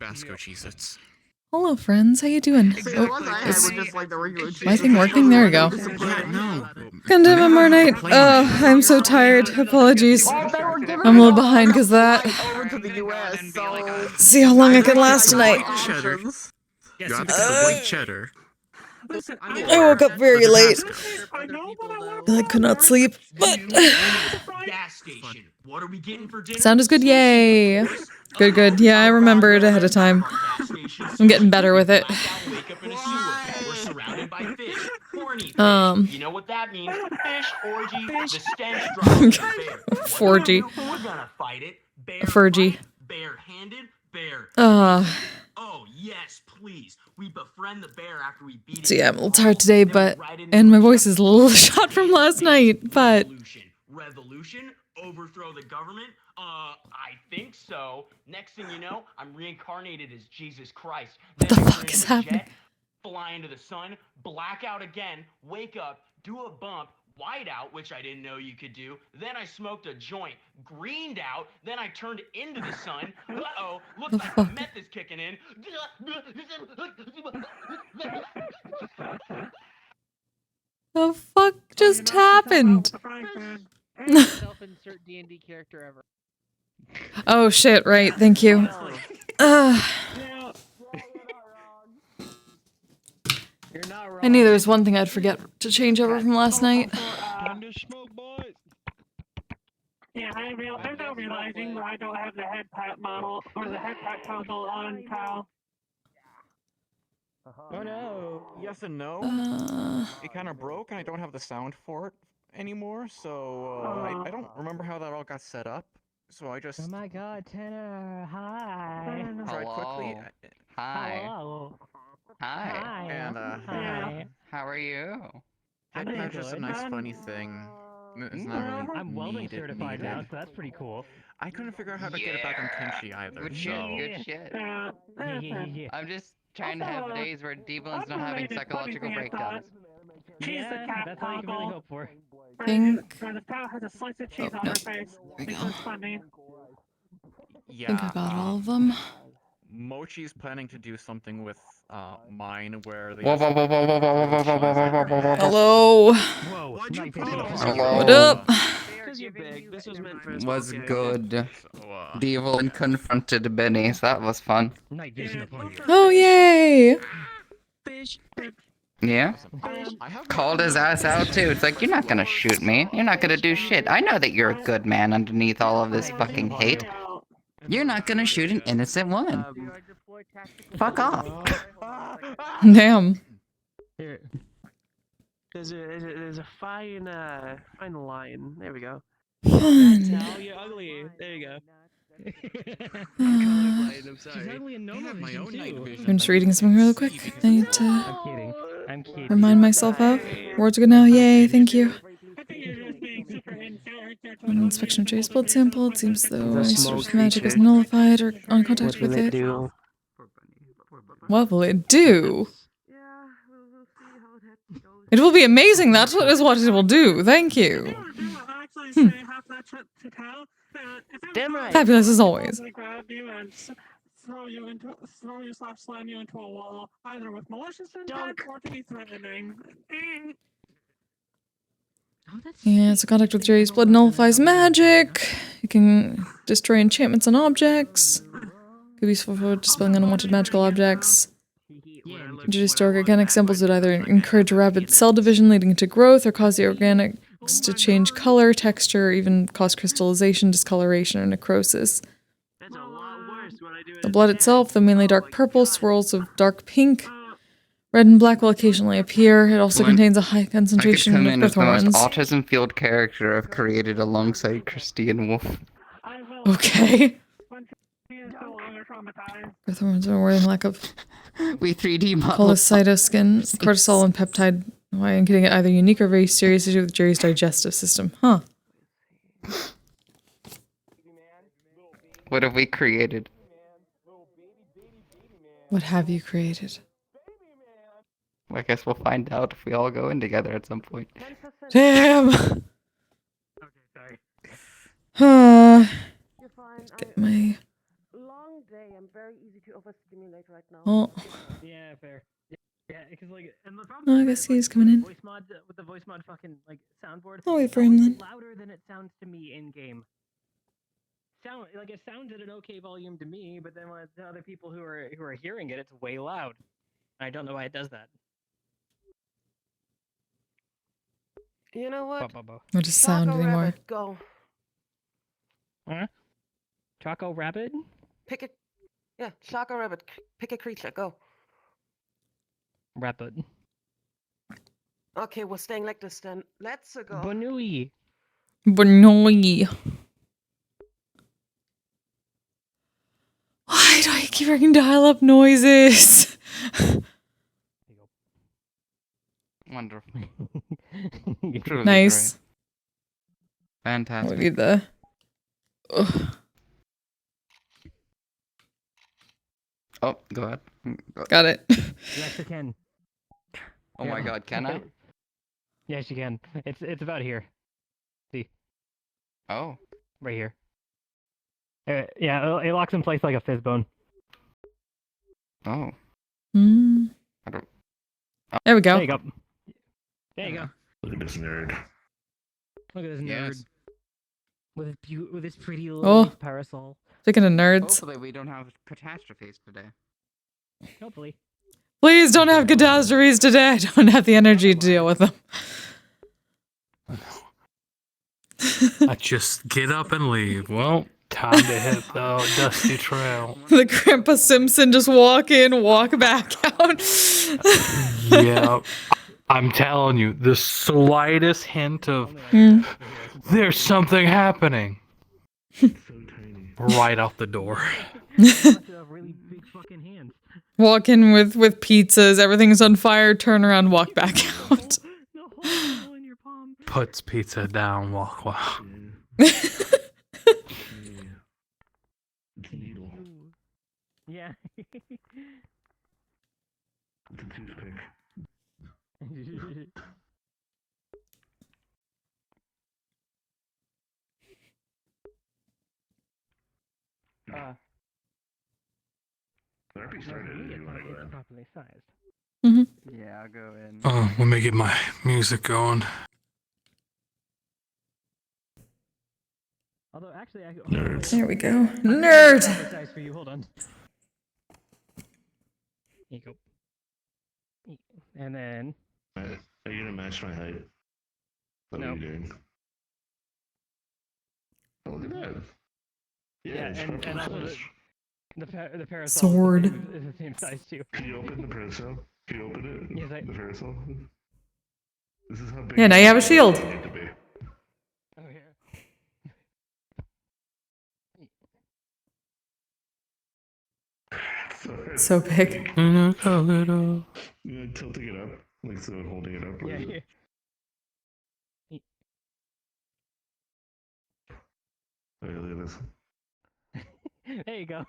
Tabasco Cheez-Its. Hello, friends. How you doing? Is my thing working? There we go. No. Come to MMR night. Oh, I'm so tired. Apologies. I'm a little behind because that. See how long I can last tonight. Cheddar. You have to get the white cheddar. I woke up very late. I could not sleep, but sound is good. Yay! Good, good. Yeah, I remembered ahead of time. I'm getting better with it. You know what that means? Fish orgy. The stench drops. 4G. We're gonna fight it. Bear 4G. fight, bare-handed, bear. Oh yes, please. We befriend the bear after we beat it. So yeah, I'm a little tired today, and my voice is a little shot from last night, but Revolution? Overthrow the government? I think so. Next thing you know, I'm reincarnated as Jesus Christ. What the fuck is happening? Fly into the sun, black out again, wake up, do a bump, white out, which I didn't know you could do. Then I smoked a joint, greened out. Then I turned into the sun. Uh-oh, looks like the meth is kicking in. The fuck just happened? Self-insert D&D character ever. Oh shit, right, thank you. I knew there was one thing I'd forget to change over from last night. Yeah, I'm now realizing that I don't have the head pat model or the head pat toggle on Kyle. Oh no. Yes and no. It kind of broke and I don't have the sound for it anymore, so I don't remember how that all got set up. So I just... Oh my god, Tanner, hi. Tried quickly. Hi. Hello. Hi. And Hi. How are you? that's just a nice funny thing. It's not really I'm welding needed. certified now, so that's pretty cool. I couldn't figure out how to get it back on Kenshi either, Good so... shit, good shit. Yeah. I'm just trying to have days where Devlin's not having psychological breakdowns. Cheese the cat That's all you can really hope for. Think. Where the cow has a slice of cheese on her face. Because it's funny. Yeah, I think I got all of them. Mochi's planning to do something with mine where they... Hello. Whoa, Hello. What up? Was good. Devlin confronted Benny, so that was fun. Oh yay! Yeah? Called his ass out too. It's like, you're not gonna shoot me. You're not gonna do shit. I know that you're a good man underneath all of this fucking hate. You're not gonna shoot an innocent woman. Fuck off. Damn. Here. There's a fine line. There we go. Fun. Now you're ugly. There you go. She's ugly and no my own night vision. I'm just reading something really quick. I need to I'm kidding. I'm kidding. remind myself of. Words are good now. Yay, thank you. On inspection of Jay's blood sample, it seems though any source of magic is nullified or on contact with it. What will it do? It will be amazing. That's what it will do. Thank you. Damn right. Fabulous as always. Throw you / slam you into a wall, either with malicious intent or to be threatening. Yeah, so contact with Jay's blood nullifies magic. You can destroy enchantments on objects. Could be useful for dispelling unwanted magical objects. Introduce to organic samples that either encourage rapid cell division leading to growth or cause the organics to change color, texture, or even cause crystallization, discoloration, or necrosis. The blood itself, though mainly dark purple, swirls of dark pink. Red and black will occasionally appear. It also contains a high concentration of growth hormones. the most autism-fueled character I've created alongside Christine Wolf. Okay. Growth hormones are worrying lack of We 3D model. cholecytoskin, cortisol, and peptide. Why I'm getting either unique or very serious issue with Jerry's digestive system. Huh. What have we created? What have you created? I guess we'll find out if we all go in together at some point. Damn! Huh. Get my long day. I'm very easy to overstimulate right now. Oh, Yeah, fair. Yeah, because like, and the oh, problem I is guess that, he's like, coming in. voice mod with the voice mod fucking like soundboard. I'll wait for it's him always then. louder than it sounds to me in game. It sounds at an okay volume to me, but then when it's to other people who are hearing it, it's way loud. I don't know why it does that. You know what? Not just sound Choco anymore. Rabbit, go. Huh? Choco Rabbit? Pick a... Yeah, Choco Rabbit, pick a creature, go. Rabbit. Okay, we're staying like this then. Let's go. Bonui. Bonoi. Why do I keep hearing dial-up noises? Wonderful. Truly Nice. great. Fantastic. What would be the... Ugh. Oh, go ahead. Got it. You actually can. Oh my god, can I? Yes, you can. It's about here. See? Oh. Right here. Yeah, it locks in place like a fizz bone. Oh. Mm. I don't... There we go. There you go. There you go. Look at this nerd. Look at this nerd. Yes. With his pretty little Oh. leaf parasol. Speaking of nerds. Hopefully we don't have catastrophes today. Hopefully. Please don't have catastrophes today. I don't have the energy to deal with them. I just get up and leave. Well, time to hit the dusty trail. The Grandpa Simpson just walk in, walk back out. Yeah, I'm telling you, the slightest hint of Mm. there's something happening So tiny. right out the door. Really big fucking hands. Walk in with pizzas, everything's on fire, turn around, walk back out. The hole in your palm. Puts pizza down, walk. Wow. Yeah. It's a needle. Yeah. It's a toothpick. Therapy started if you want to go in. Properly sized. Mm-hmm. Yeah, I'll go in. Oh, let me get my music going. Although actually, Nerds. There we go. Nerd! Size for you. Hold on. Here you go. And then. Are you gonna match my height? What No. are you doing? Oh, look at that. Yeah, it's and perfect also size. the parasol Sword. is the same size too. Can you open the parasol? Can you open it? Yes, The parasol? This is how big Yeah, now you have a shield. you need to be. Oh yeah. So big. A little. You know, tilting it up, like so, holding it up. Yeah. like Yeah. Okay, look at this. There you go.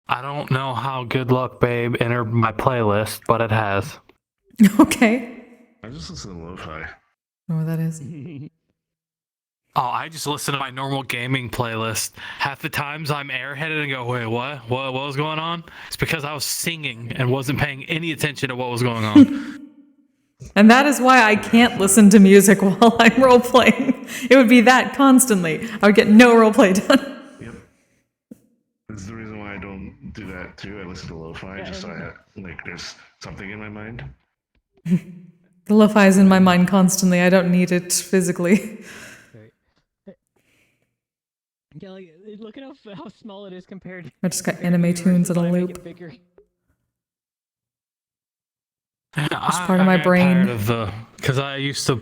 I don't know how Good Luck Babe entered my playlist, but it has. Okay. I just listen to lo-fi. I don't know what that is. Oh, I just listen to my normal gaming playlist. Half the times I'm airheaded and go, wait, what? What was going on? It's because I was singing and wasn't paying any attention to what was going on. And that is why I can't listen to music while I'm role-playing. It would be that constantly. I would get no roleplay done. Yep. This is the reason why I don't do that too. I listen to lo-fi just so I have, like, there's something in my mind. The lo-fi is in my mind constantly. I don't need it physically. Yeah, like, look at how small it is compared. I just got anime tunes on a loop. Bigger. It's part of my brain. Because I used to,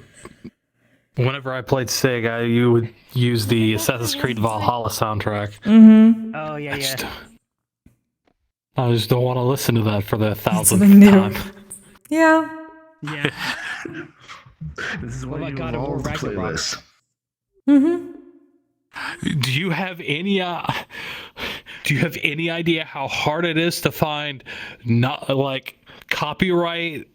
whenever I played SIG, you would use the Assassin's Creed Valhalla soundtrack. Mm-hmm. Oh yeah, yeah. I just don't want to listen to that for the something new. 1000th time. Yeah. Yeah. This is What why about you God of War evolve the Ragnarok? playlist. Mm-hmm. Do you have any idea how hard it is to find not like copyright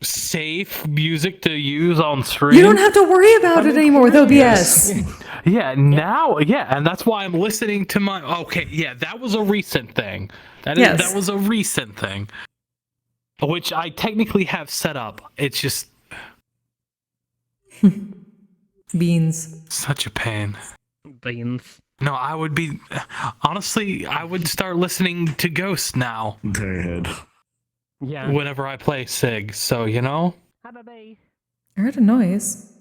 safe music to use on stream. You don't have to worry about it anymore with OBS. Yeah, now, yeah, and that's why I'm listening to my. Okay, yeah, that was a recent thing. That was a recent thing, which I technically have set up. It's just Beans. such a pain. Beans. No, I would be honestly. I would start listening to Ghost now. Dead. Yeah. Whenever I play Sig, so you know. Bye-bye. I heard a noise.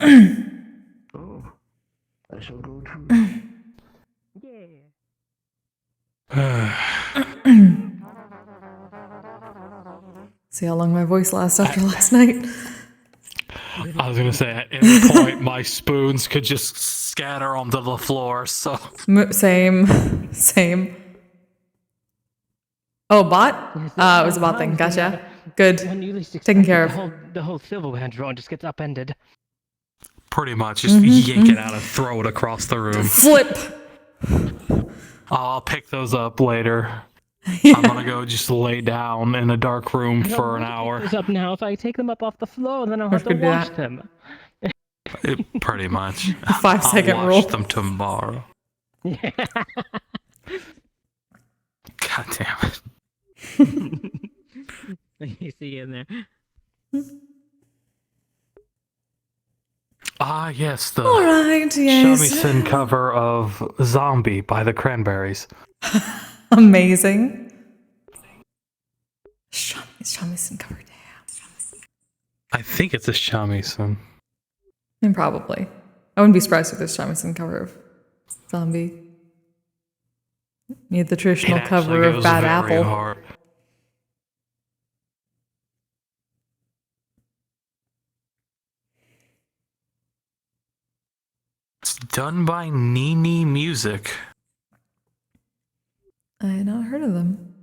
Oh, I shall go to. See how long my voice lasts after last night. I was gonna say at any point my spoons could just scatter onto the floor. So Same. Oh, bot? It was a bot thing. Gotcha. Good. When you least Taken expect care it, of. the whole silverware drone just gets upended. pretty much just yank it out and throw it across the room. Flip. I'll pick those up later. Yeah. I'm gonna go just lay down in a dark room for an hour. Pick those up now. If I take them up off the floor, then I'll have to could do wash that. them. Pretty much. 5 second I'll rule. wash them tomorrow. Yeah. God damn it. You see in there. Ah, yes, the Alright, yes. shamisen cover of Zombie by the Cranberries. Amazing. Shamisen cover, damn. I think it's a shamisen. And probably. I wouldn't be surprised if there's shamisen cover of Zombie. Need the traditional It cover actually of goes Bad very Apple. hard. It's done by Nini Music. I had not heard of them.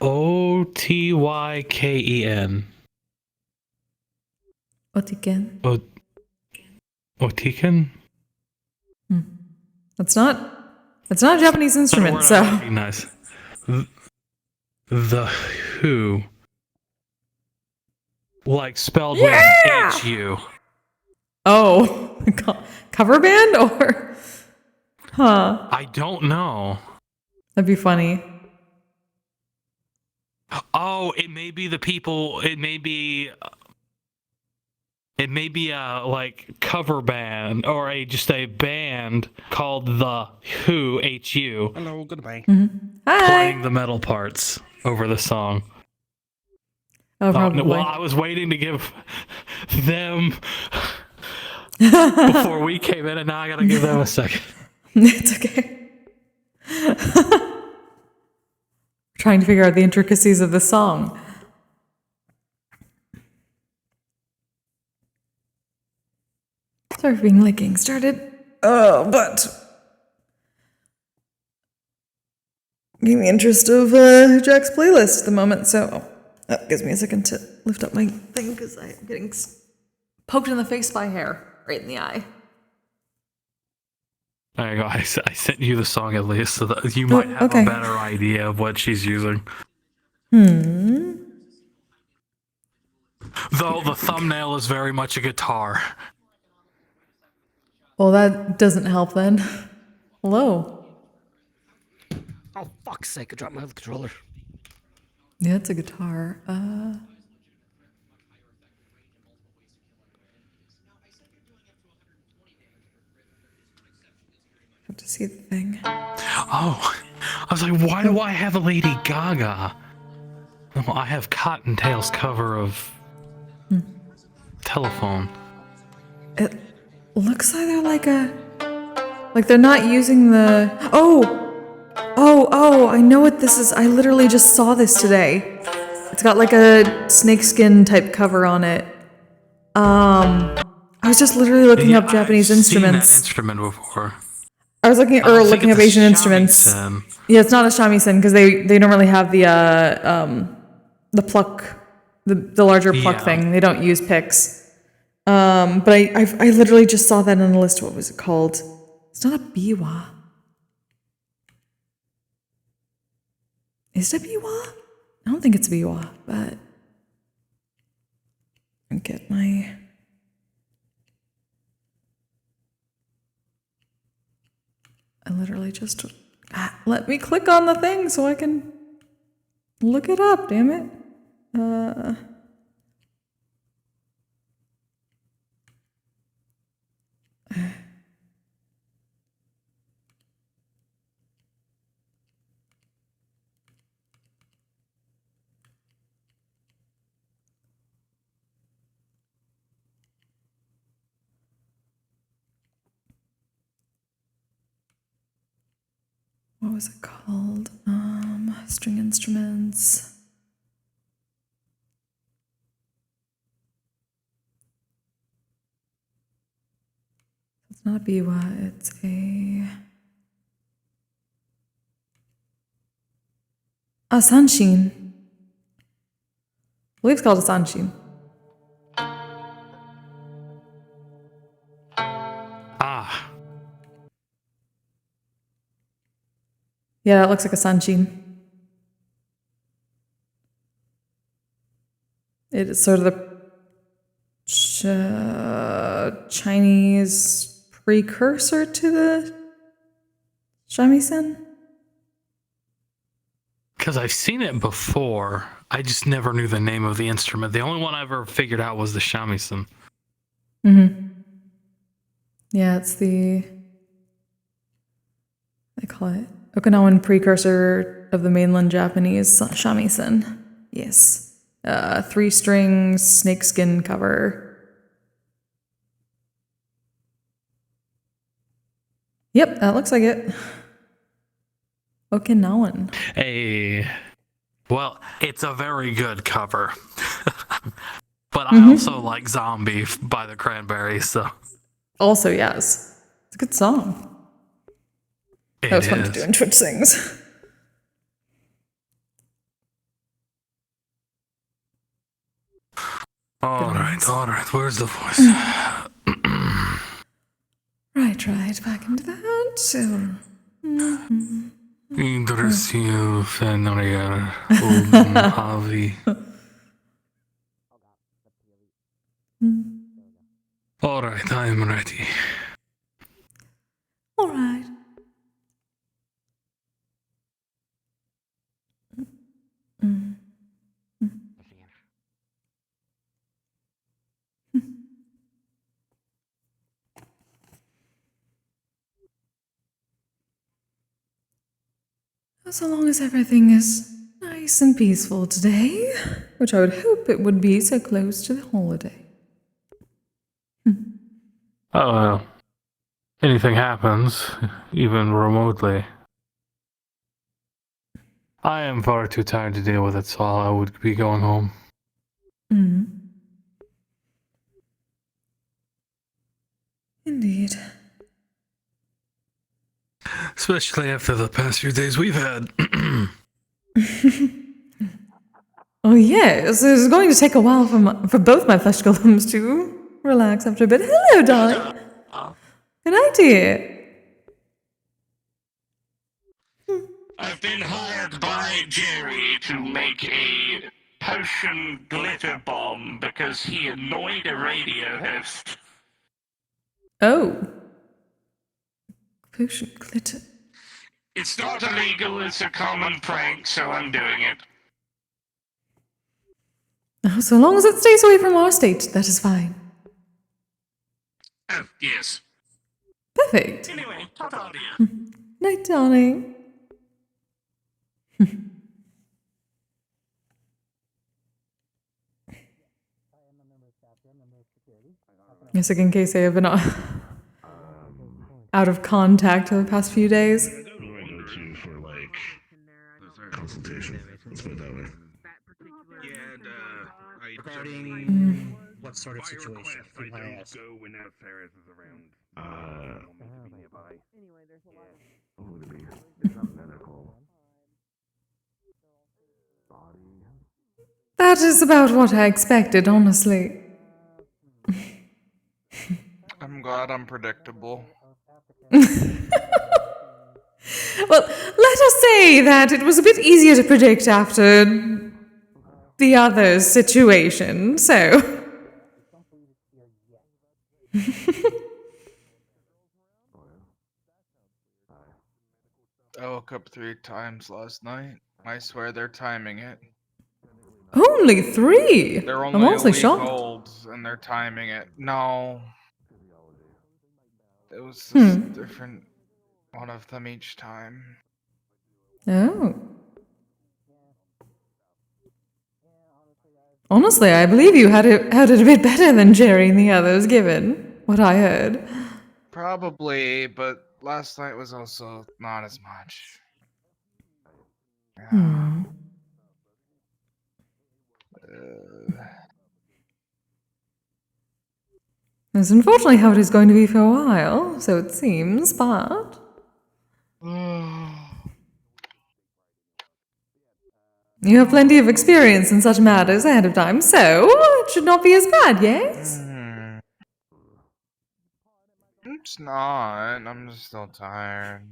Otyken. Otiken? Otiken? That's not a Japanese instrument, so. Recognize. The Who. Like spelled with H-U. Oh, cover band or? Huh. I don't know. That'd be funny. Oh, it may be the people. It may be a like cover band or just a band called the Who H-U Hello, goodbye. Hi. playing the metal parts over the song. Oh, probably. Well, I was waiting to give them before we came in, and now I gotta give them a second. It's okay. Trying to figure out the intricacies of the song. Sorry for being late getting started. Oh, but getting the interest of Jack's playlist at the moment, so that gives me a second to lift up my thing because I'm getting poked in the face by hair, right in the eye. There you go. I sent you the song at least, so that you might have a better idea of what she's using. Though the thumbnail is very much a guitar. Well, that doesn't help then. Hello. Oh, fuck's sake, I dropped my controller. Yeah, it's a guitar. Have to see the thing. Oh, I was like, why do I have a Lady Gaga? Well, I have Cottontail's cover of Telephone. It looks like they're like they're not using the. Oh, I know what this is. I literally just saw this today. It's got like a snakeskin type cover on it. I was just literally looking up Japanese instruments. Seen that instrument before. I was looking up Asian instruments. Shamisen. Yeah, it's not a shamisen because they normally have the pluck, the larger pluck thing. They don't use picks. But I literally just saw that on the list. What was it called? It's not a biwa. Is it a biwa? I don't think it's Biwa, but I get my. I literally just let me click on the thing so I can look it up. Damn it. What was it called? String instruments. It's not biwa, it's a sanshin. I believe it's called a sanshin. Ah. Yeah, it looks like a sanshin. It is sort of the Chinese precursor to the shamisen. Because I've seen it before. I just never knew the name of the instrument. The only one I ever figured out was the shamisen. Mm-hmm. Yeah, it's the... They call it Okinawan precursor of the mainland Japanese shamisen. Yes. 3-string snakeskin cover. Yep, that looks like it. Okinawan. Hey. Well, it's a very good cover. But I also like Zombie by the Cranberries, so. Also, yes. It's a good song. That was fun to do in Twitch Sings. Alright, where's the voice? Right, back into that. So. Introducio Fenrir Avi. Alright, I'm ready. Alright. So long as everything is nice and peaceful today, which I would hope it would be so close to the holiday. Oh, anything happens, even remotely. I am far too tired to deal with it, so I would be going home. Indeed. Especially after the past few days we've had. Oh yes, it's going to take a while for both my flesh golems to relax after a bit. Hello, darling. Good night, dear. I've been hired by Jerry to make a potion glitter bomb because he annoyed a radio host. Oh. Potion glitter. It's not illegal, it's a common prank, so I'm doing it. Oh, so long as it stays away from our state, that is fine. Oh, yes. Perfect. Anyway, ta-ta, dear. Night, darling. Yes, like in case I have been out of contact for the past few days. Who do I go to for, like, consultation? Let's put it that way. Yeah, and Regarding what sort of situation? I don't go when Ferris is around. What would it be? It's not medical. Body. That is about what I expected, honestly. I'm glad I'm predictable. Well, let us say that it was a bit easier to predict after the other's situation, so... I woke up 3 times last night. I swear they're timing it. Only 3? They're I'm only a honestly week shocked. old, and they're timing it. No. It was just different one of them each time. Oh. Honestly, I believe you had it a bit better than Jerry and the others, given what I heard. Probably, but last night was also not as much. That's unfortunately how it is going to be for a while, so it seems, but... You have plenty of experience in such matters ahead of time, so it should not be as bad, yes? It's not. I'm just still tired.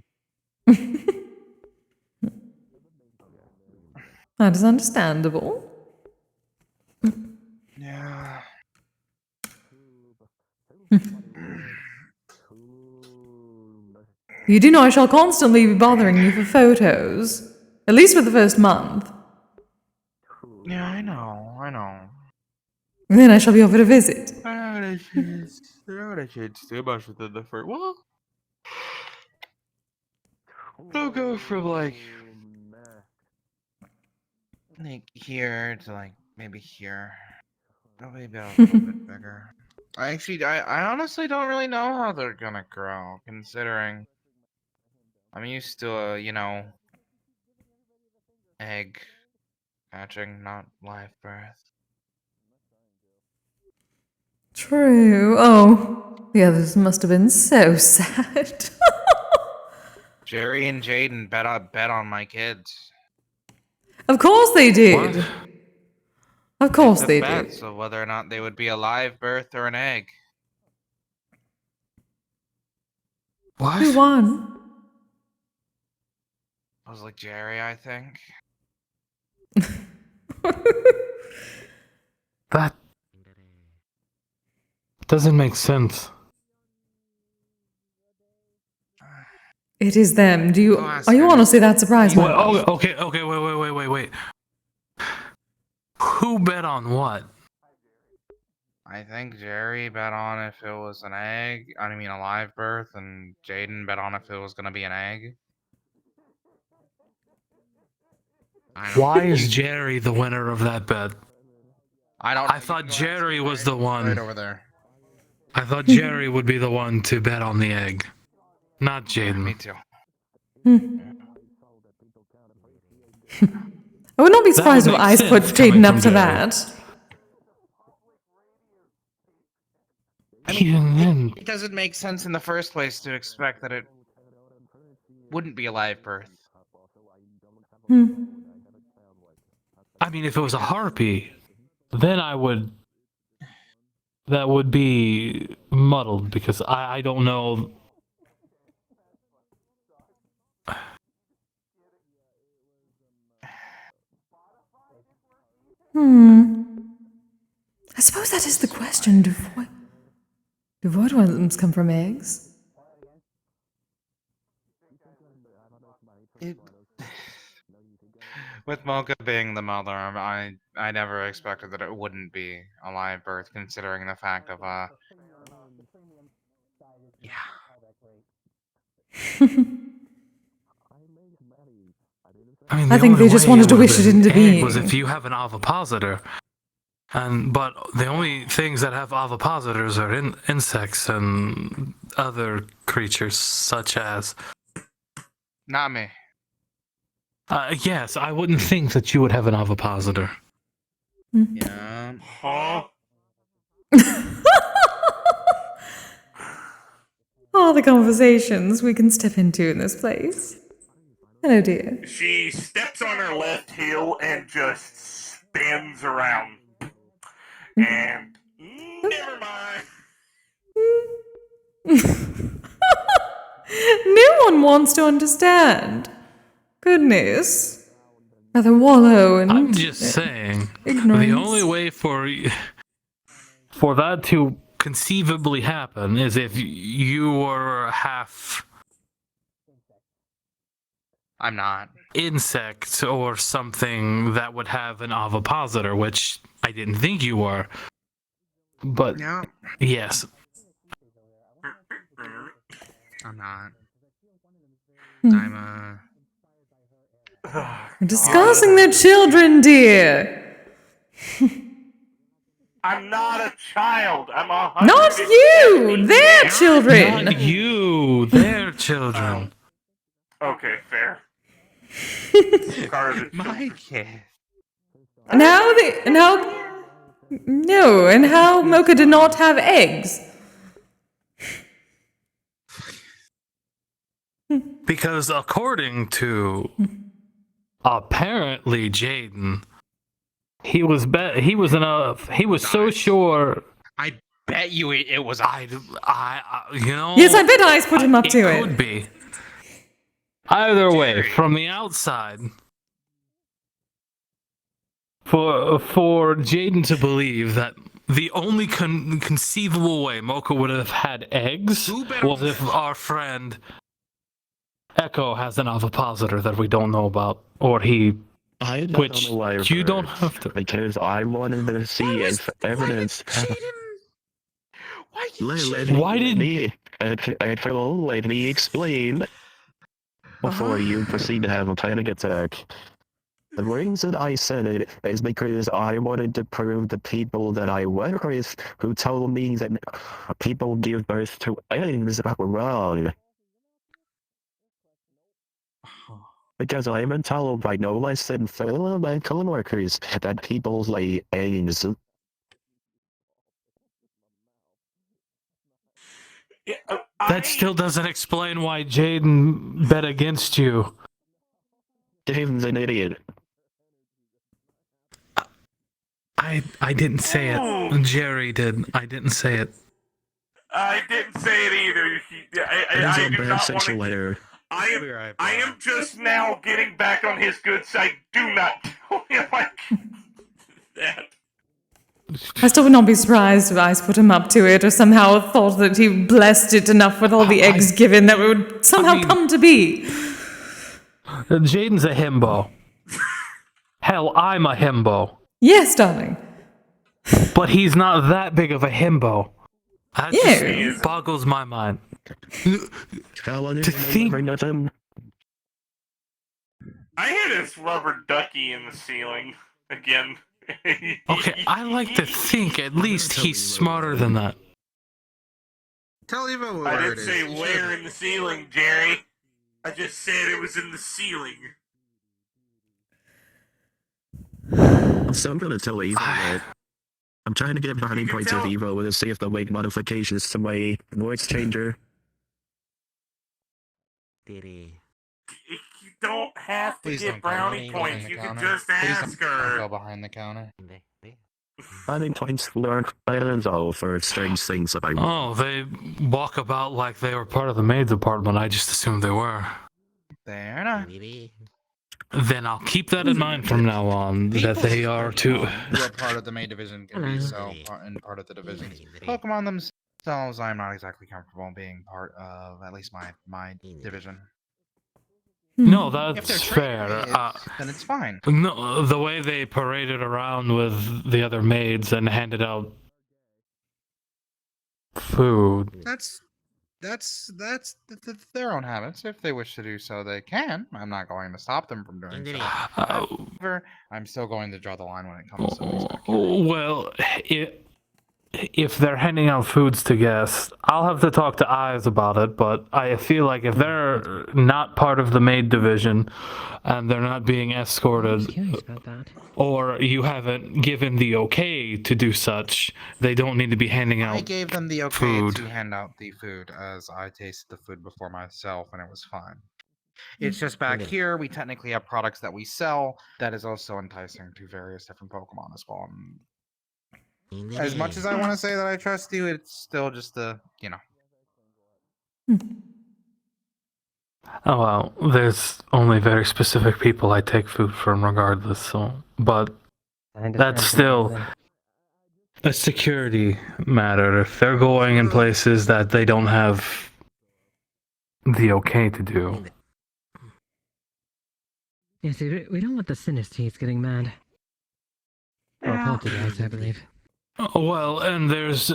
That is understandable. Yeah. You do know I shall constantly be bothering you for photos. At least for the first month. Yeah, I know. And then I shall be over to visit. I don't want to change too much within the first. Well, they'll go from like here to like maybe here. Oh, maybe a little bit bigger. I honestly don't really know how they're gonna grow, considering I'm used to a, egg hatching, not live birth. True. Oh, the others must have been so sad. Jerry and Jaden bet on my kids. Of course they did. What? Of course It's a they bet, did. so whether or not they would be a live birth or an egg. What? Who won? I was like Jerry, I think. That doesn't make sense. It is them. Go Are you honestly that surprised by Well, that? okay, wait. Who bet on what? I think Jerry bet on if it was an egg. I mean, a live birth, and Jaden bet on if it was gonna be an egg. Why is Jerry the winner of that bet? I don't. I thought Jerry was the one. Right over there. I thought Jerry would be the one to bet on the egg, not Jaden. Me too. I would not be surprised if make Ice put sense coming Jaden up from to Jerry. that. It doesn't make sense in the first place to expect that it wouldn't be a live birth. I mean, if it was a harpy, then that would be muddled because I don't know. I suppose that is the question. Do void worms come from eggs? With Mocha being the mother, I never expected that it wouldn't be a live birth, considering the fact of I mean, I think they just wanted to wish it into being. Was if you have an ovipositor, but the only things that have ovipositors are insects and other creatures such as. Not me. Yes, I wouldn't think that you would have an ovipositor. Yeah. Huh? All the conversations we can step into in this place. Hello, dear. She steps on her left heel and just spins around. And never mind. No one wants to understand. Goodness. rather wallow in I'm just saying, ignorance. the only way for that to conceivably happen is if you were half I'm not. insect or something that would have an ovipositor, which I didn't think you were. But No, yes, I'm not. Hmm. I'm We're discussing their children, dear. I'm not a child. I'm a Not you! Their children! not you, their children. Okay, fair. Sorry, my kid. And how no, and how Mocha did not have eggs. Because according to apparently Jaden, he was so sure. I bet you it was. I you know. Yes, I bet Ice put him up to it. Could be. Either way, from the outside, for Jaden to believe that the only conceivable way Mocha would have had eggs was if our friend Echo has an ovipositor that we don't know about, or he. I don't Which know why you don't have to. because I wanted to see if evidence. Why did let me explain before you proceed to have a panic attack? The reason I said it is because I wanted to prove to people that I work with who told me that people give birth to eggs wrong. Because I am told by no less than 4 of my coworkers that people lay eggs. That still doesn't explain why Jaden bet against you. Jaden's an idiot. I didn't say it. Jerry did. I didn't say it. I didn't say it either. I do not want to. I am just now getting back on his good side. Do not tell him like that. I still would not be surprised if Ice put him up to it, or somehow thought that he blessed it enough with all the eggs given that it would somehow come to be. Jaden's a himbo. Hell, I'm a himbo. Yes, darling. But he's not that big of a himbo. That just boggles my mind. To think. I hear this rubber ducky in the ceiling again. Okay, I like to think at least he's smarter than that. Tell Eva what I it didn't is. say where in the ceiling, Jerry. I just said it was in the ceiling. So I'm gonna tell Eva that I'm trying to get brownie points with Eva to see if they'll make modifications to my voice changer. You don't have to get brownie points. You can just ask her. Go behind the counter. Brownie points learn plans all for strange things about. Oh, they walk about like they were part of the maid department. I just assumed they were. They're not. Then I'll keep that in mind from now on, that they are too. Who are part of the main division can be so and part of the division. Pokemon themselves, I'm not exactly comfortable being part of at least my division. No, If they're that's fair. then it's fine. No, the way they paraded around with the other maids and handed out food. That's their own habits. If they wish to do so, they can. I'm not going to stop them from doing so. However, I'm still going to draw the line when it comes to these back. Well, if they're handing out foods to guests, I'll have to talk to Eyes about it, but I feel like if they're not part of the maid division and they're not being escorted, or you haven't given the okay to do such, they don't need to be handing out I gave them the okay food. to hand out the food, as I tasted the food before myself and it was fine. It's just back here, we technically have products that we sell that is also enticing to various different Pokemon as well. As much as I want to say that I trust you, it's still just Oh well, there's only very specific people I take food from regardless, so but that's still a security matter. If they're going in places that they don't have the okay to do. Yeah, see, we don't want the Sinistees getting mad. Or poltergeist, I believe. Well, and there's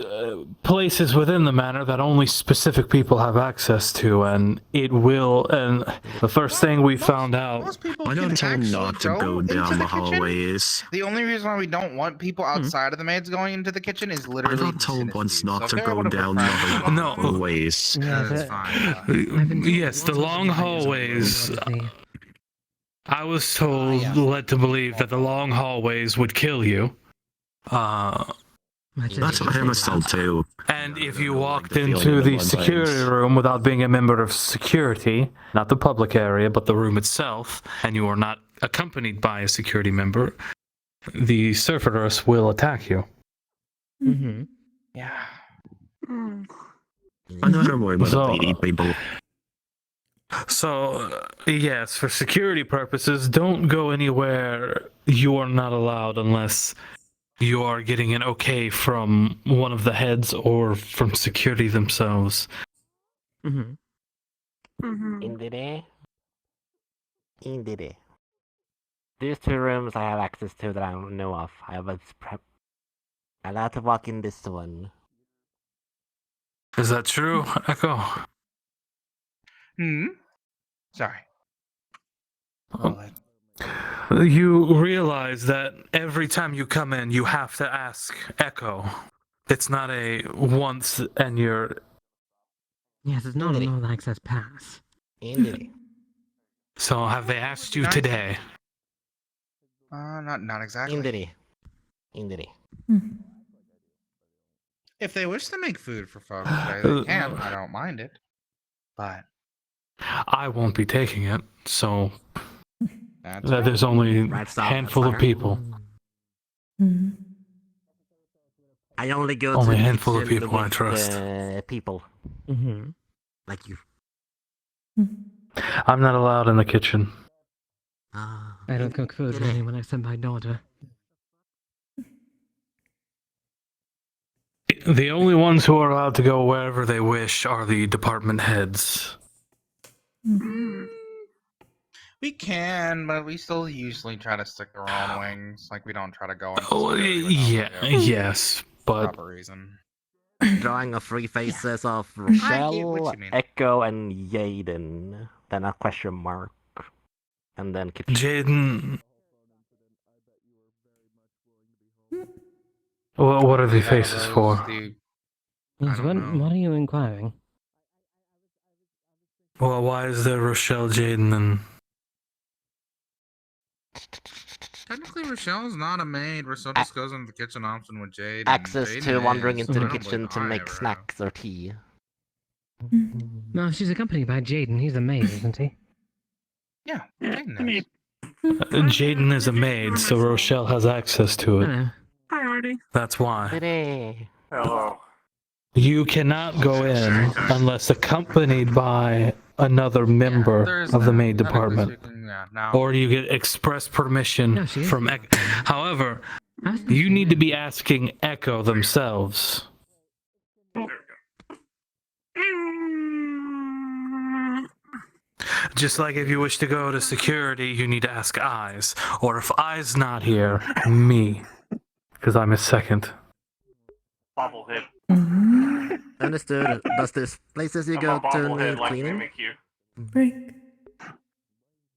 places within the manor that only specific people have access to, and it will. And the first thing we found out. Most people I can don't tell them actually not to go go into down the the kitchen. hallways. The only reason why we don't want people outside of the maids going into the kitchen is I literally. got told once not to go down the the No. hallways. That's fine. Yes, the long hallways. I was told, led to believe that the long hallways would kill you. That's what I was told too. And if you walked the feeling into of the the security bloodlines. room without being a member of security, not the public area, but the room itself, and you are not accompanied by a security member, the surfers will attack you. Mm-hmm. Yeah. I'm not worried about the PD people. So, yes, for security purposes, don't go anywhere you are not allowed unless you are getting an okay from one of the heads or from security themselves. Mm-hmm. Indeed. Indeed. These two rooms I have access to that I don't know of. I was allowed to walk in this one. Is that true, Echo? Sorry. You realize that every time you come in, you have to ask Echo. It's not a once and you're... Yes, it's not an all-access pass. Indeed. So have they asked you today? Not exactly. Indeed. If they wish to make food for folks today, they can. I don't mind it. But I won't be taking it, so... that's There's only a Right, stop, handful that's of fine. people. I only go Only to a the handful of kitchen people I with, trust. People. Mm-hmm. Like you. I'm not allowed in the kitchen. I don't cook food for anyone except my daughter. The only ones who are allowed to go wherever they wish are the department heads. we can, but we still usually try to stick to our own wings. Like we don't try to go into Oh, yes, but... proper reason. Drawing a three faces of I get what Rochelle, you mean. Echo, and Yaden. Then a question mark. And then kitchen. Jaden... What are the faces for? Yes, what are you inquiring? Well, why is there Rochelle, Jaden, and... Technically, Rochelle's not a maid. Rochelle just goes into the kitchen often with Jade. Access and to Jaden wandering is. into the I don't kitchen believe to I make ever have. snacks or tea. No, she's accompanied by Jaden. He's a maid, isn't he? Yeah, Jaden is. Jaden is a maid, so Rochelle has access to it. Hello. That's why. Today. Hello. You cannot go in unless accompanied by another member of the maid department. Or you get express permission from Echo. However, you need to be asking Echo themselves. Just like if you wish to go to security, you need to ask Eyes. Or if Eyes not here, me. Because I'm his second. Bobblehead. Understood. Does this places you I'm go a to bobblehead need like cleaning? Mimic you. Break.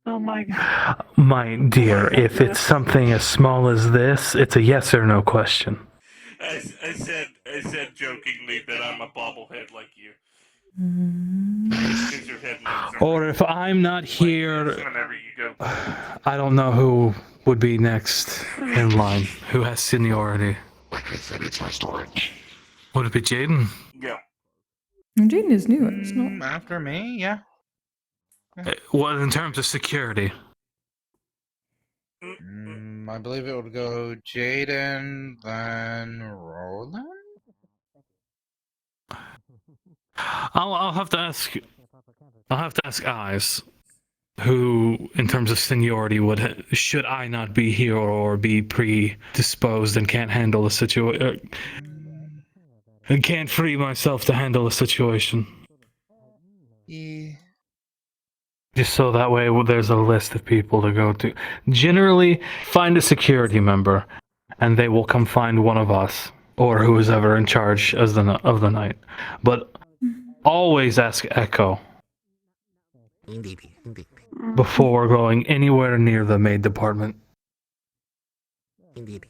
Oh my god. My dear, if it's something as small as this, it's a yes or no question. I said jokingly that I'm a bobblehead like you. Because your head moves around. Or if I'm not here, Whenever you go. I don't know who would be next in line. Who has seniority? Would it be Jaden? Yeah. Jaden is new. It's not. After me, yeah. What in terms of security? I believe it would go Jaden, then Roland. I'll have to ask I'll have to ask Eyes, who, in terms of seniority, should I not be here or be predisposed and can't handle the situation, and can't free myself to handle the situation. Yeah. Just so that way there's a list of people to go to. Generally, find a security member, and they will come find one of us, or who is ever in charge of the night. But always ask Echo before going anywhere near the maid department. Indeed.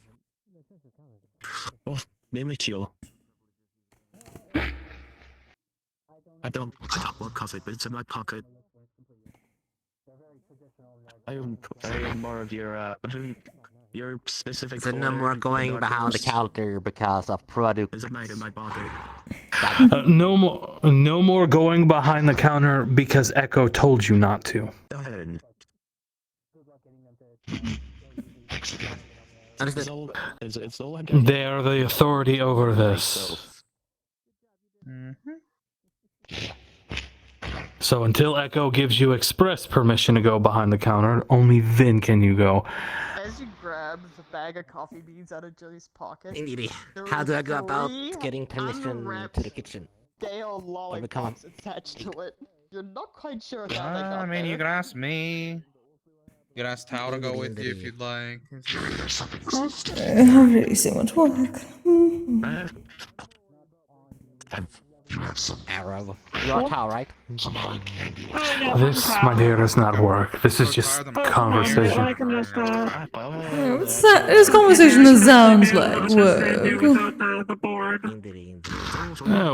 Oh, name it you. I don't want coffee, but it's in my pocket. I am more of your specific. So no more going behind the counter because of product. Is it made in my pocket? No more going behind the counter because Echo told you not to. Go ahead. It's all They are the authority over this. So until Echo gives you express permission to go behind the counter, only then can you go. As you grab the bag of coffee beans out of Joey's pocket, Indeed. How do I go about getting permission to the kitchen? Stale lollipops attached to it. You're not quite sure how they got I mean, there. you can ask me. You can ask Tao to go with you if you'd like. Really so much work. Arrow. You're Tao, right? This, my dear, does not work. This is just conversation. What's that? This conversation that sounds like work.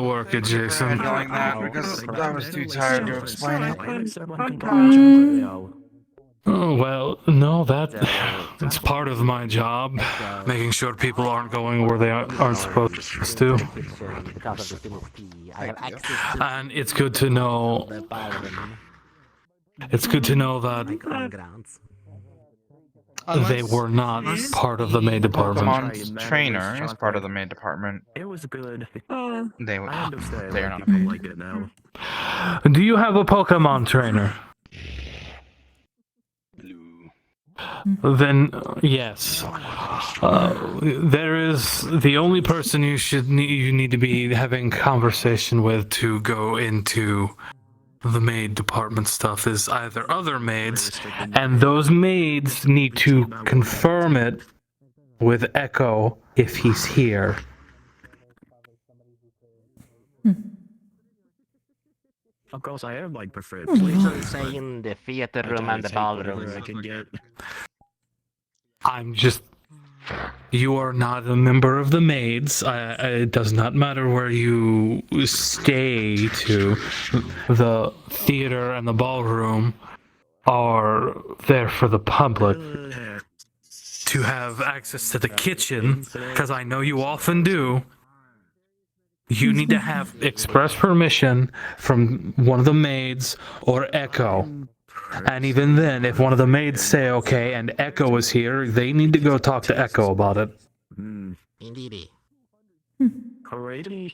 Work it, Jason. Like that because I was too tired to explain it. Oh, well, no, that's part of my job. Making sure people aren't going where they aren't supposed to. And it's good to know. It's good to know that they were not part of the maid department. Pokemon trainer is part of the maid department. It was good. They're not a people like it now. Do you have a Pokemon trainer? Then yes, there is the only person you need to be having conversation with to go into the maid department stuff is either other maids, and those maids need to confirm it with Echo if he's here. Of course, I have my preferred place. Say in the theater room and the ballroom. You are not a member of the maids. It does not matter where you stay to. The theater and the ballroom are there for the public to have access to the kitchen, because I know you often do. You need to have express permission from one of the maids or Echo. And even then, if one of the maids say okay and Echo is here, they need to go talk to Echo about it. Indeed. Alrighty.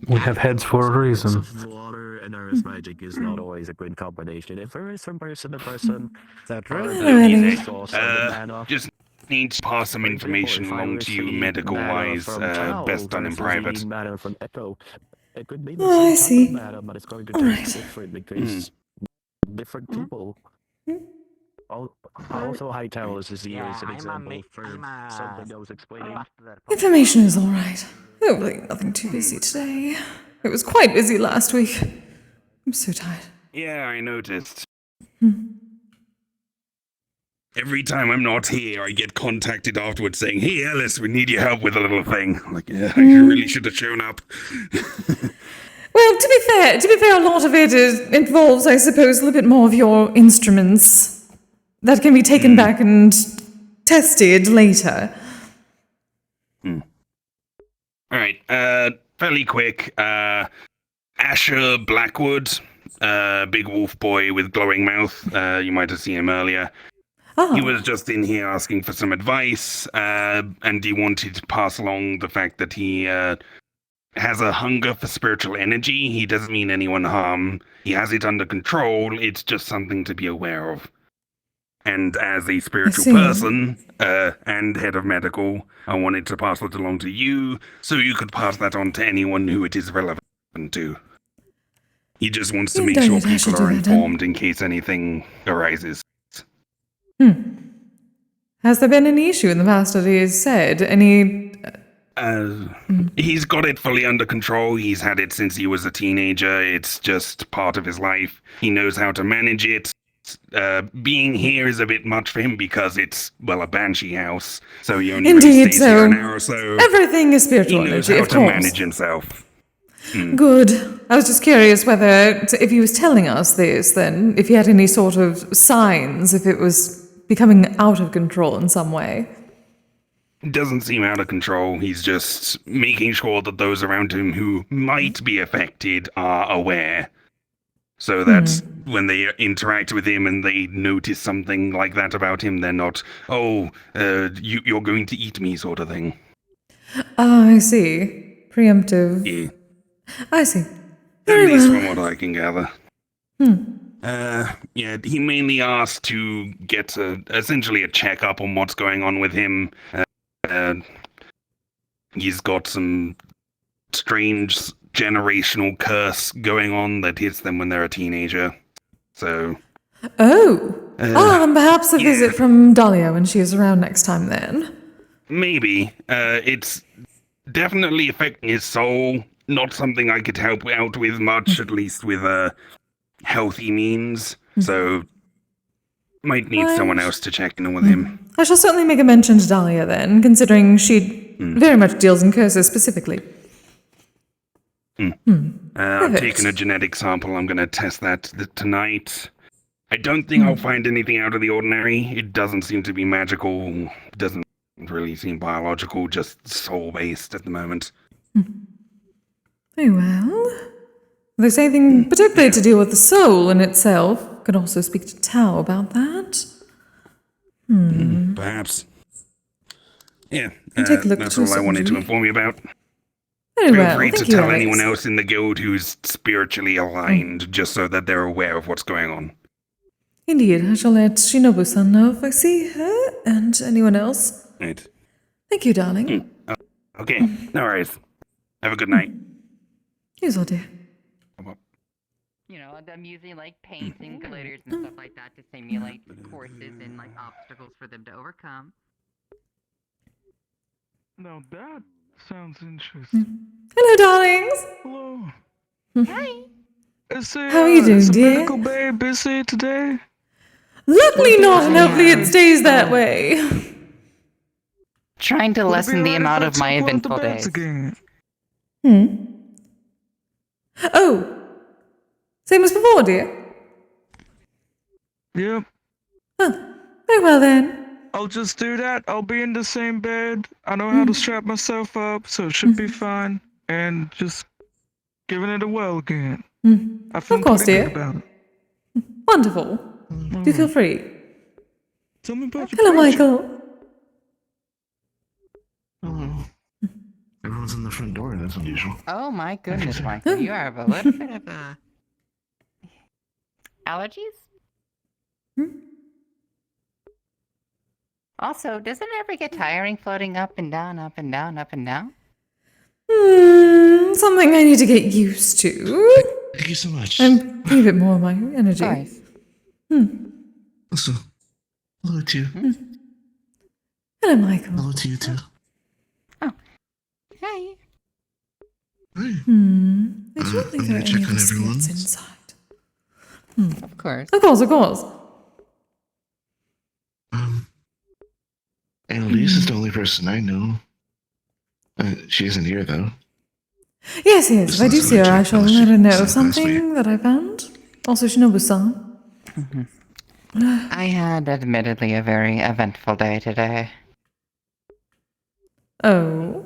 We have heads for a reason. Water and earth magic is not always a good combination. If there is from person to person, that just need to pass some information along to you medical-wise, best done in private. It could be Oh, I see. but it's going to Alright. taste different because different people. Also, high towers is here as an example for something I was explaining. Information is alright. Hopefully nothing too busy today. It was quite busy last week. I'm so tired. Yeah, I noticed. Every time I'm not here, I get contacted afterwards saying, "Hey, Alice, we need your help with a little thing." I'm like, yeah, you really should have shown up. Well, to be fair, a lot of it involves, I suppose, a little bit more of your instruments that can be taken back and tested later. All right, fairly quick. Asher Blackwood, big wolf boy with glowing mouth. You might have seen him earlier. Oh. He was just in here asking for some advice, and he wanted to pass along the fact that he has a hunger for spiritual energy. He doesn't mean anyone harm. He has it under control. It's just something to be aware of. And as a spiritual see. person and head of medical, I wanted to pass it along to you so you could pass that on to anyone who it is relevant to. He just wants to make sure Indeed, I should people do are that then. informed in case anything arises. Has there been any issue in the past that he has said? Any... He's got it fully under control. He's had it since he was a teenager. It's just part of his life. He knows how to manage it. Being here is a bit much for him because it's, well, a banshee house. So he only really stays here an hour or so. Everything is spiritual He knows energy, how of to course. manage himself. Good. I was just curious whether, if he was telling us this, then, if he had any sort of signs, if it was becoming out of control in some way. Doesn't seem out of control. He's just making sure that those around him who might be affected are aware. So that when they interact with him and they notice something like that about him, they're not, you're going to eat me sort of thing. Ah, I see. Preemptive. Yeah. I see. At Very least well. from what I can gather. Yeah, he mainly asked to get essentially a checkup on what's going on with him. He's got some strange generational curse going on that hits them when they're a teenager. So... and perhaps a visit from Dahlia when she is around next time then. Maybe. It's definitely affecting his soul. Not something I could help out with much, at least with healthy means. So, might need someone else to check in with him. I shall certainly make a mention to Dahlia then, considering she very much deals in curses specifically. I've taken a genetic sample. I'm going to test that tonight. I don't think I'll find anything out of the ordinary. It doesn't seem to be magical. It doesn't really seem biological, just soul-based at the moment. Very well. If there's anything particularly to deal with the soul in itself, could also speak to Tao about that. Perhaps. Yeah, take a look that's too, all I wanted to Sindri. inform you about. Very Feel well. free to Thank you, tell Alex. anyone else in the guild who's spiritually aligned, just so that they're aware of what's going on. Indeed, I shall let Shinobu-san know if I see her and anyone else. Right. Thank you, darling. Okay, no worries. Have a good night. You as well, dear. You know, I'm using like paints and glitters and stuff like that to simulate courses and like obstacles for them to overcome. Now that sounds interesting. Hello, darlings. Hello. Hi. How are you doing, dear? Medical bay busy today? Luckily not, and hopefully it stays that way. Trying to lessen the amount of my eventful days. Oh, same as before, dear. Yep. Very well then. I'll just do that. I'll be in the same bed. I know how to strap myself up, so it should be fine. And just giving it a whirl again. I feel Of course, pretty dear. good about it. Wonderful. Do feel free. Tell me about your Hello, preaching. Michael. Hello. Everyone's in the front door. That's unusual. Oh my goodness, Michael, you have a little bit of allergies? Also, doesn't it ever get tiring floating up and down, up and down, up and down? Something I need to get used to. Thank you so much. And keep it more of my energy. Nice. Also, hello to you. Hello, Michael. Hello to you too. Hey. I don't think I'm there are gonna check any on other spirits everyone. inside. Of course. Of course, of course. Annalise is the only person I know. She isn't here though. Yes, yes. If I do see her, I shall let her know of She's last week. something that I found. Also, Shinobu-san. I had admittedly a very eventful day today. Oh.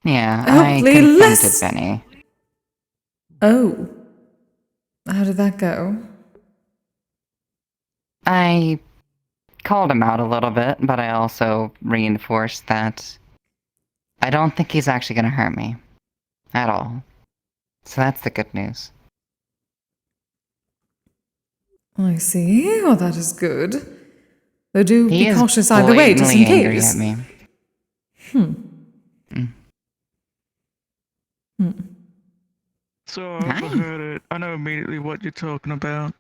Yeah, I Hopefully confronted less- Benny. Oh. How did that go? I called him out a little bit, but I also reinforced that I don't think he's actually gonna hurt me. At all. So that's the good news. I see. Oh, that is good. Though do He be is cautious either way, just in blatantly angry case. at me. So I overheard it. I know immediately what you're talking about.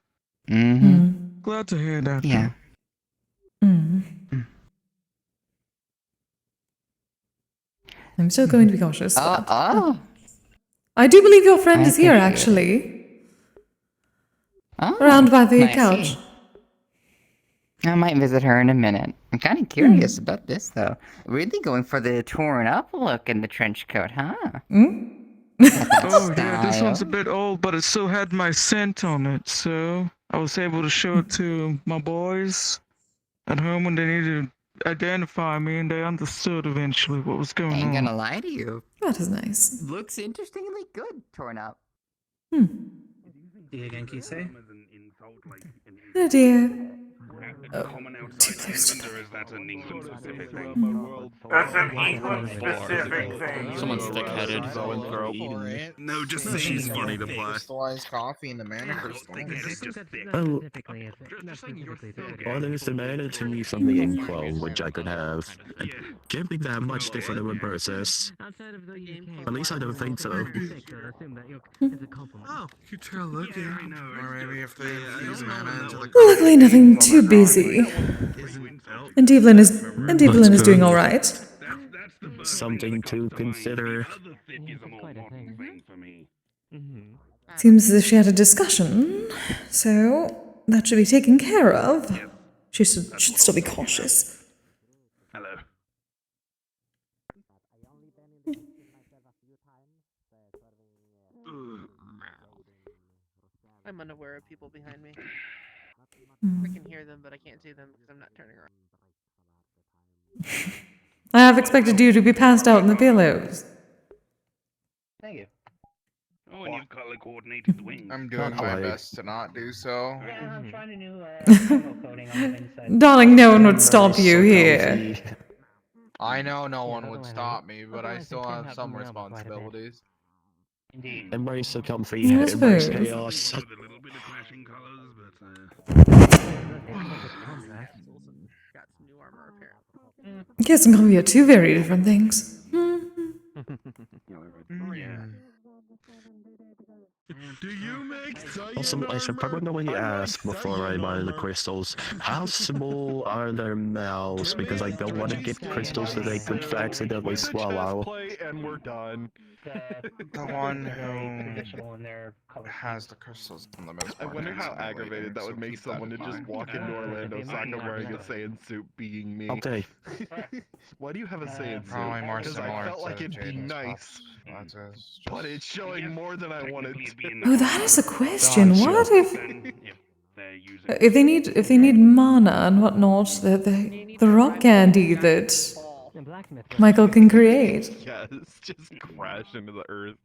Mm-hmm. Glad to hear that. Yeah. I'm still going to be cautious. But Oh. I do believe your friend I is here, appreciate it. actually. Oh, Around by the I couch. see. I might visit her in a minute. I'm kind of curious about this, though. Really going for the torn up look in the trench coat, huh? Oh yeah, this one's a bit old, but it still had my scent on it, so I was able to show it to my boys at home when they needed to identify me, and they understood eventually what was going Ain't on. gonna lie to you. That is nice. Looks interestingly good, torn up. Do you again, Kise? Oh dear. Too close to the... That's an England specific thing. That's an England specific thing. Someone's thick-headed. No, just that she's funny to play. Crystallized coffee in the Metaverse. Well, there's a manner to me from the Inkwell, which I could have. I can't think that much different than what Bert says. At least I don't think so. Oh, you tell lucky. Or maybe if they infuse mana into the Luckily, nothing too busy. And Devlin is doing all right. Something to consider. Seems as if she had a discussion, so that should be taken care of. She should still be cautious. Hello. I'm unaware of people behind me. Hmm. I can hear them, but I can't see them because I'm not turning around. I have expected you to be passed out in the pillows. Thank you. Oh, and you've color coordinated the wings. I'm doing my best to not do so. Yeah, I'm trying to new coating on the inside. Darling, no one would stop you here. I know no one would stop me, but I still have some responsibilities. Indeed. Embrace so comfy, I embrace suppose. chaos. With a little bit of clashing colors, but Got some new armor apparently. Kiss and coffee are two very different things. Do you make Also, I should probably ask before I buy the crystals, how small are their mouths? Because I don't want to get crystals that they could accidentally swallow. And we're done. The one who has the crystals on the most I wonder how aggravated that would make someone to just walk into Orlando Soccer wearing a Saiyan suit being me. Okay. Why do you have a Saiyan suit? Probably more Because similar I felt to like it'd be Jaden's nice. But it's showing more than I wanted to. Oh, that is a question. What if they need mana and whatnot, the rock candy that Michael can create? Yes, just crash into the earth.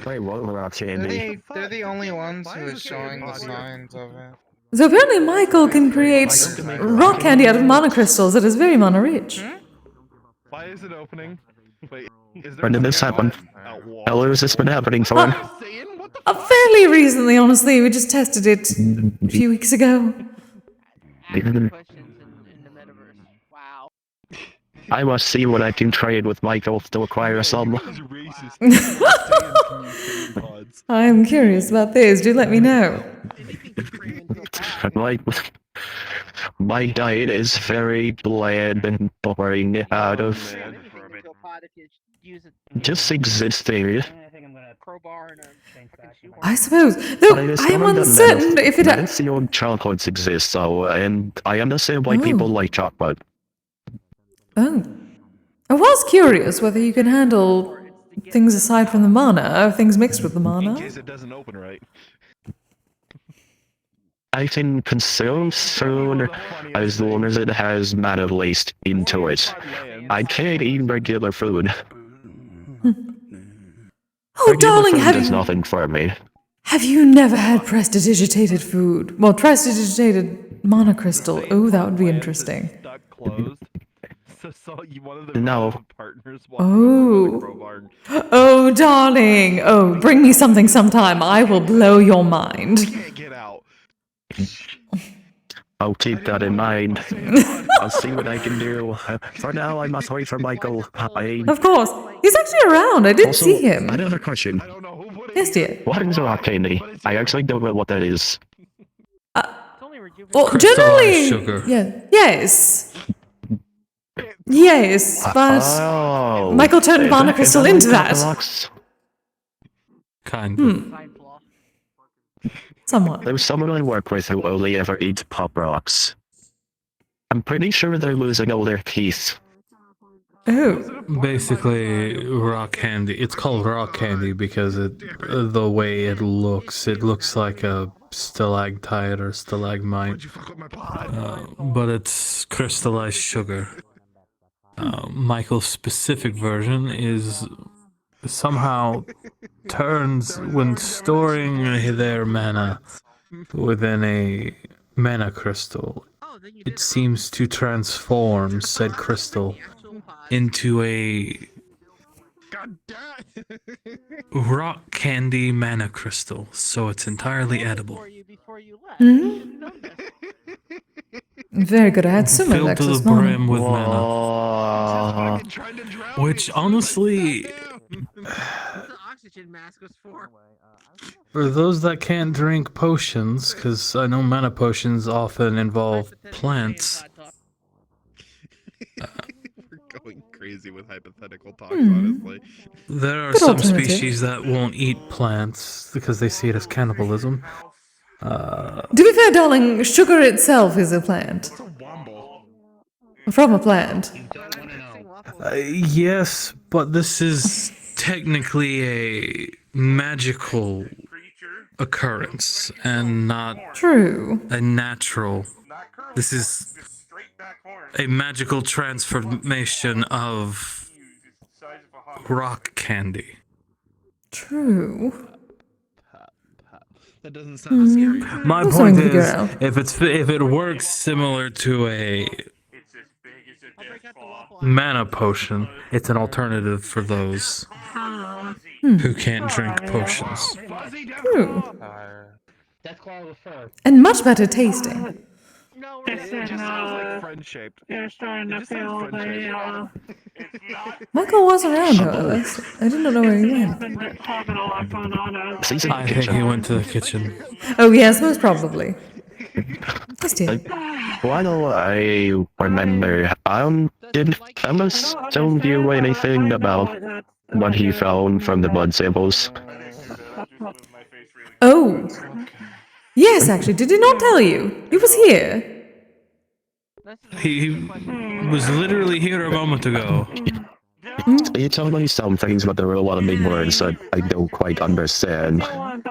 Wait, what rock candy? They're the only ones who are showing the signs of it. So apparently Michael can create rock candy out of mana crystals that is very mana rich. Why is it opening? Wait, is there When did this happen? How long has this been happening for? Fairly recently, honestly. We just tested it a few weeks ago. Questions in the Metaverse. Wow. I must see what I can trade with Michael to acquire some. I am curious about this. Do let me know. My diet is very bland and boring out of just existing. I suppose. Though I am uncertain if it... Medicinal chocolates exist, though, and I understand why people like chocolate. Oh. I was curious whether you can handle things aside from the mana, or things mixed with the In mana. case it doesn't open right. I can consume soon, as long as it has mana laced into it. I can't eat regular food. Oh, darling, Does nothing for me. have you never had prestidigitated food? Well, prestidigitated mana crystal. Oh, that would be interesting. Stuck closed. So just saw you one of the No. partners walk over with a Oh. crowbar and Oh, darling. Oh, bring me something sometime. I will blow your mind. can't get out. I'll keep that in mind. I'll see what I can do. For now, I must wait for Michael. Of course. He's actually around. I did Also, see him. I have a question. Yes, dear. What is a rock candy? I actually don't know what that is. Well, Crystallized generally, sugar. yeah, yes. Yes, but Oh. Michael turned Vana Crystal into that. Kind of. Somewhat. There's someone I work with who only ever eats Pop Rocks. I'm pretty sure they're losing all their teeth. Oh. Basically, rock candy. It's called rock candy because the way it looks like a stalactite or stalagmite. But it's crystallized sugar. Michael's specific version is somehow turns when storing their mana within a mana crystal. It seems to transform said crystal into a rock candy mana crystal, so it's entirely edible. Hmm? Very good. I had some Filled to the this morning. brim with mana. Which honestly, for those that can't drink potions, because I know mana potions often involve plants. We're going crazy with hypothetical talks, Hmm. honestly. There are Good some alternative. species that won't eat plants because they see it as cannibalism. To be fair, darling, sugar itself is a plant. From a plant. Yes, but this is technically a magical occurrence and not True. a natural. This is a magical transformation of rock candy. True. That doesn't sound as scary. My That's point something to figure is, out. if it works similar to a mana potion, it's an alternative for those who can't drink potions. True. Deathclaw first. And much better tasting. It just sounds like friend-shaped. You're starting to feel the, Michael was around, however. I did not know where he went. been having a lot going on. He's in the I think kitchen. he went to the kitchen. Oh, yes, most probably. Yes, dear. Why do I remember? Did Thomas tell you anything about what he found from the blood samples? Oh. Yes, actually, did he not tell you? He was here. He was literally here a moment ago. He told me some things, but there were a lot of big words that I don't quite understand. But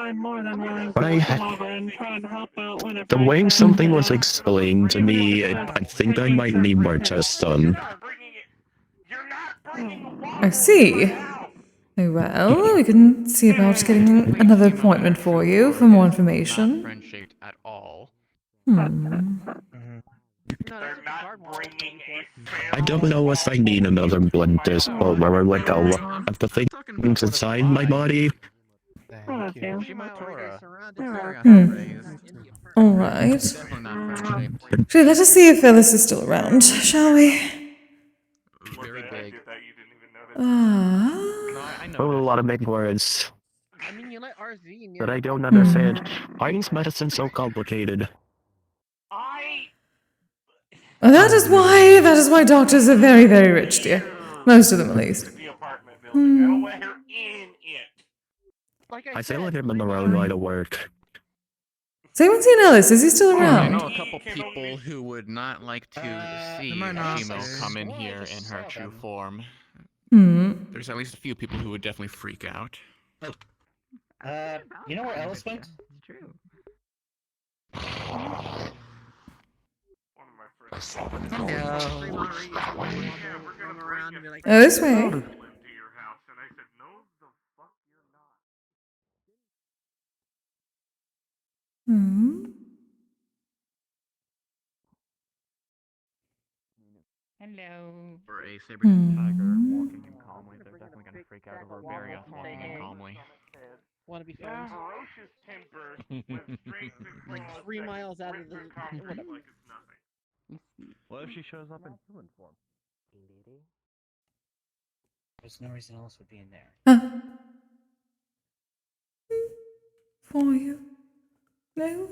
the way something was explained to me, I think I might need more tests done. I see. Oh, well, we can see about getting another appointment for you for more information. Friend-shaped at all. I don't know if I need another blood test or like a lot of the things inside my body. Thank you. Alright. So let us see if Phyllis is still around, shall we? Very big. A lot of big words I mean, you let RZ that I don't understand. Why is medicine so complicated? That is why doctors are very, very rich, dear. Most of them, at least. I feel like I'm in the wrong line of work. Has anyone seen Ellis? Is he still I around? know a couple people who would not like to see Chemo come in here in her true form. There's at least a few people who would definitely freak out. You know where Ellis went? It's true. Oh, this way. Hello. Or a saber tiger walking in calmly, they're definitely gonna freak out over Various walking in calmly. Want to be Yeah, friends? ferocious temper went straight to Like crawl 3 sex miles out of the whatever. like it's nothing. What if she shows up in human form? There's no reason else would be in there. Huh? For you? No?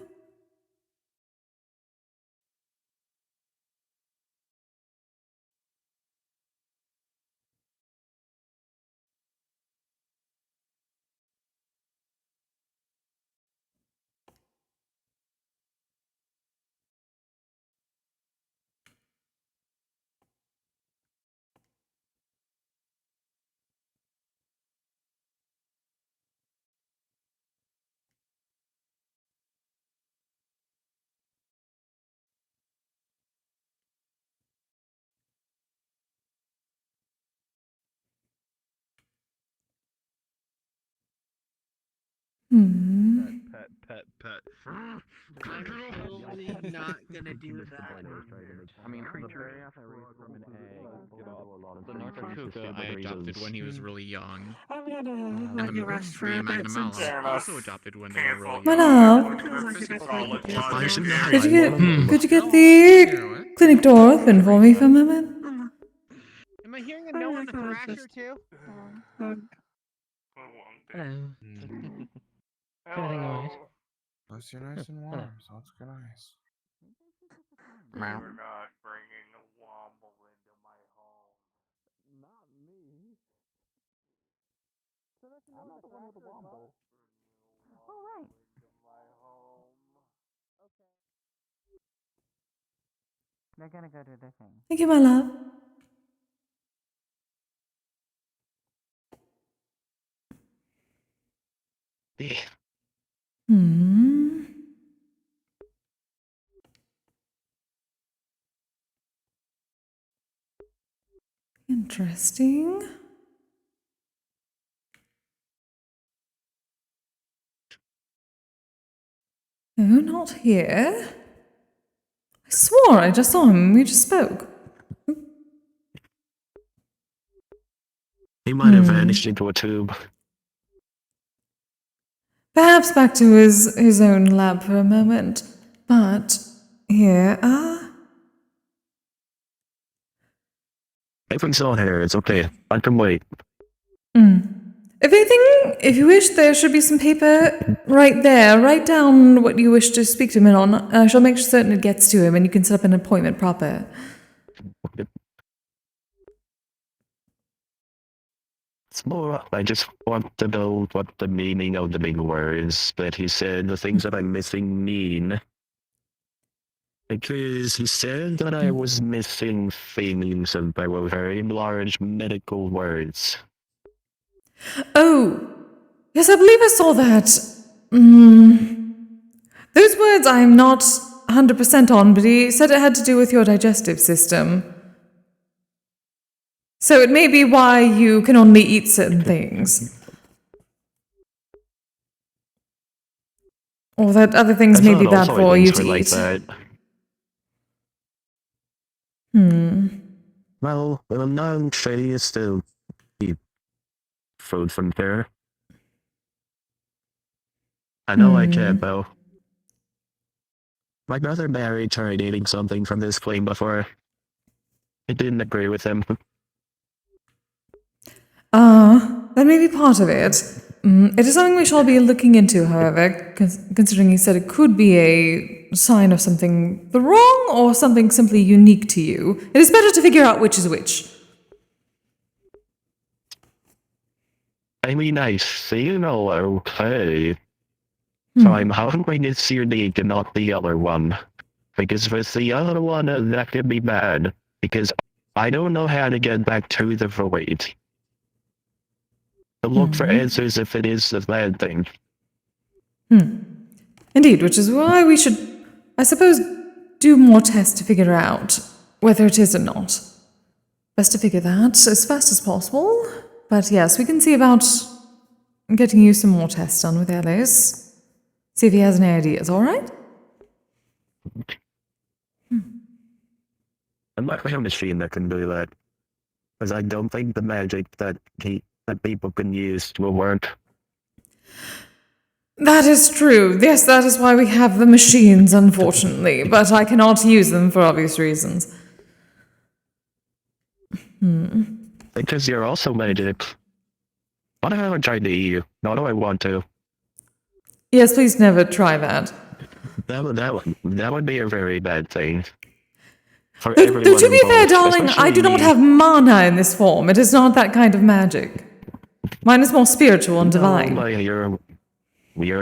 Pet. I'm totally not gonna do that. I mean, creature from an egg. The Northern Kuka I adopted when he was really young. I'm gonna And let the you rest for three a bit Magnum since... Owls also adopted when they were really What young. up? I should know. Could you I'm one of them. get the clinic door open for me for a moment? Am I hearing a no on the Thrasher too? Hello. Everything alright? Nice, you're nice and warm, so it's good nice. We're not bringing a womble into my home. Not me. I'm not the one with the womble. Alright. Into my home. They're gonna go do their thing. Thank you, my love. Yeah. Hmm. Interesting. No, not here. I swore I just saw him. We just spoke. He might have vanished into a tube. Perhaps back to his own lab for a moment. But here, Everything's on here. It's okay. I can wait. If anything, if you wish, there should be some paper right there. Write down what you wish to speak to him on. I shall make certain it gets to him, and you can set up an appointment proper. It's more, I just want to know what the meaning of the big words that he said, the things that I'm missing mean. Because he said that I was missing things and they were very large medical words. Oh, yes, I believe I saw that. Those words I'm not 100% on, but he said it had to do with your digestive system. So it may be why you can only eat certain things. Or that other things may be bad for you to eat. Well, I'm not phased to eat food from there. I know I can't, though. My brother Barry tried eating something from this flame before. I didn't agree with him. That may be part of it. It is something we shall be looking into, however, considering you said it could be a sign of something wrong or something simply unique to you. It is better to figure out which is which. I mean, I feel okay. So I'm hoping it's unique and not the other one. Because with the other one, that could be bad. Because I don't know how to get back to the void. To look for answers if it is a bad thing. Indeed, which is why we should, I suppose, do more tests to figure out whether it is or not. Best to figure that as fast as possible. But yes, we can see about getting you some more tests done with Ellis. See if he has any ideas, alright? I'm not a machine that can do that. Because I don't think the magic that people can use will work. That is true. Yes, that is why we have the machines, unfortunately, but I cannot use them for obvious reasons. Because you're also magic. What have I tried to eat you? Nor do I want to. Yes, please never try that. That would be a very bad thing. For Though everyone to be fair, involved, darling, I do not especially have mana in this form. It is not that kind of magic. Mine is more spiritual and divine. No, your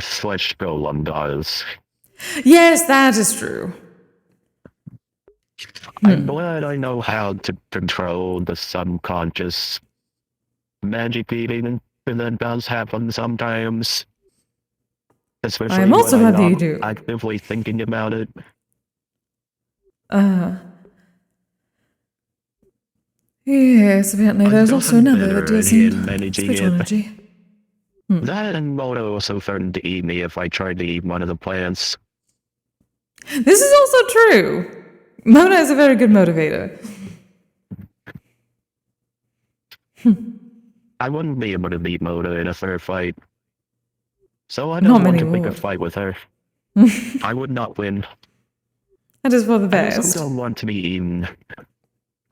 flesh golem does. Yes, that is true. I'm glad I know how to control the subconscious magic eating that does happen sometimes. Especially I am also when I'm happy you not do. actively thinking about it. Yes, apparently there's also another that deals in managing spiritual it. energy. That and Moto also threatened to eat me if I tried to eat one of the plants. This is also true. Mona is a very good motivator. I wouldn't be able to beat Moto in a fair fight. So I Not don't want many to pick a would. fight with her. I would not win. That is for the I also best. don't want to be eaten.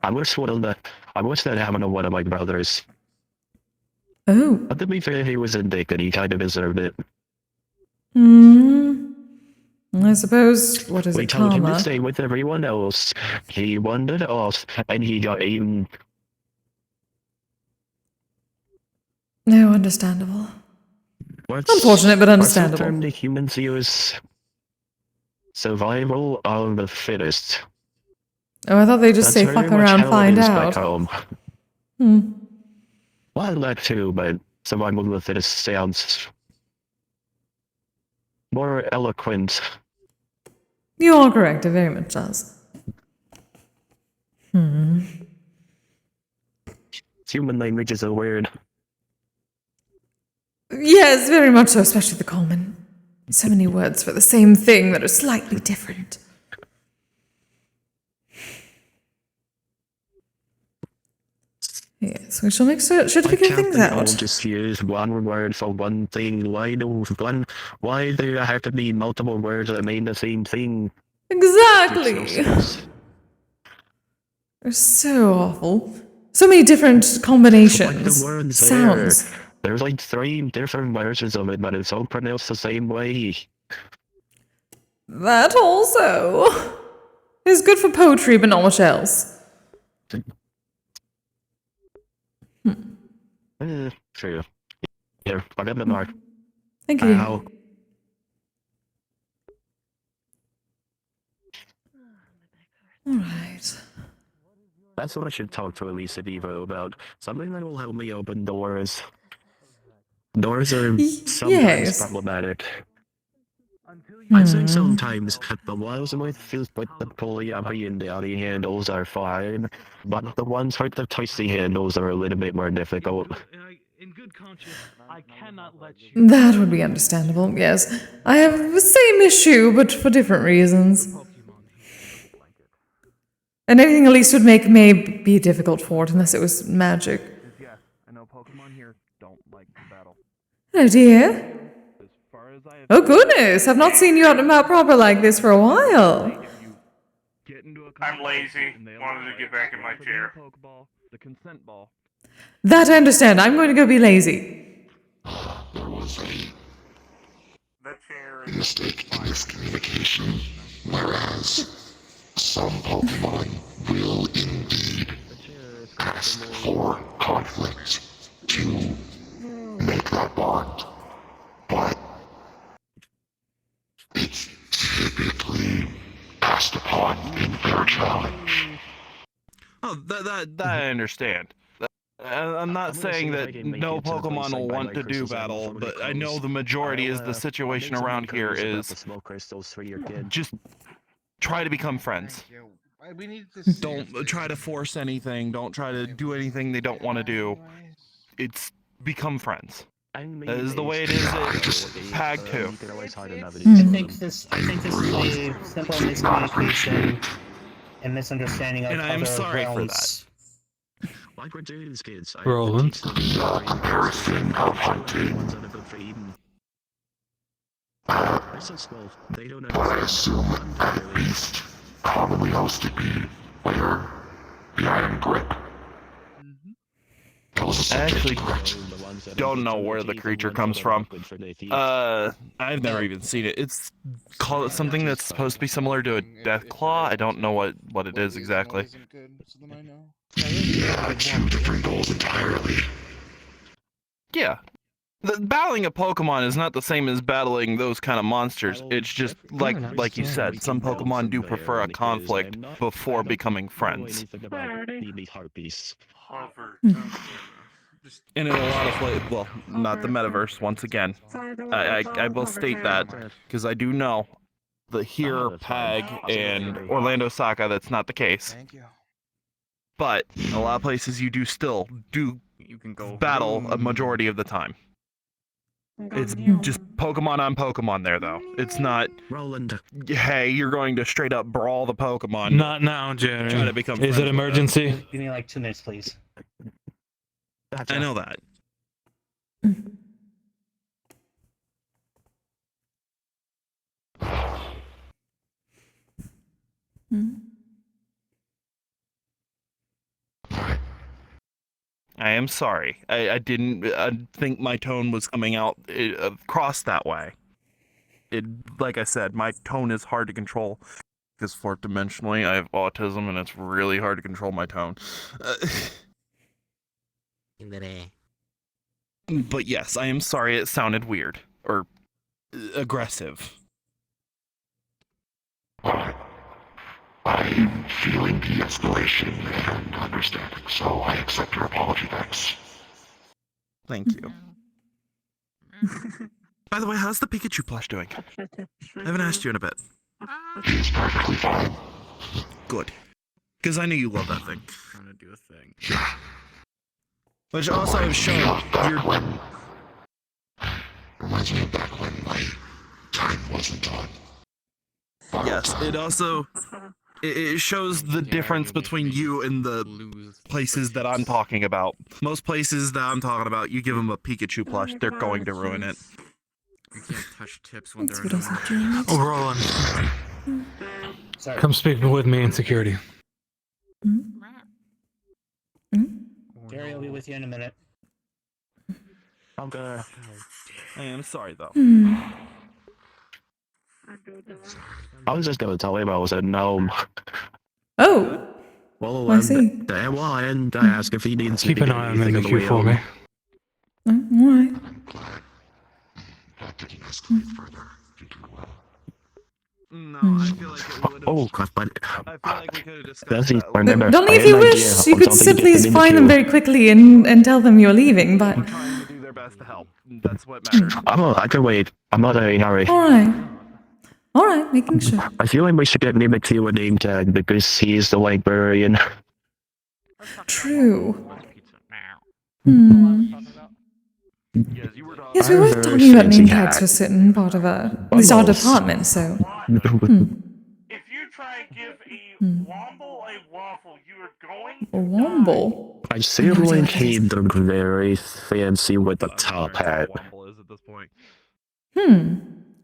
I wish that happened to one of my brothers. Oh. But to be fair, he was a dick and he kind of deserved it. I suppose, what is We it, told him to karma? stay with everyone else. He wandered off and he got eaten. No, understandable. What's Unfortunate, but the understandable. term the humans use? Survival of the fittest. Oh, I thought they just say That's fuck very much around, how it find is out. back home. Well, that too, but survival of the fittest sounds more eloquent. You are correct, it very much does. Human language is a weird. Yes, very much so, especially the common. So many words for the same thing that are slightly different. Yes, we shall make sure to figure things I'll out. just use one word for one thing. Why do there have to be multiple words that mean the same thing? Exactly. Makes no sense. They're so awful. So many different combinations. The words Sounds. There's like 3 different versions of it, but it's all pronounced the same way. That also is good for poetry, but not much else. True. Here, I got the mark. Thank you. Ow. Alright. That's what I should talk to Elisa Devo about. Something that will help me open doors. Doors are sometimes yes. problematic. I think sometimes the ones with the pulley and the outie handles are fine, but the ones with the twisty handles are a little bit more difficult. In good conscience, I cannot let you. That would be understandable, yes. I have the same issue, but for different reasons. And anything Elise would make may be difficult for it, unless it was magic. Yes, I know Pokemon here don't like to battle. Oh dear. Oh goodness, I've not seen you out and about proper like this for a while. I'm lazy. Wanted to get back in my chair. The consent ball. That I understand. I'm going to go be lazy. There was That chair a mistake in miscommunication, whereas some Pokemon will indeed ask for conflict to make that bond, but it's typically passed upon in their challenge. Oh, that I understand. I'm not saying that no Pokemon will want to do battle, but I know the majority is the situation around here is just try to become friends. We need to don't try to force anything. Don't try to do anything they don't want to do. It's become friends. That is the way it is at PAG 2. I think this is a simple miscommunication, and misunderstanding of And I am other sorry for realms. Like we're doing these kids. Roland. Comparison of hunting. They don't But I assume that beast probably has to be where the iron grip. That was a I subject, actually correct? don't know where the creature comes from. I've never even seen it. It's called something that's supposed to be similar to a death claw. I don't know what it is exactly. Different goals entirely. Yeah. Battling a Pokemon is not the same as battling those kind of monsters. It's just like you said, some Pokemon do prefer a conflict before becoming friends. And in a lot of places, well, not the Metaverse, once again. I will state that, because I do know that here, Pag, and Orlando Saka, that's not the case. Thank you. But in a lot of places, you do battle a majority of the time. It's just Pokemon on Pokemon there, though. It's not, Roland. hey, you're going to straight up brawl the Pokemon. Not now, Jerry. Try to become Is it friends with them. emergency? Give me like 2 minutes, please. I know that. I am sorry. I didn't think my tone was coming out across that way. Like I said, my tone is hard to control because fourth dimensionally I have autism and it's really hard to control my tone. But yes, I am sorry it sounded weird or aggressive. I'm feeling the escalation and understanding, so I accept your apology, thanks. Thank you. By the way, how's the Pikachu plush doing? I haven't asked you in a bit. He's perfectly fine. Good. Because I knew you love that thing. Trying to do a thing. Yeah. Which also has shown your... Reminds me of back when my time wasn't on. Yes, it also... It shows the difference between you and the places that I'm talking about. Most places that I'm talking about, you give them a Pikachu plush, they're going to ruin it. You can't touch tips when That's they're what I said, Jerry. Oh, Roland. Sorry. Come speak with me in security. Jerry, I'll be with you in a minute. I'm gonna. I am sorry, though. I was just gonna tell him I was a gnome. Oh, Well, I see. and I asked if he needs Keep me an to eye get on anything on the Mimikyu way for home. me. Alright. That didn't escalate further. You do well. No, I feel like it would have... Oh, crap, but I feel like we could have discussed that's that. remember. Donnie, I if had you an idea wish, you on could something to simply get them find them into. very quickly and tell them you're leaving, but... We're trying to do their best to help. That's what matters. I can wait. I'm not in a hurry. Alright, making sure. I feel like we should get Mimikyu a name tag because he's the librarian. True. Yes, we I'm were very talking about fancy name tags hat. for certain part of at least our Almost. department, so... If you try and give a Womble a waffle, you are going A Womble? I certainly came to very fancy with the top hat. Womble is at this point.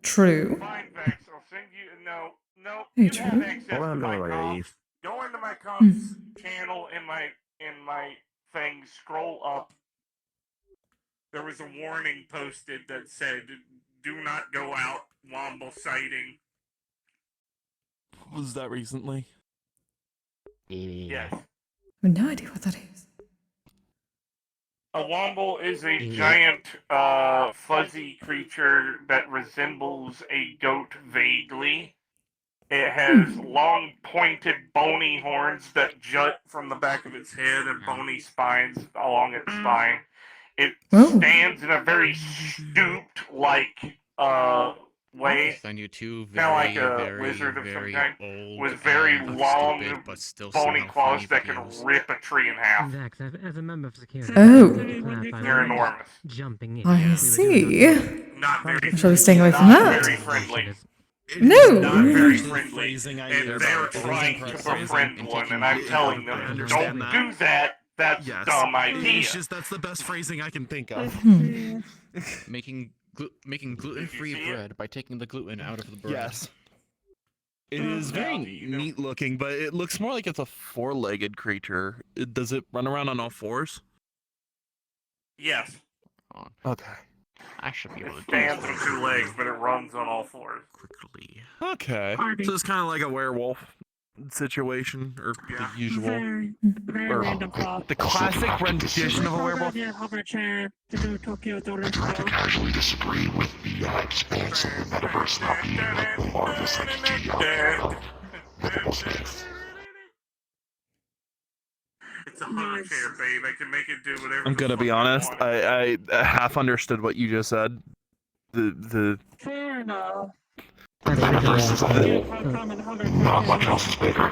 True. Fine, Vex. I'll send you. No. Hey, You true. have access Hold to on, my no comps. Go into my comps channel in my thing. Scroll up. There was a warning posted that said, "Do not go out. Womble sighting." Was that recently? Yes. I have no idea what that is. A Womble is a giant, fuzzy creature that resembles a goat vaguely. It has long, pointed, bony horns that jut from the back of its head and bony spines along its spine. It stands in a very stooped-like, way. Send you two Kind of like a wizard of some kind, with very long, stupid, but still bony somehow claws funny that can videos. rip a tree in half. Vex, as a member of security, Oh. They're enormous. Jumping in. I see. Not very. Shall we stay away from Not that? very friendly. No. not very The friendly, phrasing I and use, they're the trying to phrasing befriend and one, taking and I'm gluten telling out them, of it. don't Understand that? do that. That's a dumb idea. It's just that's the best phrasing I can think of. Making gluten-free see it? bread by taking the gluten out of the bread. Yes. It is very neat looking, but it looks more like it's a four-legged creature. Does it run around on all fours? Yes. Okay. I should be able to It do stands this on two legs, but it runs on all fours. quickly. Okay. So it's kind of like a werewolf situation, or the usual, Very or random thought. the classic rendition of a werewolf. Yeah, VRChat to do Tokyo Tourist. I to casually disagree with the expanse of the metaverse not being like the largest entity of mythical space. It's a hover chair, babe. I can make it do whatever. I'm gonna be honest. I half understood what you just said. The Fair enough. The metaverse as a whole, not much else is bigger.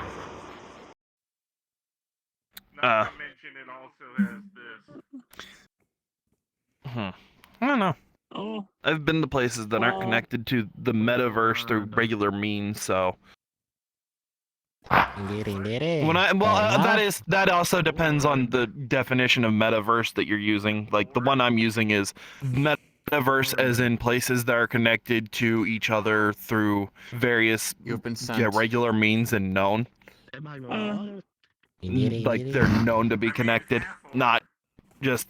Not to mention it also has this. I don't know. Oh. I've been to places that aren't connected to the metaverse through regular means, so. That also depends on the definition of metaverse that you're using. Like the one I'm using is metaverse as in places that are connected to each other through various regular means and known. Like they're known to be connected, not just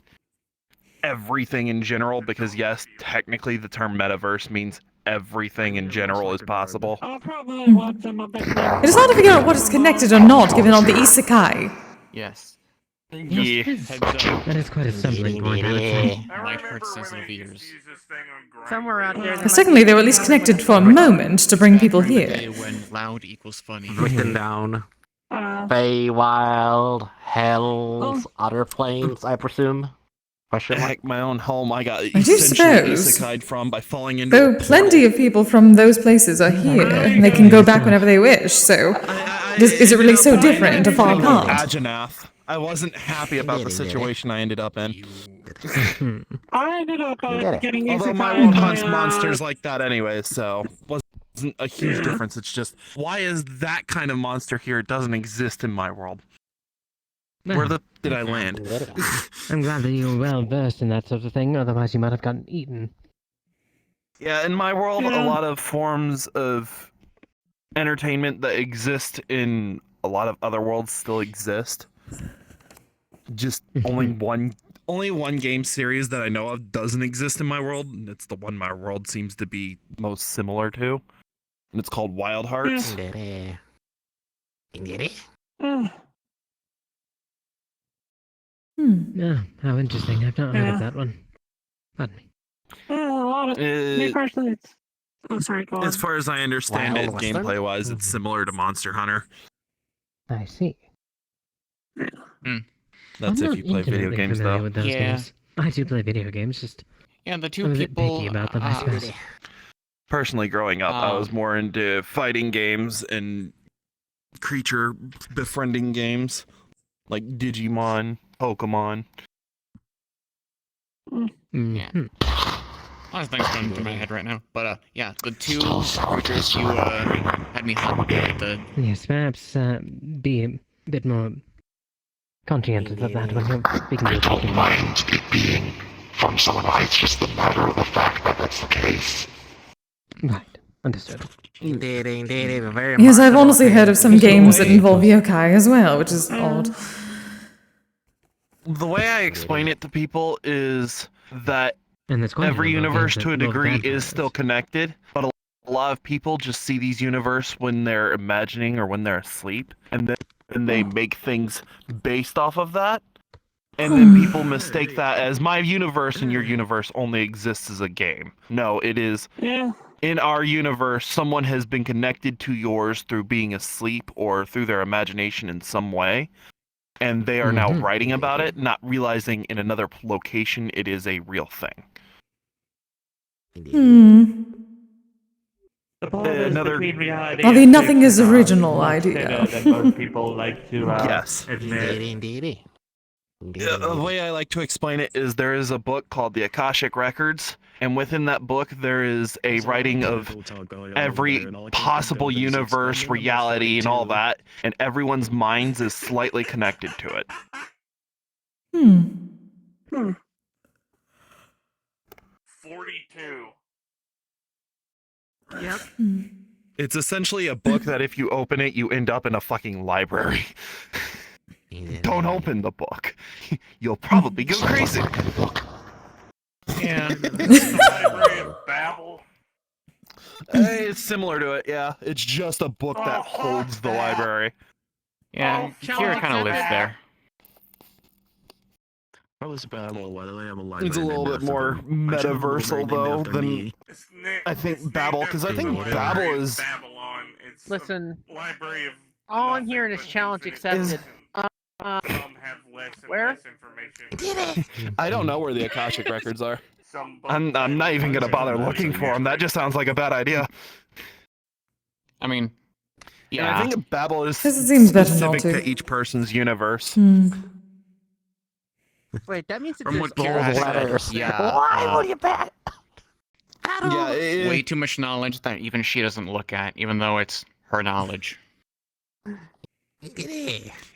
everything in general, because yes, technically the term metaverse means everything in general is possible. I'll probably want them a bit more. It is hard to figure out what is connected or not, given all the isekai. Yes. Yeah. That is quite a stumbling point, I would say. Life hurts sensitive ears. Somewhere out there. Secondly, they were at least connected for a moment to bring people here. When loud equals funny. Written down. Feywild, Hells, other planes, I presume. Heck, my own home I got do essentially suppose, isekai'd from by falling into though plenty of people from those places are here, and they can go back whenever they wish, so is it really so different to fall apart? Ajanath. I wasn't happy about the situation I ended up in. I ended up getting Although my world hunts monsters like that anyway, so wasn't a huge difference. It's just, why is that kind of monster here? It doesn't exist in my world. Where did I land? I'm glad that you were well versed in that sort of thing, otherwise you might have gotten eaten. Yeah, in my world, a lot of forms of entertainment that exist in a lot of other worlds still exist. Just only one game series that I know of doesn't exist in my world, and it's the one my world seems to be most similar to. And it's called Wild Hearts. Yeah, how interesting. I've not heard of that one. Pardon me. A lot of me personally, it's... Oh, sorry, go on. As far as I understand it, gameplay-wise, it's similar to Monster Hunter. I see. That's if you play video games, though. With those games. I do play video games, just... Yeah, the two I'm a bit people... picky about them, I suppose. Personally, growing up, I was more into fighting games and creature befriending games, like Digimon, Pokemon. Yeah. A lot of things going through my head right now, but yeah, the two creatures you had me hunt. The Yes, perhaps be a bit more conscientious of that when you're speaking I to don't people. mind it being from someone else, it's just the matter of the fact that that's the case. Right, understood. Yes, I've honestly heard of some games that involve yokai as well, which is odd. The way I explain it to people is that And there's quite a every number of universe games to a that involve degree is vampires. still connected, but a lot of people just see these universe when they're imagining or when they're asleep, and then they make things based off of that. And then people mistake that as my universe and your universe only exists as a game. No, it is in our universe, someone has been connected to yours through being asleep or through their imagination in some way. And they are now writing about it, not realizing in another location it is a real thing. The borders between reality I mean, and nothing is fiction are original much idea. thinner than most people like to Yes. admit. The way I like to explain it is there is a book called the Akashic Records, and within that book there is a writing of every possible universe, reality, and all that, and everyone's minds is slightly connected to it. Hmm. 42. Yep. It's essentially a book that if you open it, you end up in a fucking library. Don't open the book. You'll probably go crazy. Yeah. The Library of Babel. It's similar to it, yeah. It's just a book that holds the library. Yeah, Kira kind of lives there. It's a little bit more metaversal though than I think Babel, because I think Babel is. Babylon. It's Listen, library of all I'm hearing is challenge accepted. Where? I don't know where the Akashic records are. I'm not even gonna bother looking for them. That just sounds like a bad idea. I mean, yeah. And I think Babel is Because it seems better not specific to. to each person's universe. Wait, that means From what Kira said, yeah. Why would you bet? Yeah, way too much knowledge that even she doesn't look at, even though it's her knowledge.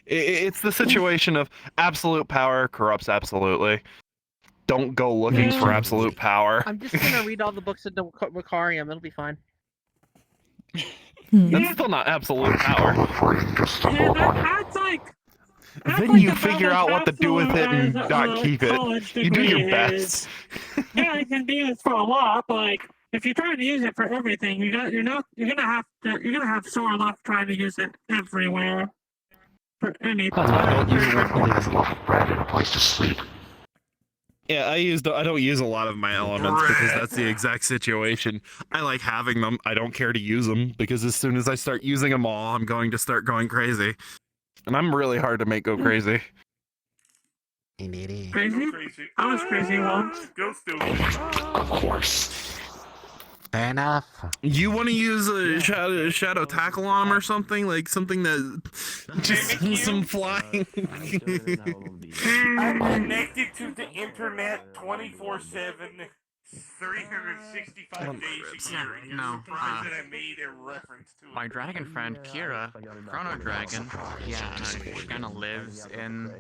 It's the situation of absolute power corrupts absolutely. Don't go looking for absolute power. I'm just gonna read all the books of Macarium. It'll be fine. That's still not absolute power. That's like. Then you figure out what to do with it and not keep it. You do your best. Yeah, you can use it for a lot, but like if you try to use it for everything, you're gonna have sore luck trying to use it everywhere. For anything. Yeah, I don't use a lot of my elements because that's the exact situation. I like having them. I don't care to use them because as soon as I start using them all, I'm going to start going crazy. And I'm really hard to make go crazy. Crazy? I was crazy once. Go stupid. Of course. Fair enough. You want to use a shadow tackle on him or something? Like something that just some flying. I'm connected to the internet 24/7. 365 days a year. No, Surprised that I made a reference to my dragon friend Kira, Chrono Dragon, yeah, she kind of lives in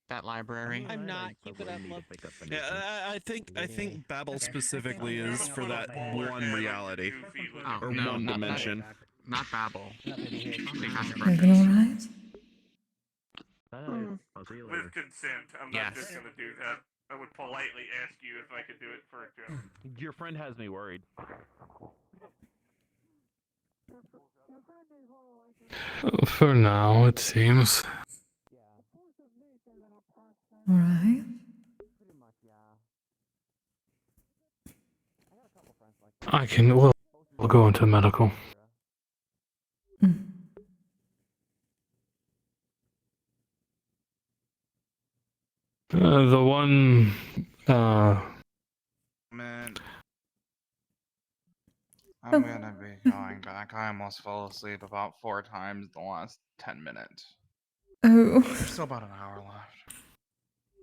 that library. I'm not. Keep it up, love. Yeah, I think Babel specifically is for that one reality or no, one dimension. Not Babel. Everything alright? With consent, I'm not just gonna do that. I would politely ask you if I could do it for a joke. Your friend has me worried. For now, it seems. Alright. I can. We'll go into medical. The one. Man. I'm gonna be going back. I almost fell asleep about 4 times the last 10 minutes. Oh. There's still about an hour left.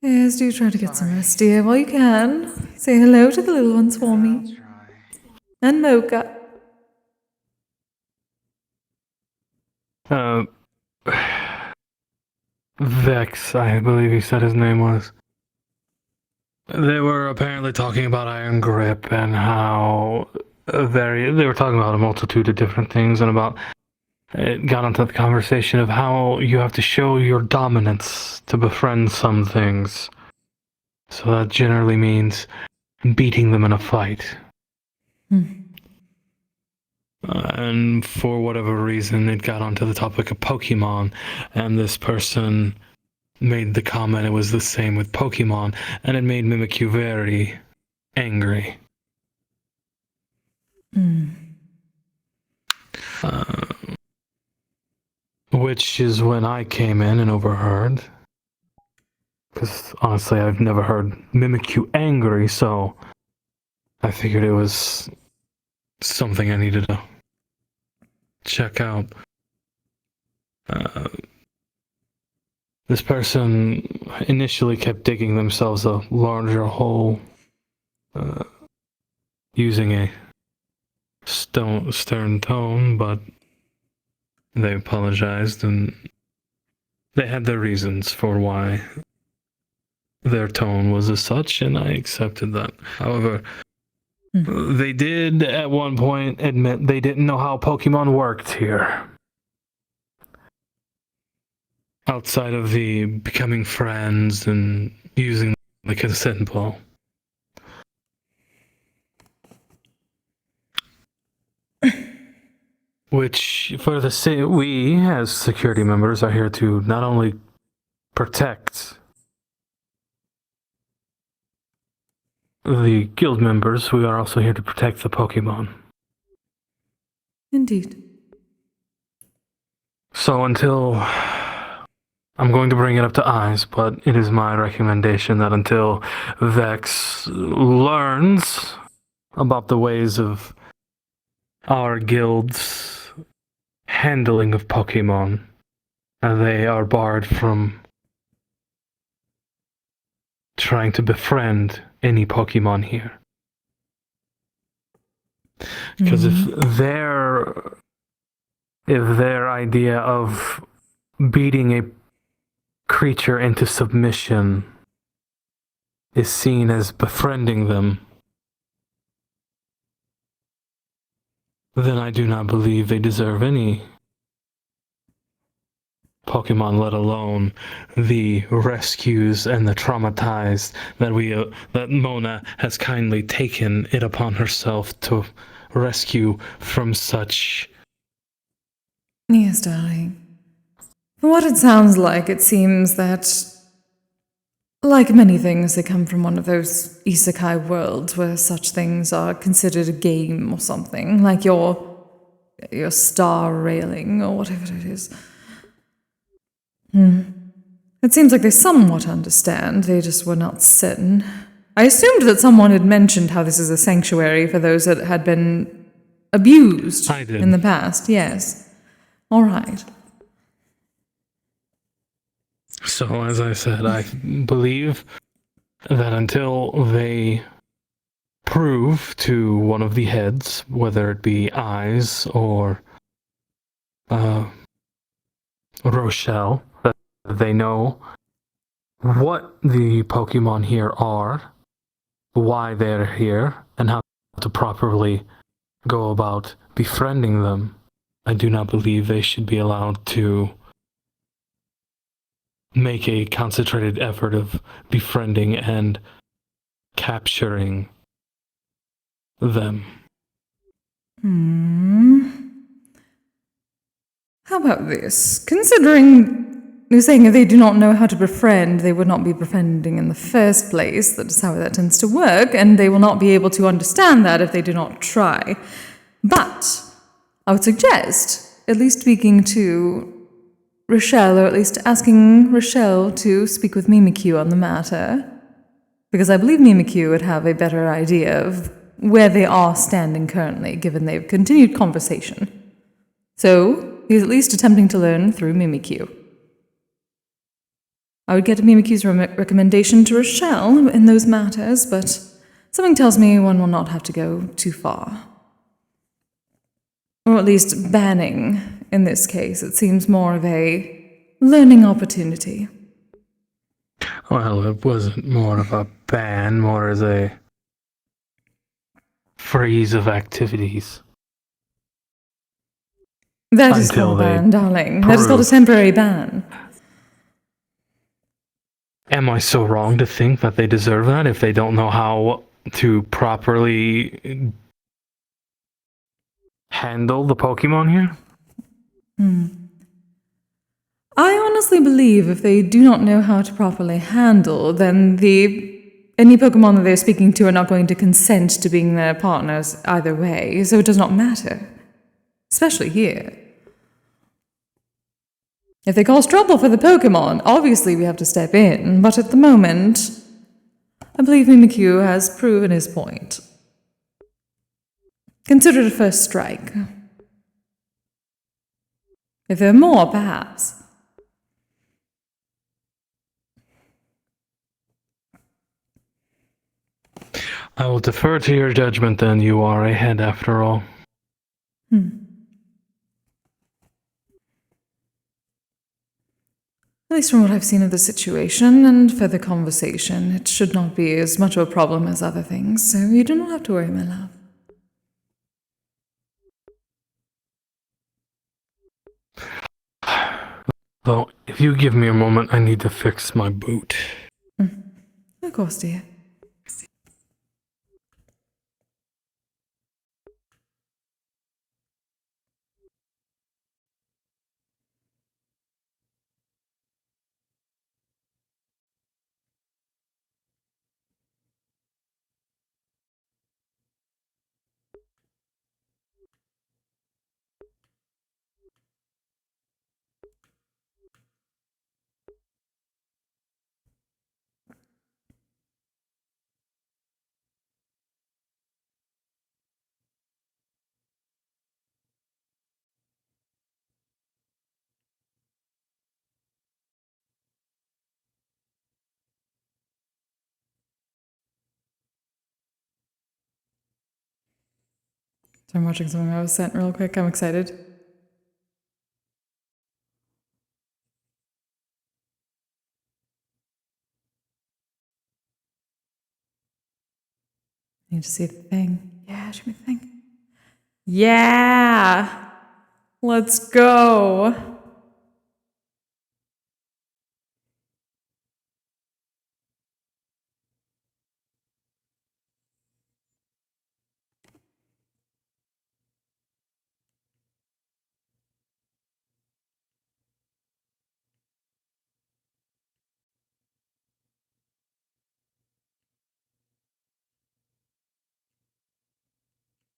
Yes, do try to get some rest, dear, while you can. Say hello to the little ones for me. And Mocha. Vex, I believe he said his name was. They were apparently talking about Iron Grip and how they were talking about a multitude of different things and about it got into the conversation of how you have to show your dominance to befriend some things. So that generally means beating them in a fight. And for whatever reason, it got onto the topic of Pokemon, and this person made the comment it was the same with Pokemon, and it made Mimikyu very angry. Which is when I came in and overheard. Because honestly, I've never heard Mimikyu angry, so I figured it was something I needed to check out. This person initially kept digging themselves a larger hole using a stern tone, but they apologized and they had their reasons for why their tone was as such, and I accepted that. However, they did at one point admit they didn't know how Pokemon worked here. Outside of the becoming friends and using the consent ball. Which, for the we as security members are here to not only protect the guild members, we are also here to protect the Pokemon. Indeed. So until I'm going to bring it up to Eyes, but it is my recommendation that until Vex learns about the ways of our guild's handling of Pokemon, they are barred from trying to befriend any Pokemon here. Because if their idea of beating a creature into submission is seen as befriending them, then I do not believe they deserve any Pokemon, let alone the rescues and the traumatized that Mona has kindly taken it upon herself to rescue from such. Yes, darling. From what it sounds like, it seems that, like many things, they come from one of those isekai worlds where such things are considered a game or something, like your star railing or whatever it is. It seems like they somewhat understand, they just were not certain. I assumed that someone had mentioned how this is a sanctuary for those that had been abused in the past, yes. All right. So, as I said, I believe that until they prove to one of the heads, whether it be Eyes or Rochelle, that they know what the Pokemon here are, why they're here, and how to properly go about befriending them, I do not believe they should be allowed to make a concentrated effort of befriending and capturing them. How about this? Considering you're saying if they do not know how to befriend, they would not be befriending in the first place. That is how that tends to work, and they will not be able to understand that if they do not try. But I would suggest at least speaking to Rochelle, or at least asking Rochelle to speak with Mimikyu on the matter, because I believe Mimikyu would have a better idea of where they are standing currently, given they've continued conversation. So, he's at least attempting to learn through Mimikyu. I would get Mimikyu's recommendation to Rochelle in those matters, but something tells me one will not have to go too far. Or at least banning, in this case. It seems more of a learning opportunity. Well, it wasn't more of a ban, more as a freeze of activities. That is called a ban, darling. That is called a temporary ban. Am I so wrong to think that they deserve that if they don't know how to properly handle the Pokemon here? I honestly believe if they do not know how to properly handle, then any Pokemon that they're speaking to are not going to consent to being their partners either way, so it does not matter. Especially here. If they cause trouble for the Pokemon, obviously we have to step in, but at the moment, I believe Mimikyu has proven his point. Consider it a first strike. If there are more, perhaps. I will defer to your judgment then. You are ahead after all. At least from what I've seen of the situation and further conversation, it should not be as much of a problem as other things, so you do not have to worry, my love. Well, if you give me a moment, I need to fix my boot. Of course, dear. So I'm watching something I was sent real quick. I'm excited. I need to see the thing. Yeah, show me the thing. Yeah! Let's go!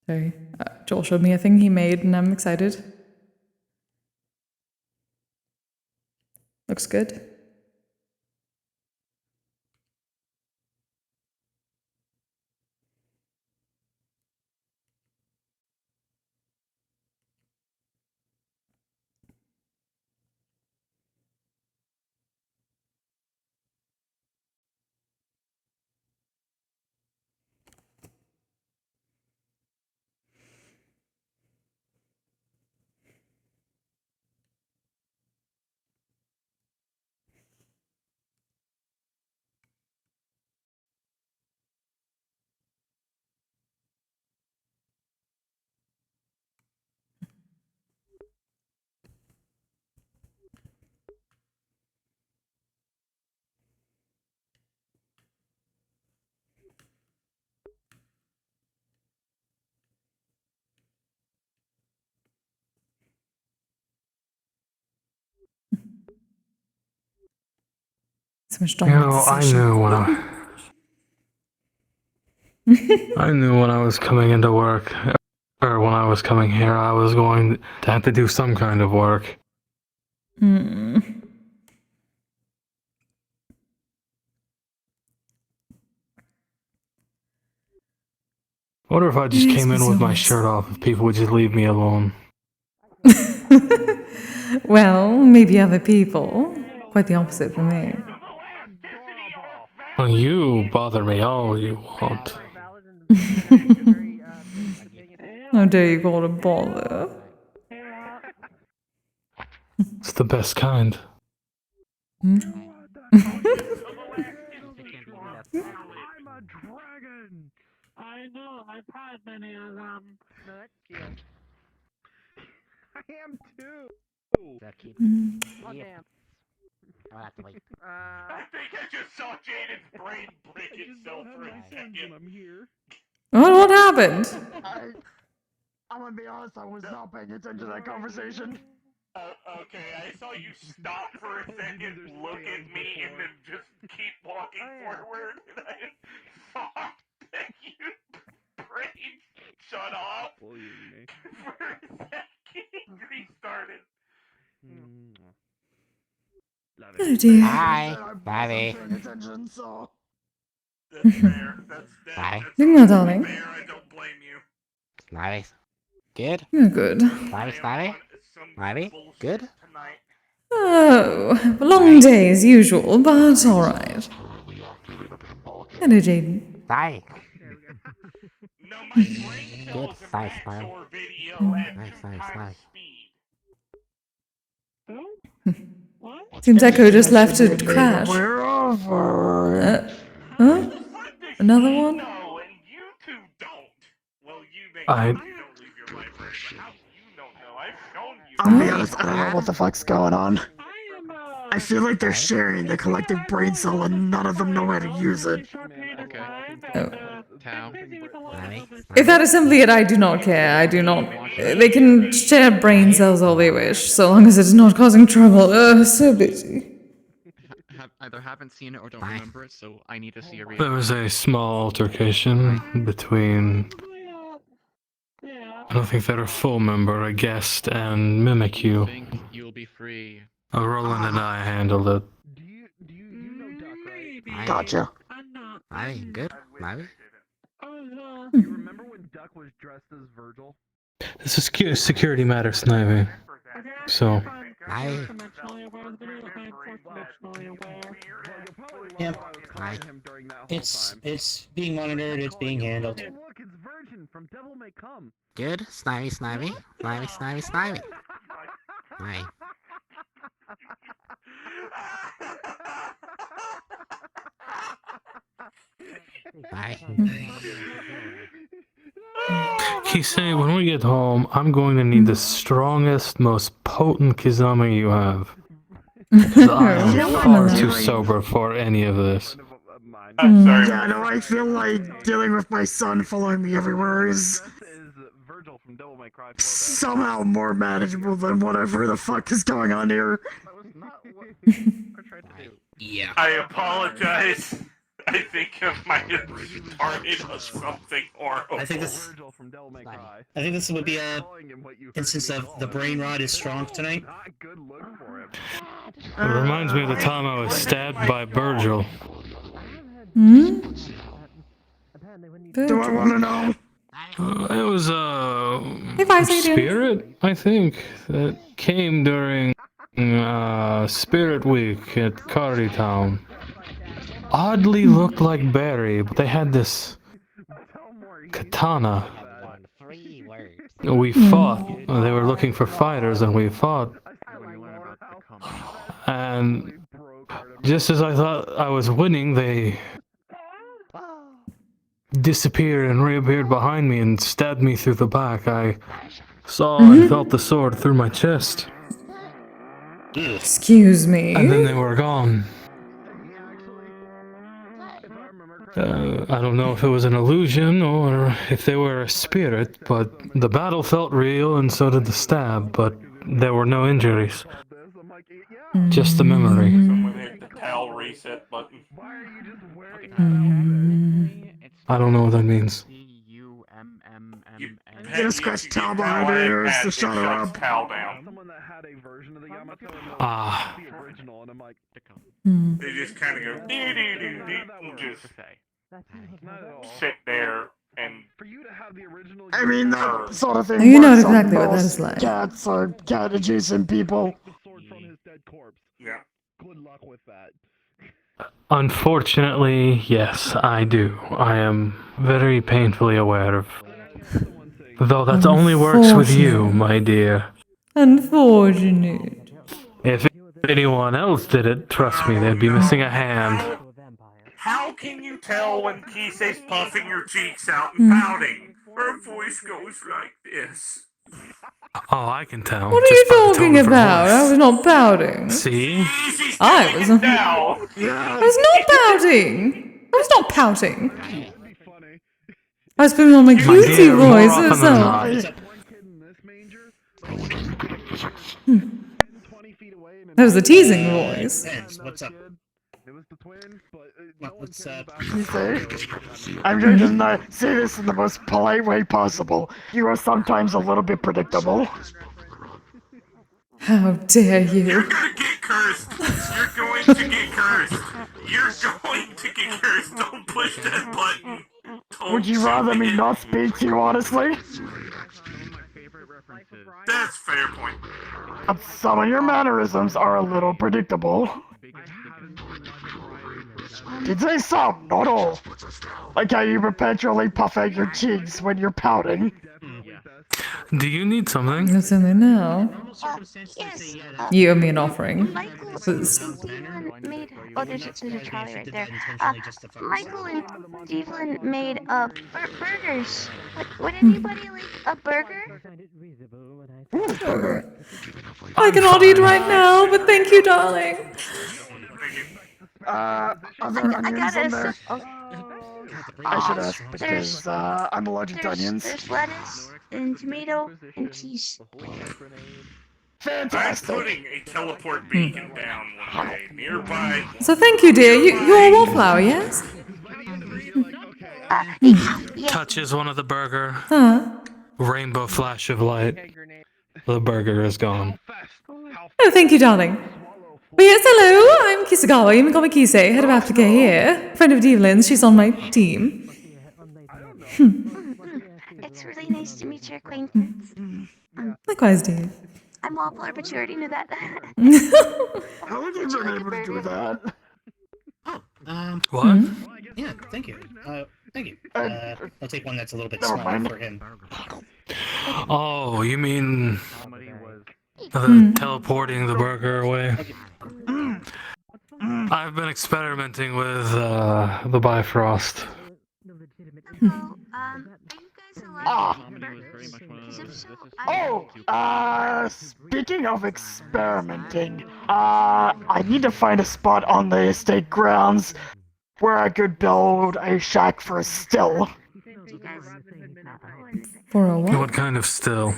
Sorry. Joel showed me a thing he made and I'm excited. Looks good. So much I knew when I knew when I was coming into work, or when I was coming here, I was going to have to do some kind of work. I wonder if I just came in with my shirt off, if people would just leave me alone. Well, maybe other people. Quite the opposite for me. Well, you bother me all you want. How dare you call it a bother? It's the best kind. I'm a dragon. I know. I've had many of them. I am too. I'll dance. I'll have to wait. I think I just saw Jaden's brain break itself for a second. I'm here. What happened? I'm gonna be honest, I was not paying attention to that conversation. Okay, I saw you stop for a second, look at me, and then just keep walking forward, and I thought that you brain shut off for a second, restarted. Oh dear. Hi, Bobby. Attention, so. That's fair. Bobby. Doing well, darling. Fair, I don't blame you. Bobby. Good? You're good. Bobby? Bobby? Good? Oh, long day as usual, but alright. Hello, Jaden. Hi. Good, nice, nice. Nice. Seems Echo just left it crash. Huh? Another one? I I'll be honest, I don't know what the fuck's going on. I feel like they're sharing the collective brain cell and none of them know how to use it. If that is simply it, I do not care. I do not. They can share brain cells all they wish, so long as it is not causing trouble. So busy. Either haven't seen it or don't remember it, so I need to see a reaction. There was a small altercation between, I don't think they're a full member, a guest, and Mimikyu. You'll be free. Roland and I handled it. Gotcha. Good. Maybe. You remember when Duck was dressed as Virgil? This is security matter, Snivy. So. Yep. It's being monitored, it's being handled. Look, it's Virgin from Devil May Come. Good. Snivy. Snivy. Hi. Kise, when we get home, I'm going to need the strongest, most potent Kizami you have. 'Cause I am far too sober for any of this. Yeah, no, I feel like dealing with my son following me everywhere is somehow more manageable than whatever the fuck is going on here. Yeah. I apologize. I think I might have started on something horrible. I think this would be a instance of the brain rot is strong tonight. It reminds me of the time I was stabbed by Virgil. Hmm? Do I want to know? It was a spirit, I think, that came during Spirit Week at Cardi Town. Oddly looked like Barry, but they had this katana. We fought. They were looking for fighters, and we fought. And just as I thought I was winning, they disappeared and reappeared behind me and stabbed me through the back. I saw and felt the sword through my chest. Excuse me. And then they were gone. I don't know if it was an illusion or if they were a spirit, but the battle felt real and so did the stab, but there were no injuries. Just the memory. Someone hit the towel reset button. I don't know what that means. Just scratch towel behind her ears to shut her up. Ah. They just kind of go and just sit there and. I mean, that sort of thing. You know works on exactly what that most is like. Cats or cat adjacent people. Yeah. Good luck with that. Unfortunately, yes, I do. I am very painfully aware of. Though that only works with you, my dear. Unfortunate. If anyone else did it, trust me, they'd be missing a hand. How can you tell when Kise's puffing her cheeks out and pouting? Her voice goes like this. Oh, I can tell. What are you talking about? I was not pouting. See? I was not pouting. I was not pouting. I was putting on my cutesy voice. So. That was a teasing voice. What's up? What's up? I'm going to not say this in the most polite way possible. You are sometimes a little bit predictable. How dare you? You're gonna get cursed. You're going to get cursed. You're going to get cursed. Don't push that button. Would you rather me not speak to you, honestly? That's a fair point. But some of your mannerisms are a little predictable. Did they sound not all? Like how you perpetually puff out your cheeks when you're pouting. Do you need something? That's in there now. Yes. You owe me an offering. Michael Please. and Devlin made. Oh, there's a trolley right there. Michael and Devlin made burgers. Would anybody like a burger? I cannot eat right now, but thank you, darling. Are there onions on there? I should ask because I'm allergic to onions. There's lettuce and tomato and cheese. Fantastic. I'm putting a teleport beacon down one day nearby. So thank you, dear. You're a wallflower, yes? Touches one of the burger. Huh? Rainbow flash of light. The burger is gone. Oh, thank you, darling. Well, yes, hello. I'm Kisagawa. You can call me Kise, head of Aftercare here. Friend of Devlin's. She's on my team. It's really nice to meet your acquaintance. Likewise, dear. I'm Waffler, but you already knew that. How have you been able to do that? What? Yeah, thank you. Thank you. I'll take one that's a little bit Never smaller mind. for him. Oh, you mean teleporting the burger away? I've been experimenting with the Bifrost. Speaking of experimenting, I need to find a spot on the estate grounds where I could build a shack for a still. For a what? What kind of still?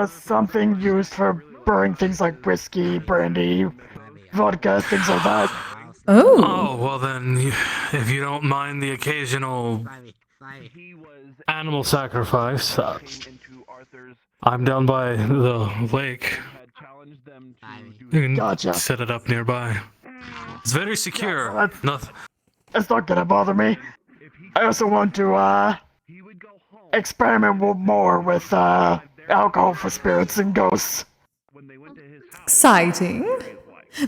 Something used for brewing things like whiskey, brandy, vodka, things like that. Oh, well then, if you don't mind the occasional animal sacrifice, I'm down by the lake. You can set it up nearby. It's very secure. Nothing. That's not gonna bother me. I also want to, experiment more with, alcohol for spirits and ghosts. Exciting.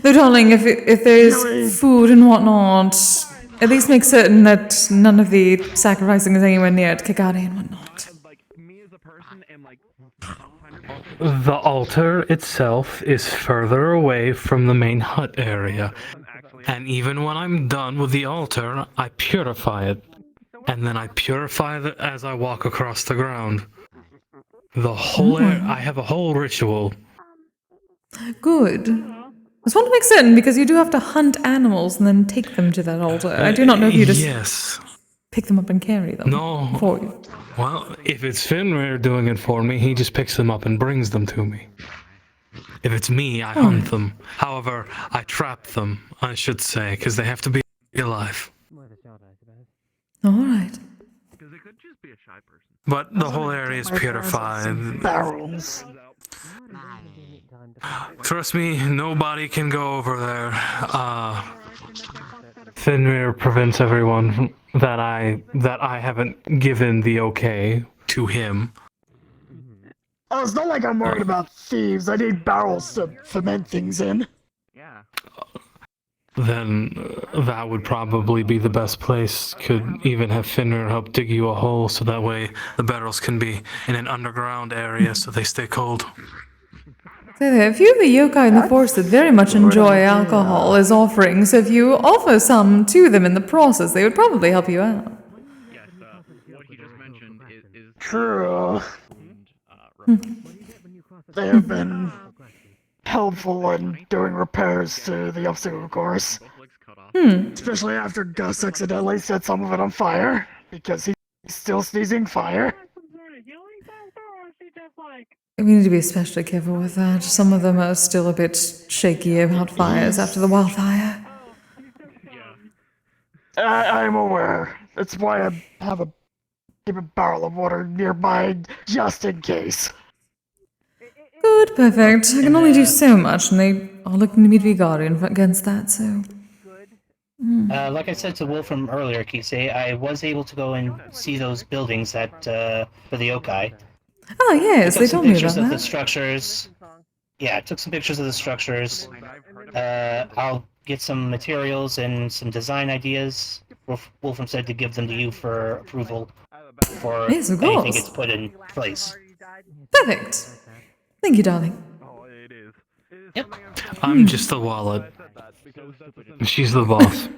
Though, darling, if there's food and whatnot, at least make certain that none of the sacrificing is anywhere near Kikari and whatnot. The altar itself is further away from the main hut area. And even when I'm done with the altar, I purify it. And then I purify it as I walk across the ground. The whole I have a whole ritual. Good. I just want to make certain, because you do have to hunt animals and then take them to that altar. I do not know if you just pick them up and carry them for you. Well, if it's Fenrir doing it for me, he just picks them up and brings them to me. If it's me, I hunt them. However, I trap them, I should say, because they have to be alive. Alright. But the whole area is purified. Barrels. Trust me, nobody can go over there. Fenrir prevents everyone that I haven't given the okay to him. Oh, it's not like I'm worried about thieves. I need barrels to ferment things in. Then that would probably be the best place. Could even have Fenrir help dig you a hole so that way the barrels can be in an underground area so they stay cold. Say there, a few of the yokai in the forest that very much enjoy alcohol as offerings, so if you offer some to them in the process, they would probably help you out. True. They have been helpful in doing repairs to the obstacle course. Especially after Gus accidentally set some of it on fire, because he's still sneezing fire. We need to be especially careful with that. Some of them are still a bit shaky about fires after the wildfire. I'm aware. That's why I keep a barrel of water nearby, just in case. Good, perfect. I can only do so much, and they are looking to meet Vigarian against that, so... Like I said to Wolfram earlier, Kise, I was able to go and see those buildings for the yokai. Oh, yes, they told me about Of the that. structures. Yeah, I took some pictures of the structures. I'll get some materials and some design ideas. Wolfram said to give them to you for approval before Yes, of anything course. gets put in place. Perfect. Thank you, darling. Yep. I'm just the wallet. She's the boss.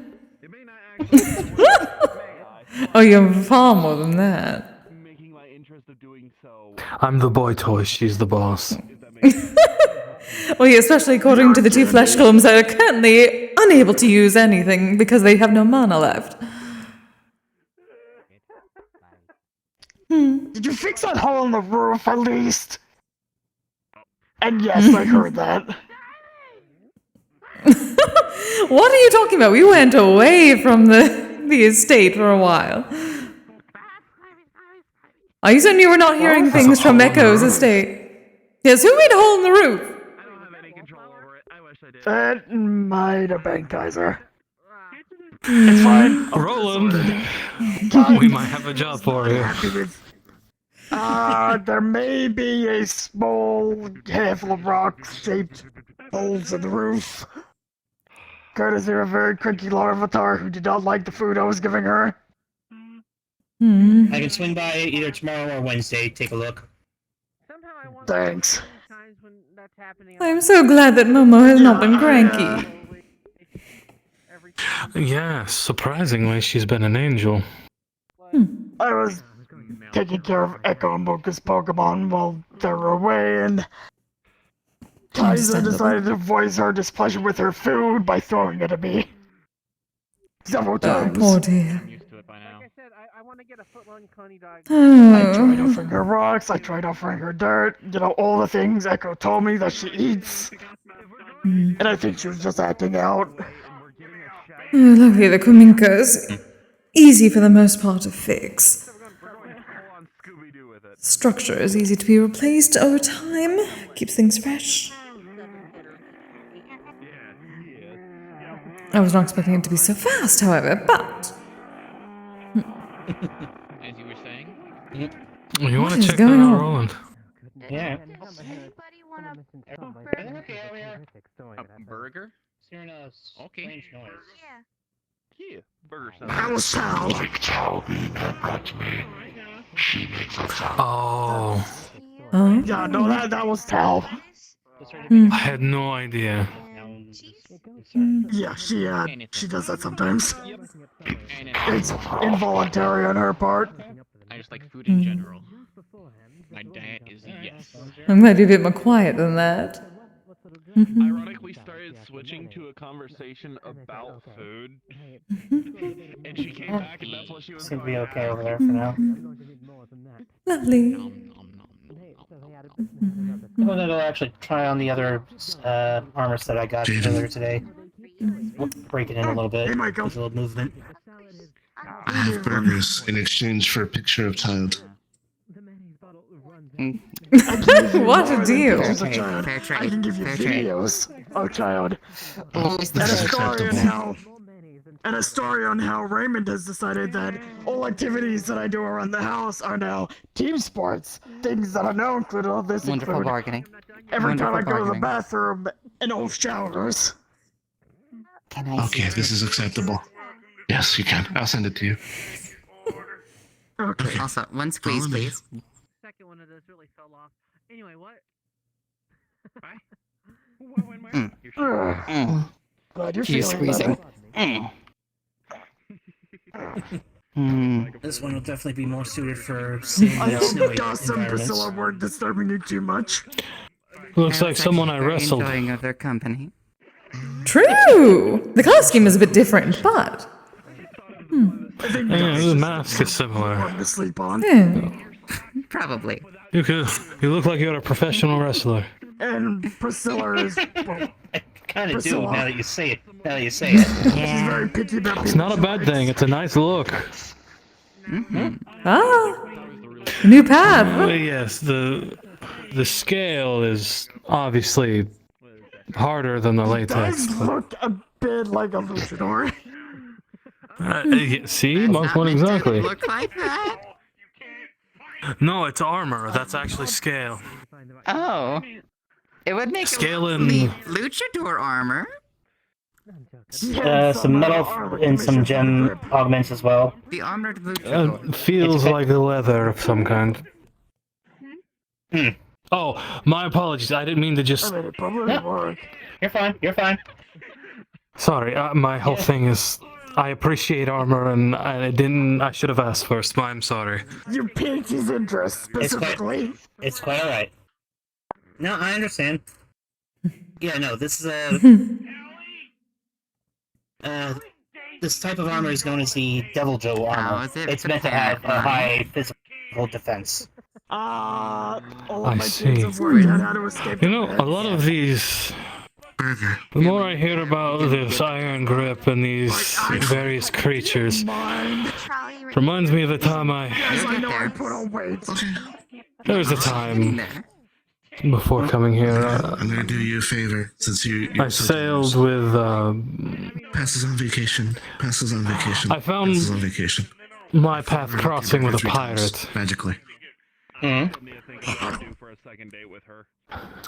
Oh, you're far more than that. I'm the boy toy. She's the boss. Well, yeah, especially according to the two flesh golems that are currently unable to use anything because they have no mana left. Did you fix that hole in the roof at least? And yes, I heard that. What are you talking about? We went away from the estate for a while. Are you saying you were not hearing things from Echo's estate? Yes, who made a hole in the roof? It might have been Kaiser. It's fine. Roland, we might have a job for you. There may be a small handful of rock-shaped holes in the roof. Courtesy of a very cranky larvatar who did not like the food I was giving her. I can swing by either tomorrow or Wednesday, take a look. Thanks. I'm so glad that Momo has not been cranky. Yeah, surprisingly, she's been an angel. I was taking care of Echo and Mocha's Pokemon while they were away, and Kise decided to voice her displeasure with her food by throwing it at me. Several times. Poor dear. I tried offering her rocks, I tried offering her dirt, all the things Echo told me that she eats. And I think she was just acting out. Oh, luckily the Kuminka's easy for the most part to fix. Structure is easy to be replaced over time, keeps things fresh. I was not expecting it to be so fast, however, but... As you were saying. You want What to is check that going out, on? Roland? Yeah. A burger? Okay. Yeah, burger sounds. That was Sal. Like Tal being head to me. She makes a sound. Oh. Yeah, no, that was Tal. I had no idea. Yeah, she does that sometimes. It's involuntary on her part. I just like food in general. My diet is yes. I'm glad you're a bit more quiet than that. Ironically, started switching to a conversation about food, and she came back, and that's what she was. Seem to be okay over there for now. Lovely. Well, then I'll actually try on the other armor set I got earlier today. We'll break it in a little bit. Hey, Michael. With a little movement. I have burgers in exchange for a picture of child. What a deal. I can give you videos of child. And a story on how Raymond has decided that all activities that I do around the house are now team sports. Things that I know include all this. Wonderful bargaining. Every time I go to the bathroom and all showers. Can I Okay, this is acceptable. Yes, you can. I'll send it to you. Okay. Also, one squeeze, please. Second one of those really fell off. Anyway, what? Glad you're He's feeling squeezing. better. This one will definitely be more suited for seeing I the hope snowy Gus and environments. Priscilla weren't disturbing you too much. Looks like someone I wrestled. Enjoying of their company. True! The color scheme is a bit different, but... Yeah, the mask is similar. To sleep on. Yeah. Probably. You look like you're a professional wrestler. And Priscilla is. Well, Kind of do Priscilla. now that you say it. Now that you say it. She's very picky about It's people. not a bad thing. It's a nice look. Ah! New path! Well, yes, the scale is obviously harder than the latex. Does look a bit like a luchador. Yeah, see, most one exactly. Look like that? No, it's armor. That's actually scale. Oh. It would make Scale a in- luchador armor. Some metal and some gem augments as well. The armored boot. Feels like leather of some kind. Oh, my apologies. I didn't mean to just. No, you're fine. You're fine. Sorry, my whole thing is. I appreciate armor, and I didn't. I should have asked first. I'm sorry. You piqued his interest specifically. It's quite alright. No, I understand. Yeah, no, this is this type of armor is known as the Devil Joe armor. It's meant to have a high physical defense. All of I my see. kids have worked out how to escape. You know, a lot of these. The more I hear about this iron grip and these various creatures, reminds me of the time Yes, I know I put on weight. there was a time before coming here. I'm gonna do you a favor since you. I sailed with. Passes on vacation. Passes on vacation. I found Passes on vacation. my path crossing with a pirate. Magically.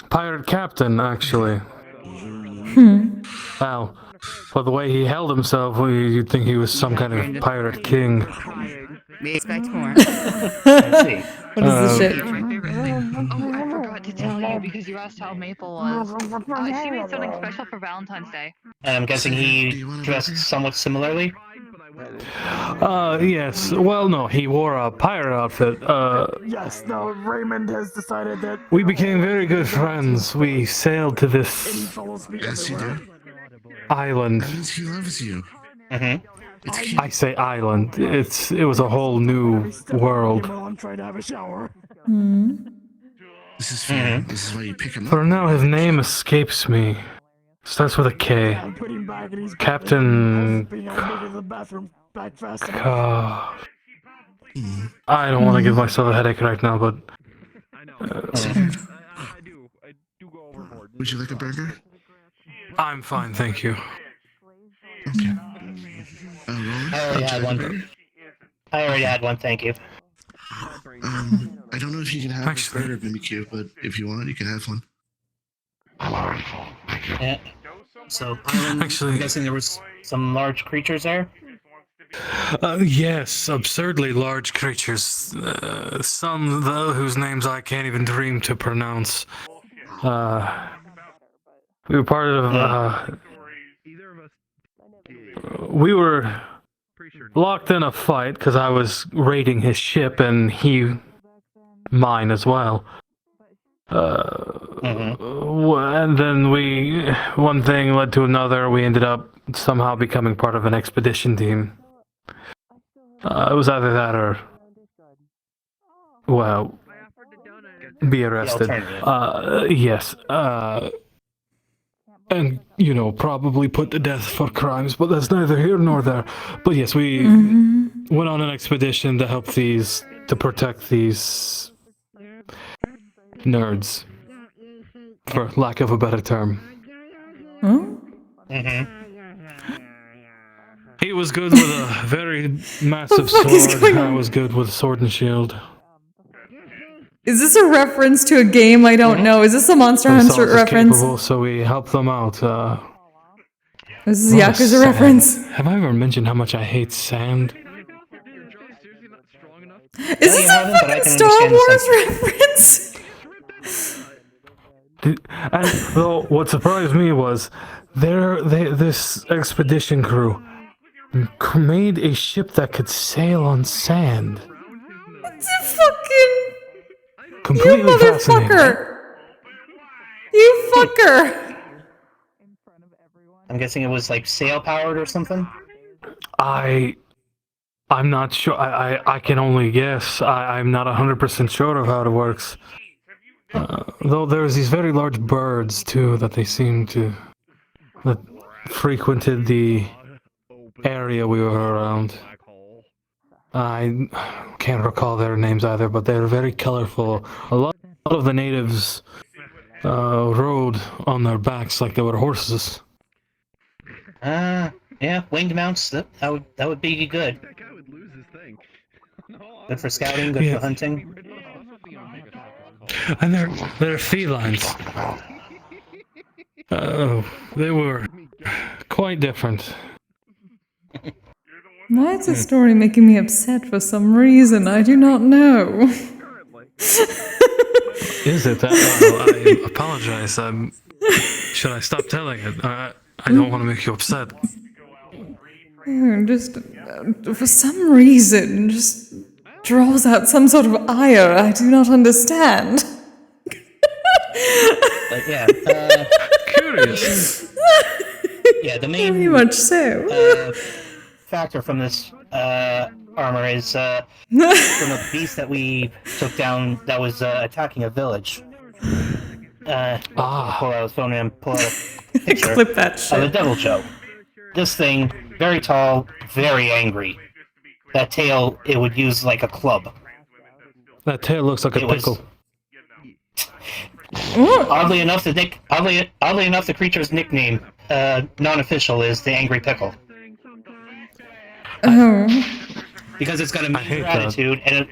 Pirate captain, actually. Well, for the way he held himself, you'd think he was some kind of pirate king. We expect more. What is this shit? Oh, I forgot to tell you because you asked how Maple was. She made something special for Valentine's Day. And I'm guessing he dressed somewhat similarly? Yes. Well, no, he wore a pirate outfit. Yes, no, Raymond has decided that. We became very good friends. We sailed to this Yes, you do. island. That means he loves you. I say island. It was a whole new world. While I'm trying to have a shower. This is fair. This is why you pick him up. For now, his name escapes me. Starts with a K. Captain. Being able to go to the bathroom back fast enough. I don't want to give myself a headache right now, but. Would you like a burger? I'm fine, thank you. Okay. I already had one. I already had one, thank you. I don't know if you can have a burger, BBQ, but if you want, you can have one. Yeah. So, I'm guessing there was some large creatures there? Yes, absurdly large creatures. Some, though, whose names I can't even dream to pronounce. We were part of, we were locked in a fight because I was raiding his ship and he mine as well. And then one thing led to another. We ended up somehow becoming part of an expedition team. It was either that or, well, be arrested. Yes. And, probably put to death for crimes, but that's neither here nor there. But yes, we went on an expedition to help to protect these nerds, for lack of a better term. He was good with a very massive sword. I was good with sword and shield. Is this a reference to a game I don't know? Is this a Monster Hunter reference? Capable, so we helped them out. This is Yakuza reference. Have I ever mentioned how much I hate sand? Is this a fucking Star Wars reference? And though what surprised me was this expedition crew made a ship that could sail on sand. It's a fucking Completely you fascinating. motherfucker! You fucker! I'm guessing it was like sail powered or something? I'm not sure. I can only guess. I'm not 100% sure of how it works. Though there's these very large birds too that frequented the area we were around. I can't recall their names either, but they're very colorful. A lot of the natives rode on their backs like they were horses. Yeah, winged mounts. That would be good. Good for scouting. Good for hunting. And they're felines. They were quite different. Why is this story making me upset for some reason? I do not know. Is it that? I apologize. Should I stop telling it? I don't want to make you upset. Just for some reason, just draws out some sort of ire I do not understand. But yeah, curious. Yeah, the main Very much so. Factor from this armor is from a beast that we took down that was attacking a village. Pull out his phone and pull out a picture Clip that of shit. a devil show. This thing, very tall, very angry. That tail, it would use like a club. That tail looks like a pickle. Oddly enough, the creature's nickname, non-official, is the Angry Pickle. Because it's got a major attitude, and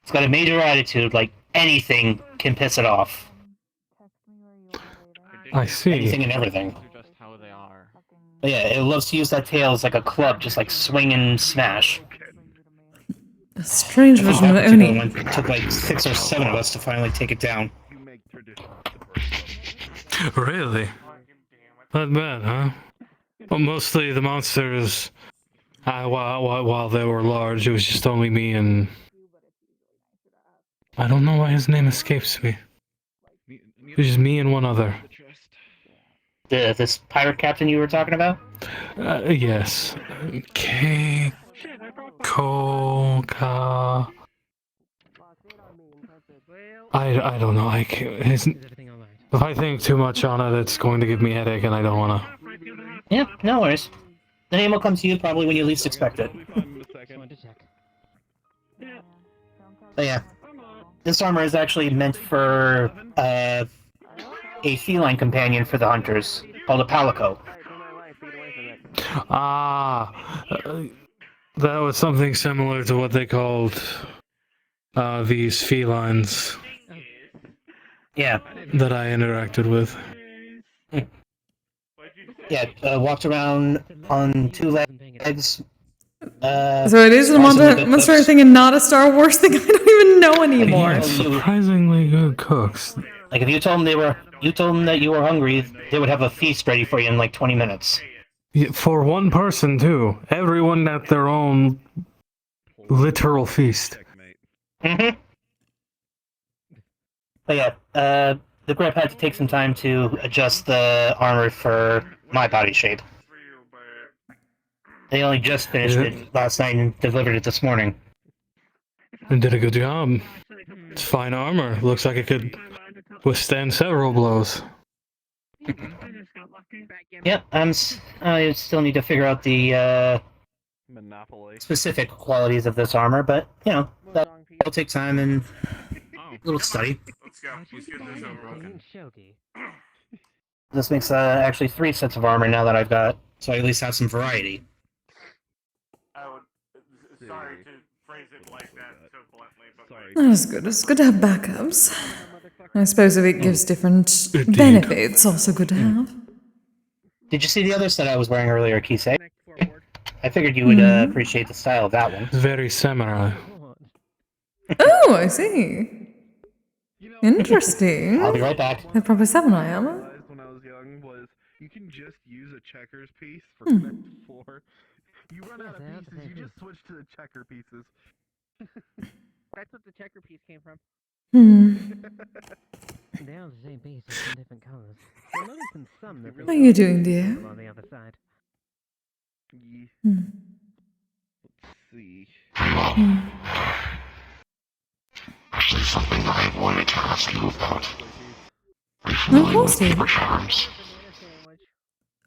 it's got a major attitude. Like anything can piss it off. I see. Anything and everything. But yeah, it loves to use that tail as like a club, just like swing and smash. A strange version of Oni. It took like 6 or 7 of us to finally take it down. Really? Not bad, huh? Well, mostly the monsters, while they were large, it was just only me and... I don't know why his name escapes me. It was just me and one other. This pirate captain you were talking about? Yes. Koka... I don't know. I can't... If I think too much on it, it's going to give me a headache, and I don't want to. Yeah, no worries. The name will come to you probably when you least expect it. But yeah, this armor is actually meant for a feline companion for the hunters, called a palico. That was something similar to what they called these felines. Yeah. That I interacted with. Yeah, walked around on 2 legs. So it is a monster thing and not a Star Wars thing. I don't even know anymore. Yeah, surprisingly good cooks. Like if you told them that you were hungry, they would have a feast ready for you in like 20 minutes. Yeah, for one person too. Everyone at their own literal feast. Mm-hmm. But yeah, the grip had to take some time to adjust the armor for my body shape. They only just finished it last night and delivered it this morning. They did a good job. It's fine armor. Looks like it could withstand several blows. Yep, I still need to figure out the specific qualities of this armor, but you know, that'll take time and a little study. Let's go. Let's get this over with. This makes actually 3 sets of armor now that I've got, so I at least have some variety. Sorry to phrase it like that so bluntly, but That's good. It's good to have backups. I suppose if it gives different benefits, also good to have. Did you see the other set I was wearing earlier, Kise? I figured you would appreciate the style of that one. Very samurai. Oh, I see. Interesting. I'll be right back. They're probably samurai armor. When I was young, was you can just use a checkers piece for Hmm. Connect 4. You run out of pieces, you just switch to the checker pieces. That's what the checker piece came from. They are the same piece, just in different colors. You'll notice in some that How are you doing, dear? on the other side. Hmm. Let's see. Actually, something I wanted to ask you about. Of course, dear. Paper charms.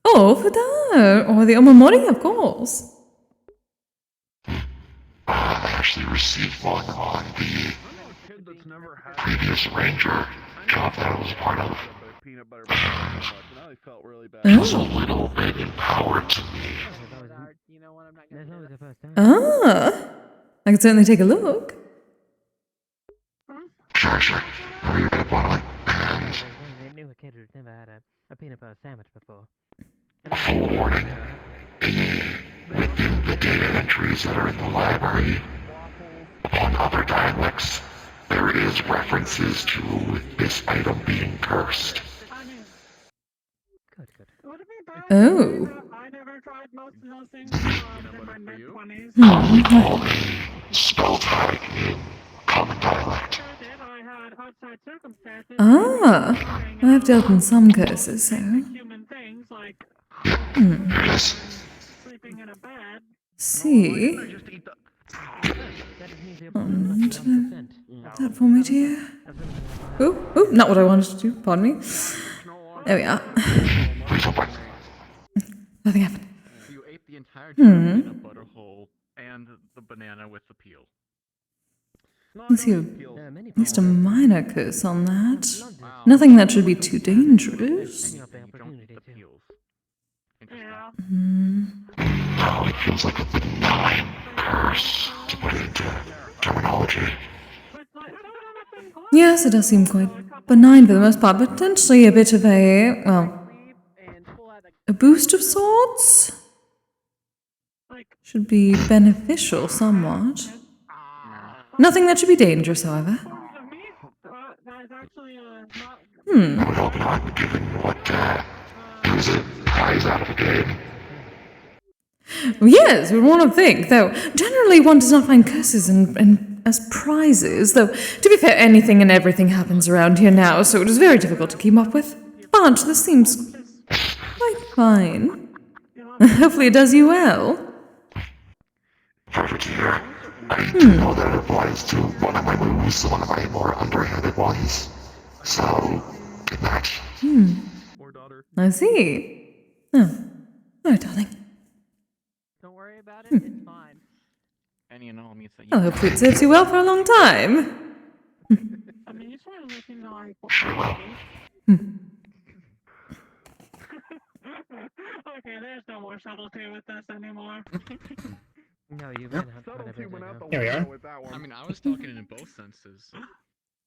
Oh, for that. Or the Omamori, of course. I actually received one on the previous ranger job that I was a part of. It was a little bit empowered to me. Ah. I can certainly take a look. Sure. Are you good one? And They knew a kid who'd never had a peanut butter sandwich before. Forewarning. Within the data entries that are in the library, upon other dialects, there is references to this item being cursed. Oh. I never tried most of those things in my mid-20s. Spell-tag in common dialect. Ah, I've dealt in some curses, so. Yes. See. And that for me, dear. Oh, not what I wanted to do. Pardon me. There we are. Nothing happened. You ate the entire peanut butter hole and the banana with the peel. Let's see, at least a minor curse on that. Nothing that should be too dangerous. Now it feels like a benign curse, to put it into terminology. Yes, it does seem quite benign for the most part, potentially a bit of a, well, a boost of sorts? Should be beneficial somewhat. Nothing that should be dangerous, however. I would hope not, given what gives it prize out of the game. Yes, one would think, though generally one does not find curses as prizes, though to be fair, anything and everything happens around here now, so it is very difficult to keep up with. But this seems quite fine. Hopefully it does you well. Perfect here. I do know that it applies to one of my moves, one of my more underhanded ones. So, good match. I see. Oh, alright, darling. Don't worry about it, it's fine. And you know, means that Well, hopefully it serves you well for a long time. I mean, you sort of let me know like Okay, there's no more subtlety with this anymore. No, you went out. Here we are. I mean, I was talking in both senses.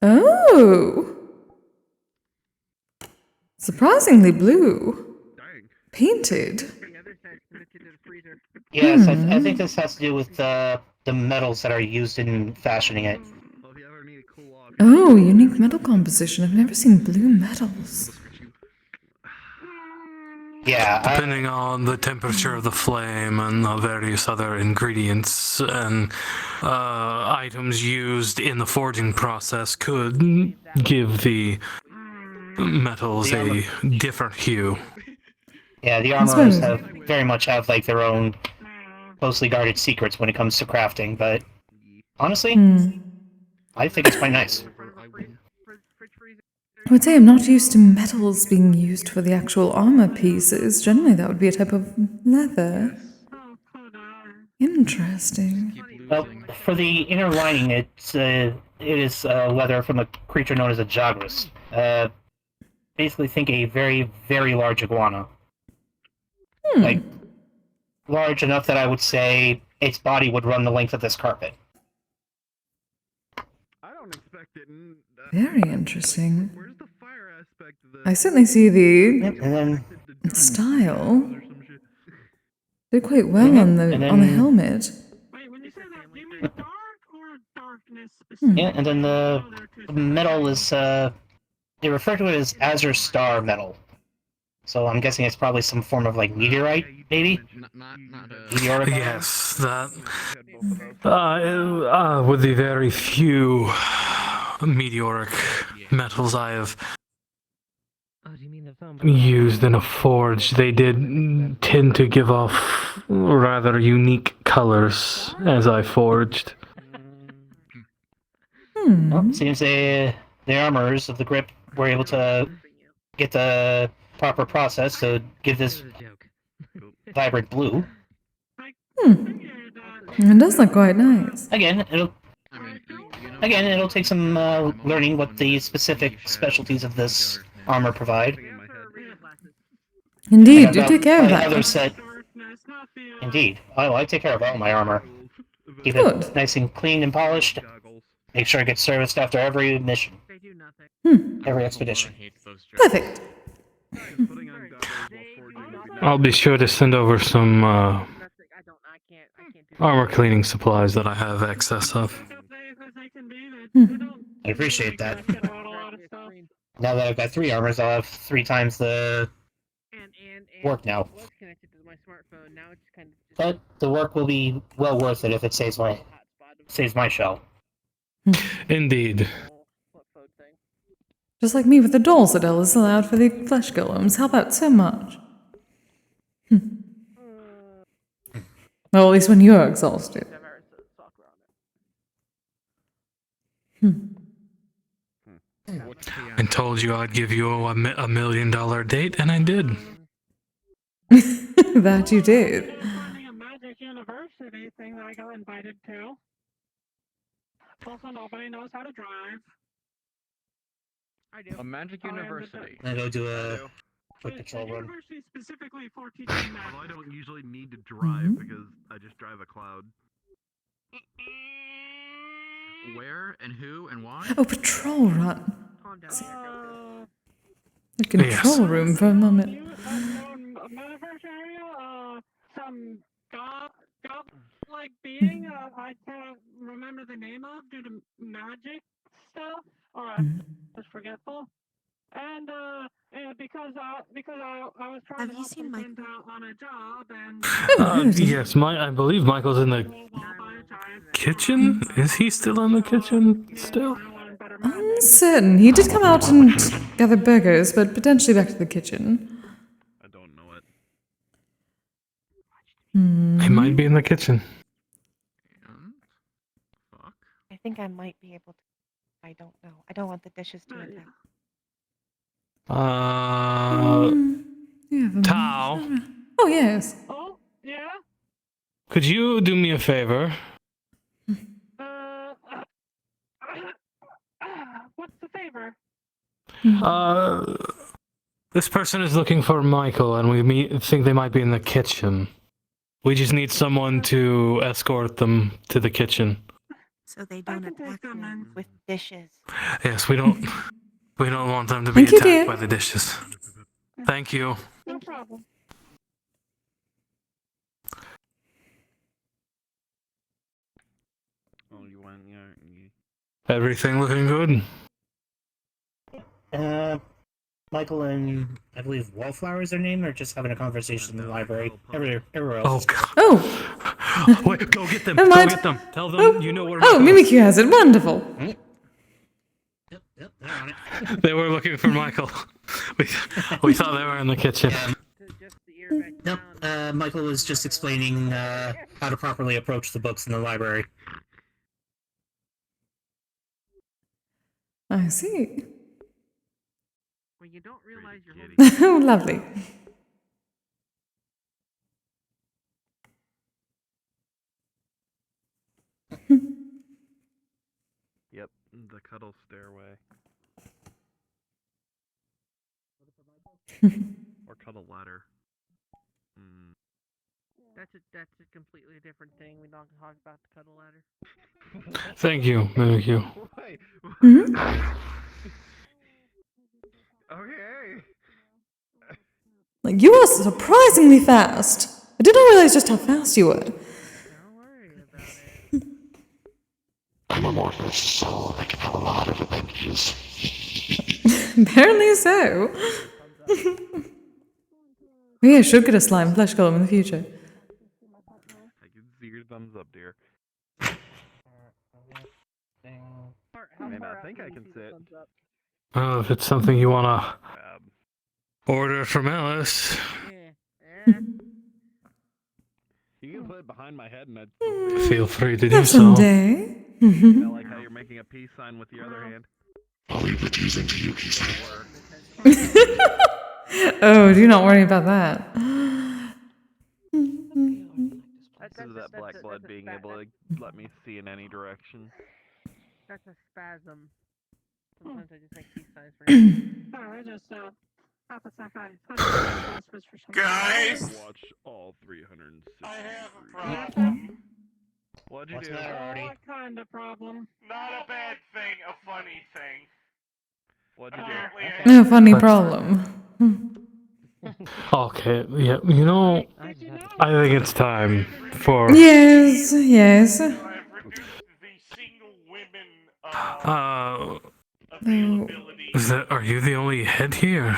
Oh. Surprisingly blue. Painted. Yes, I think this has to do with the metals that are used in fashioning it. Oh, unique metal composition. I've never seen blue metals. Yeah. Depending on the temperature of the flame and the various other ingredients and items used in the forging process could give the metals a different hue. Yeah, the armorers very much have like their own closely guarded secrets when it comes to crafting, but honestly, I think it's quite nice. I would say I'm not used to metals being used for the actual armor pieces. Generally, that would be a type of leather. Interesting. Well, for the inner lining, it is leather from a creature known as a Jagras. Basically, think a very, very large iguana. Like, large enough that I would say its body would run the length of this carpet. Very interesting. I certainly see the style. Did quite well on the helmet. Yeah, and then the metal is they refer to it as Azure Star metal. So I'm guessing it's probably some form of like meteorite, maybe? Meteoric? Yes, that. With the very few meteoric metals I have used in a forge, they did tend to give off rather unique colors as I forged. Well, seems the armorers of the grip were able to get the proper process to give this vibrant blue. It does look quite nice. Again, it'll take some learning what the specific specialties of this armor provide. Indeed, do take care of that. Others said, indeed. I take care of all my armor. Keep it nice and clean and polished. Make sure it gets serviced after every mission. Every expedition. Perfect. I'll be sure to send over some armor cleaning supplies that I have excess of. I appreciate that. Now that I've got 3 armors, I'll have 3 times the work now. But the work will be well worth it if it saves my shell. Indeed. Just like me with the dolls that Ella's allowed for the flesh golems. Help out so much. Well, at least when you're exhausted. I told you I'd give you a $1 million date, and I did. That you did. A Magic University thing that I got invited to. Also, nobody knows how to drive. I do. A Magic University. I go do a quick patrol run. University specifically for teaching magic. Although I don't usually need to drive because I just drive a cloud. Where and who and why? Oh, patrol run. The control room for a moment. Metaverse area, some god-like being I can't remember the name of due to magic stuff, or I'm just forgetful. And because I was trying to help some friends out on a job, and Yes, I believe Michael's in the kitchen. Is he still in the kitchen still? Uncertain. He did come out and gather burgers, but potentially back to the kitchen. I don't know it. He might be in the kitchen. I think I might be able to. I don't know. I don't want the dishes to attack. Tao, Oh, yes. oh yeah. could you do me a favor? What's the favor? This person is looking for Michael, and we think they might be in the kitchen. We just need someone to escort them to the kitchen. So they don't attack me with dishes. Yes, we don't want them to be Thank you, attacked dear. by the dishes. Thank you. No problem. Oh, you went, yeah. Everything looking good? Michael and I believe Wallflower is their name, or just having a conversation in the library. Everywhere else. Oh, wait, go get them. Never Go mind. get them. Tell them you know where Oh, Michael is. Mimikyu has it. Wonderful. Yep, they're on it. They were looking for Michael. We thought they were in the kitchen. Nope, Michael was just explaining how to properly approach the books in the library. I see. When you don't realize you're Oh, lovely. Yep, the cuddle stairway. Or cuddle ladder. That's a completely different thing. We don't talk about the cuddle ladder. Thank you, Mimikyu. Wait. Okay. Like, you are surprisingly fast. I did not realize just how fast you were. I'm amorphous, so I can have a lot of adventures. Apparently so. Yeah, should get a slime flesh golem in the future. I can see your thumbs up, dear. And I think I can sit. Oh, if it's something you wanna order from Alice. You can put it behind my head and I'd Feel free to do so. Someday. I like how you're making a peace sign with your other hand. I'll leave the teasing to you, Kise. Oh, do not worry about that. This is that black blood being able to let me see in any direction. That's a spasm. Sometimes I just make peace signs for you. I just half a second. Guys! Watch all 360. I have a problem. What'd you What's do? the matter, Artie? What kind of problem? Not a bad thing, a funny thing. What'd you do? Apparently I No funny problem. Okay, yeah, you know, I think it's time for. Yes, yes. Uh, are you the only head here?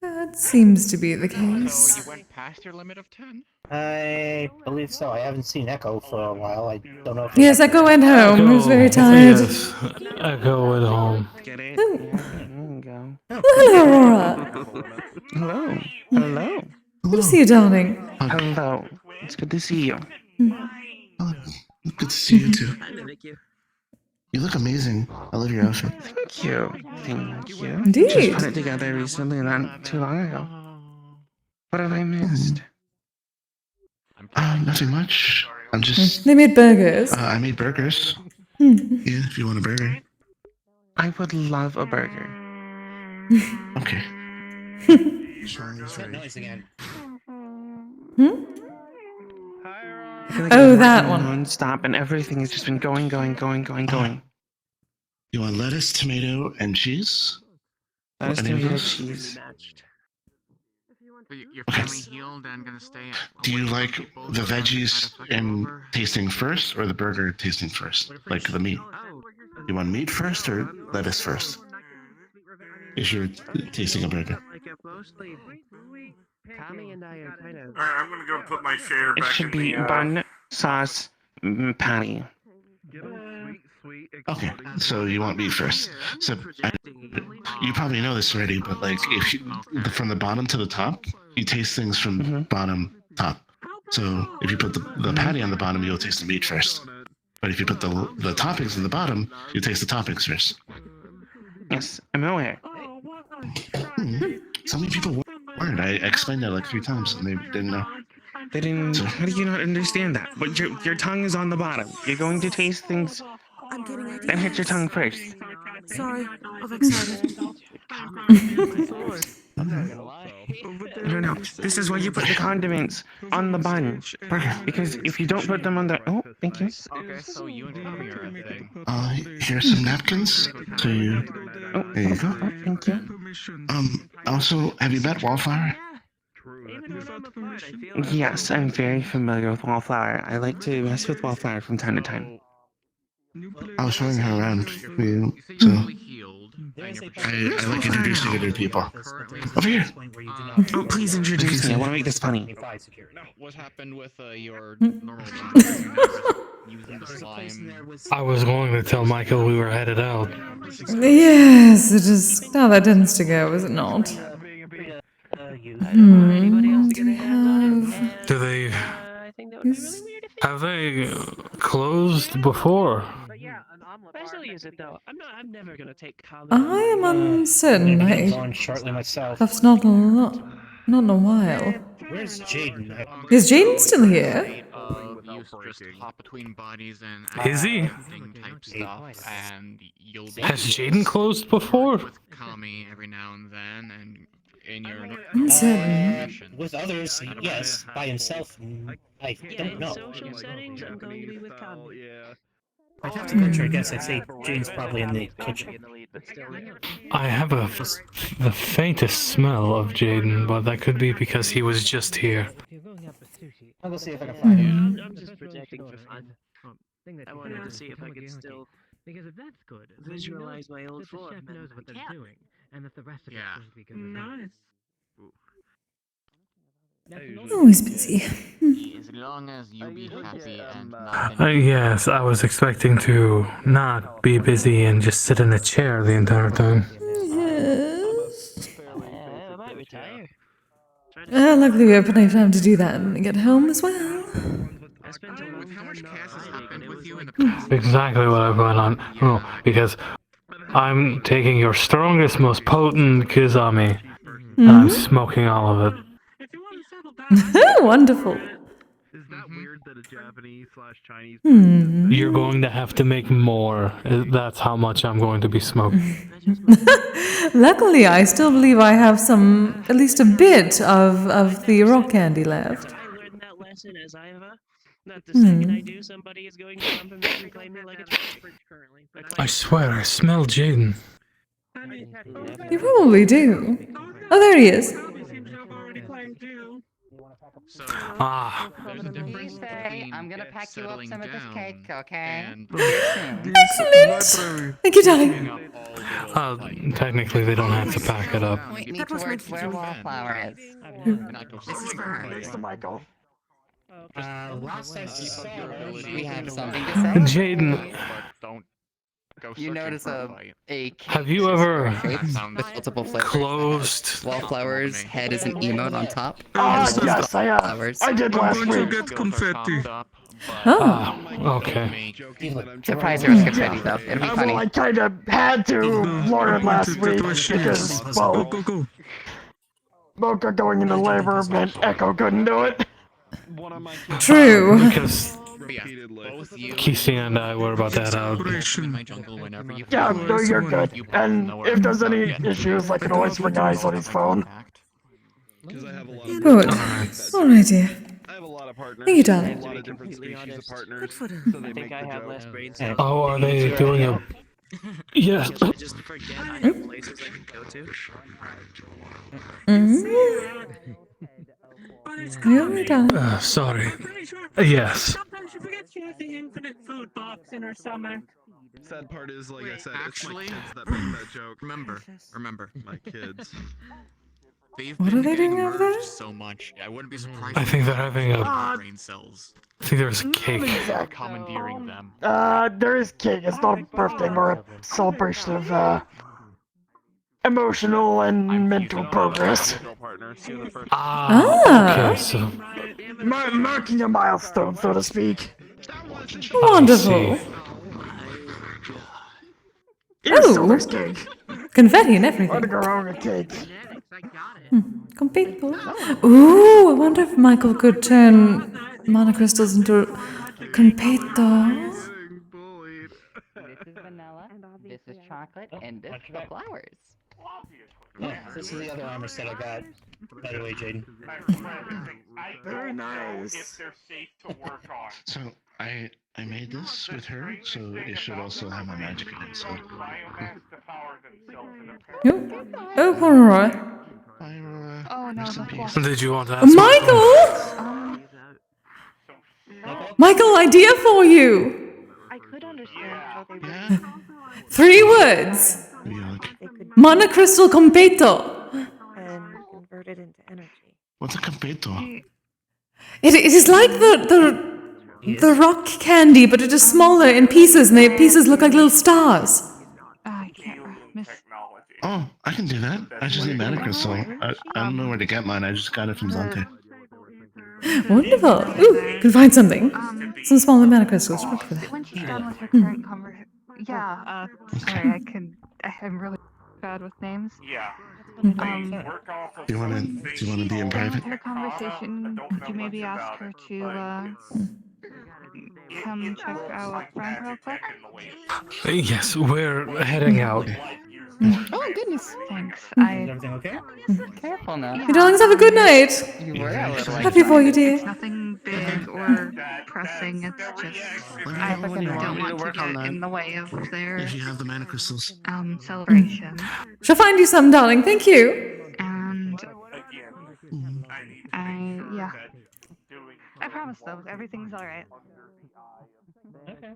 That seems to be the So case. you went past your limit of 10? I believe so. I haven't seen Echo for a while. I don't know if Yes, Echo went home. He was very tired. Yes, Echo went home. Get it? Oh. Yeah, there you go. Hello, Aurora. Hello. Hello. Good to see you, darling. Hello. It's good to see you. Good to see you too. You look amazing. I love your outfit. Thank you. Thank you. Indeed. Just put it together recently, not too long ago. What have I missed? Nothing much. I'm just. They made burgers. I made burgers. Hmm. Yeah, if you want a burger. I would love a burger. Okay. That noise again. I feel like Oh, I've been that working one. non-stop and everything has just been going. You want lettuce, tomato, and cheese? Lettuce, Any of tomato, those? cheese. You're finally healed and gonna stay. Do you like the veggies in tasting first or the burger tasting first? Like the meat? You want meat first or lettuce first? If you're tasting a burger. Kami and I are kind of. Alright, I'm gonna go put my share It back should in be the, bun, sauce, patty. Okay, so you want meat first. So you probably know this already, but like if you, from the bottom to the top, you taste things from bottom top. So if you put the patty on the bottom, you'll taste the meat first. But if you put the toppings on the bottom, you taste the toppings first. Yes, I'm aware. So many people weren't. I explained that like 3 times and they didn't know. They didn't. How do you not understand that? But your tongue is on the bottom. You're going to taste things. Then hit your tongue first. Sorry, I'm excited. No. This is why you put the condiments on the bun. Because if you don't put them on the. Oh, thank you. Okay, so you and Kami are a thing. Here's some napkins. So you. There you go. Thank you. Also, have you met Wallflower? Yes, I'm very familiar with Wallflower. I like to mess with Wallflower from time to time. I was showing her around. So I like introducing you to people. Over here. Oh, please introduce me. I want to make this funny. What happened with your Hmm. normal using the slime? I was going to tell Michael we were headed out. Yes, it is. Now that tends to go, is it not? Do we have... Do they? Have they closed before? I still use it though. I'm never gonna take Kami. I am uncertain. Going shortly myself. That's not a lot. Not in a while. Where's Jaden? Is Jaden still here? You just hop between bodies and Is he? type stuff, and you'll be Has Jaden closed before? with Kami every now and then, and in your Uncertain. With others, yes. By himself, I don't know. Social settings, I'm going to be with Kami. I'd have to venture a guess. I'd say Jaden's probably in the kitchen. I have the faintest smell of Jaden, but that could be because he was just here. I'll go see if I can find him. I'm just projecting for fun. I wanted to see if I could still Because if that's good, visualize my old that the form. chef knows what they're doing, and that the rest of it's going to be good. Nice. Always busy. As long as you be happy and not Yes, I was expecting to not be busy and just sit in a chair the entire time. Yes. I might retire. Luckily we have plenty of time to do that and get home as well. I spent a long how much time Cass has outside, happened and it with was you in like the past. Exactly what I plan on. Oh, because I'm taking your strongest, most potent Kizami, and I'm smoking all of it. Wonderful. Is that weird that a Japanese/Chinese You're going to have to make more. That's how much I'm going to be smoking. Luckily, I still believe I have some, at least a bit of the rock candy left. I learned that lesson as Iva. Not the second I do, somebody is going to come from me and claim me like a currently. I swear, I smell Jaden. You probably do. Oh, there he is. Ah. There's a difference between I'm gonna pack you up settling some of this down cake, okay? and Excellent! Thank you, darling. Technically, they don't have to pack it up. Point me towards where Wallflower is. This is for her. Next to Michael. Last I saw her, we have something to say. Jaden, You notice a have you ever shapes with multiple flavors. closed? Wallflower's head is an emote on top. Yes, I did last week. Get confetti. Ah, okay. Surprise there was confetti though. It'd be funny. Well, I kind of had to lure it last week because, well, Mocha going into labor meant Echo couldn't do it. True. Because Kise and I were about that out. Yeah, no, you're good. And if there's any issues, I can always ring Eyes on his phone. Good. Alrighty. Thank you, darling. Oh, are they doing a... Yes. Really, darling? Sorry. Yes. Sometimes she forgets she has the infinite food box in her stomach. Sad part is, like I said, actually, it's my kids that make that joke. Remember. My kids. They've What been are they getting doing over there? merged so much. I wouldn't be surprised. I think they're having a... brain cells. I think there's a cake. Commandeering them. There is cake. It's not a birthday or a celebration of, emotional and mental progress. Ah, okay, so... Marking a milestone, so to speak. Wonderful. There's cake. Confetti and everything. Want to go around with cake. Compete. Ooh, I wonder if Michael could turn mana crystals into completo. This is vanilla, this is chocolate, and this is the flowers. Yeah, this is the other armor set I got. By the way, Jaden. Very nice. If they're safe to work on. So I made this with her, so it should also have my magic in it. So. Oh, Aurora. Oh no, Did you want to ask Michael! Michael, idea for you! I could understand how they would 3 words. they could Mana crystal completo. and convert it into energy. What's a completo? It is like the rock candy, but it is smaller in pieces, and the pieces look like little stars. I can't miss. Oh, I can do that. I just need mana crystal. I don't know where to get mine. I just got it from Zante. Wonderful. Ooh, can find something. Some smaller mana crystals. Look for that. When she's done with her current conversation. Yeah, sorry, I'm really bad with names. Yeah. Do you want to be in private? Her conversation, could you maybe ask her to, come check out Frank real quick? Yes, we're heading out. Oh, goodness. Thanks. Is everything okay? Careful now. You darlings have a good night. You were a little Happy for you, dear. It's nothing big or pressing, it's just, I don't want to get in the way of their, If you have the mana crystals. celebration. She'll find you some, darling. Thank you. And, yeah. I promise though, everything's alright. Okay.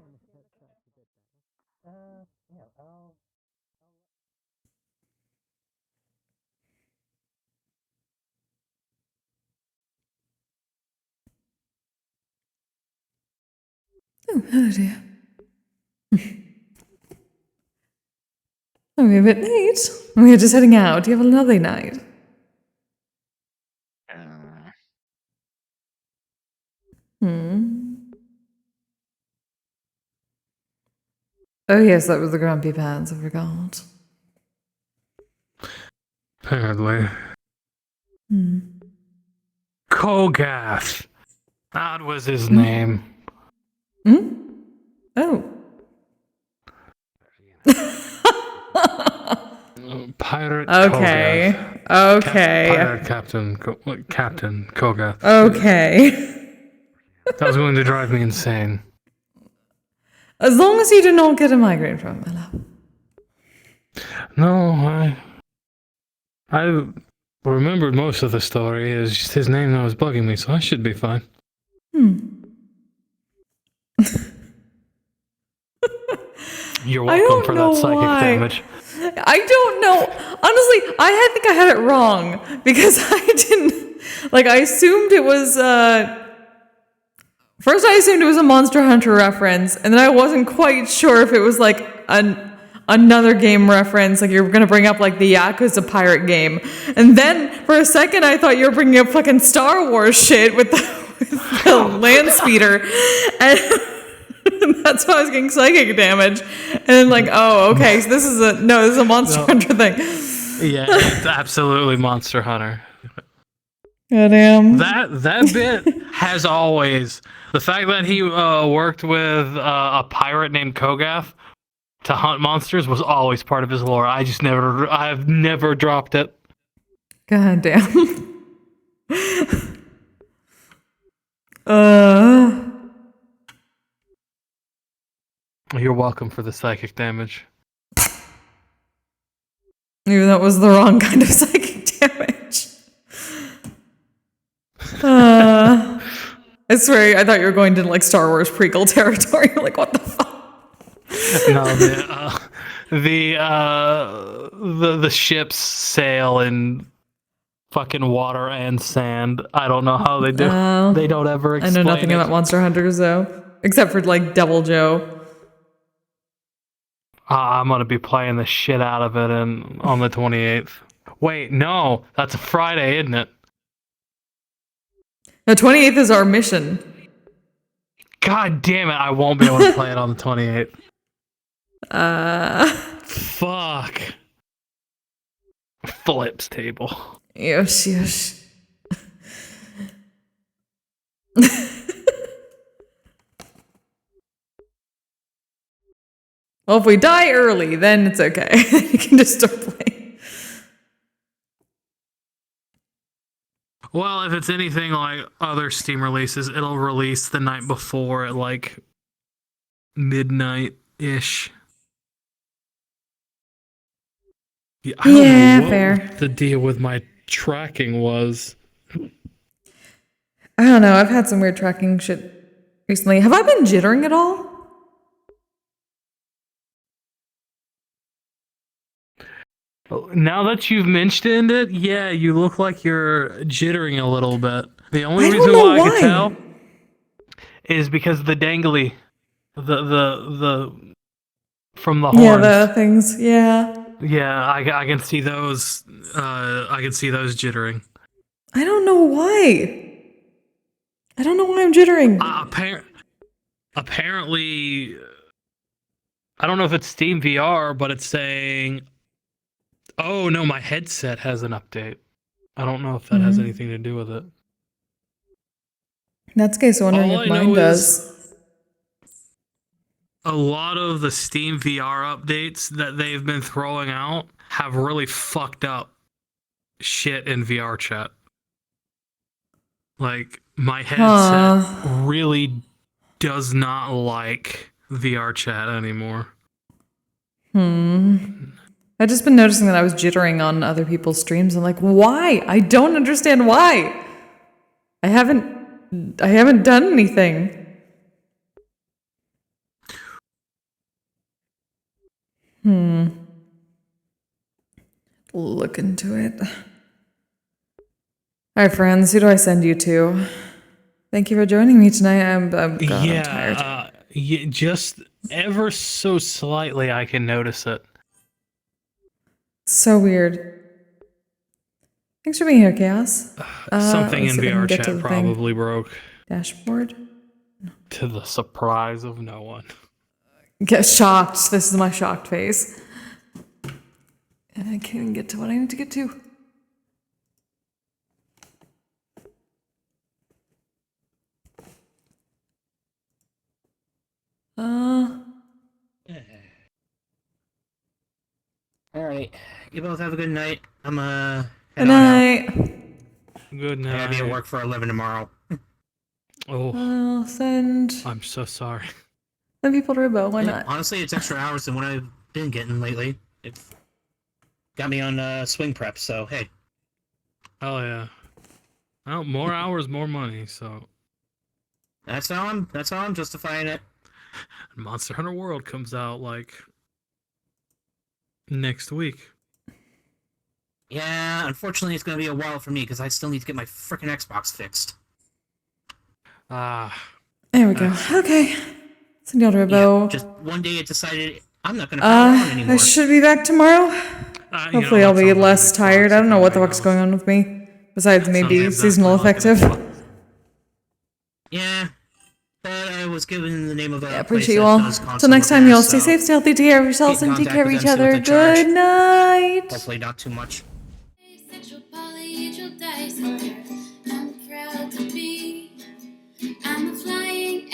Oh, hello, dear. Oh, we're a bit late. We're just heading out. You have a lovely night. Oh, yes, that was the grumpy pants. I forgot. Apparently. Kogath. That was his name. Oh. Pirate Okay. Kogath. Okay. Pirate Captain Kogath. Okay. That was going to drive me insane. As long as you do not get a migraine from it, my love. No, I remembered most of the story. It's just his name that was bugging me, so I should be fine. You're welcome for that psychic damage. I don't know. Honestly, think I had it wrong because I didn't. Like, I assumed it was. First, I assumed it was a Monster Hunter reference, and then I wasn't quite sure if it was like another game reference. Like, you're gonna bring up like the Yakuza pirate game, and then for a second, I thought you were bringing up fucking Star Wars shit with the land speeder, and that's why I was getting psychic damage. And then like, oh, okay, so this is a Monster Hunter thing. Yeah, it's absolutely Monster Hunter. Goddamn. That bit has always the fact that he worked with a pirate named Kogath to hunt monsters was always part of his lore. I've never dropped it. Goddamn. You're welcome for the psychic damage. Even though it was the wrong kind of psychic damage. I swear, I thought you were going to like Star Wars prequel territory. Like, what the fuck? No, the ships sail in fucking water and sand. I don't know how they do. They don't ever explain I know nothing about Monster Hunters though, except for like Devil Joe. I'm gonna be playing the shit out of it on the 28th. Wait, no, that's a Friday, isn't it? The 28th is our mission. God damn it, I won't be able to play it on the 28th. Fuck. Flips table. Yes. Well, if we die early, then it's okay. You can just start playing. Well, if it's anything like other Steam releases, it'll release the night before at like midnight-ish. Yeah, I don't know what fair. the deal with my tracking was. I don't know. I've had some weird tracking shit recently. Have I been jittering at all? Now that you've mentioned it, yeah, you look like you're jittering a little bit. The only reason why I could tell is because the dangly, the from the horns. Yeah, the things. Yeah. Yeah, I can see those. I can see those jittering. I don't know why. I don't know why I'm jittering. Apparently, I don't know if it's Steam VR, but it's saying, "Oh no, my headset has an update." I don't know if that has anything to do with it. That's case wondering if mine does. A lot of the Steam VR updates that they've been throwing out have really fucked up shit in VRChat. Like, my headset really does not like VRChat anymore. I've just been noticing that I was jittering on other people's streams. I'm like, why? I don't understand why. I haven't done anything. Look into it. Alright, friends, who do I send you to? Thank you for joining me tonight. I'm tired. Yeah, just ever so slightly I can notice it. So weird. Thanks for being here, Chaos. Something in let's see if I can get to VRChat the probably broke. Dashboard. To the surprise of no one. Get shocked. This is my shocked face. And I can't even get to what I need to get to. Alright. You both have a good night. I'm Good night. Good night. I gotta be at work for 11 tomorrow. Oh. I'll send I'm so sorry. people to Ribo. Why not? Honestly, it's extra hours than what I've been getting lately. It's got me on swing prep. So hey. Oh yeah. Well, more hours, more money. So That's how I'm justifying it. Monster Hunter World comes out like next week. Yeah, unfortunately, it's gonna be a while for me because I still need to get my frickin' Xbox fixed. There we go. Okay. Send you about. Just one day it decided I'm not gonna power on anymore. I should be back tomorrow. You Hopefully, I'll be less tired. I don't know what the fuck's going on with me. Besides, maybe seasonal affective. Yeah, but I was given the name of a I appreciate you all. Till next time, you all stay safe, stay healthy, take care of yourselves, and take care of each other. Good night. Hopefully, not too much. I'm proud to be. I'm a flying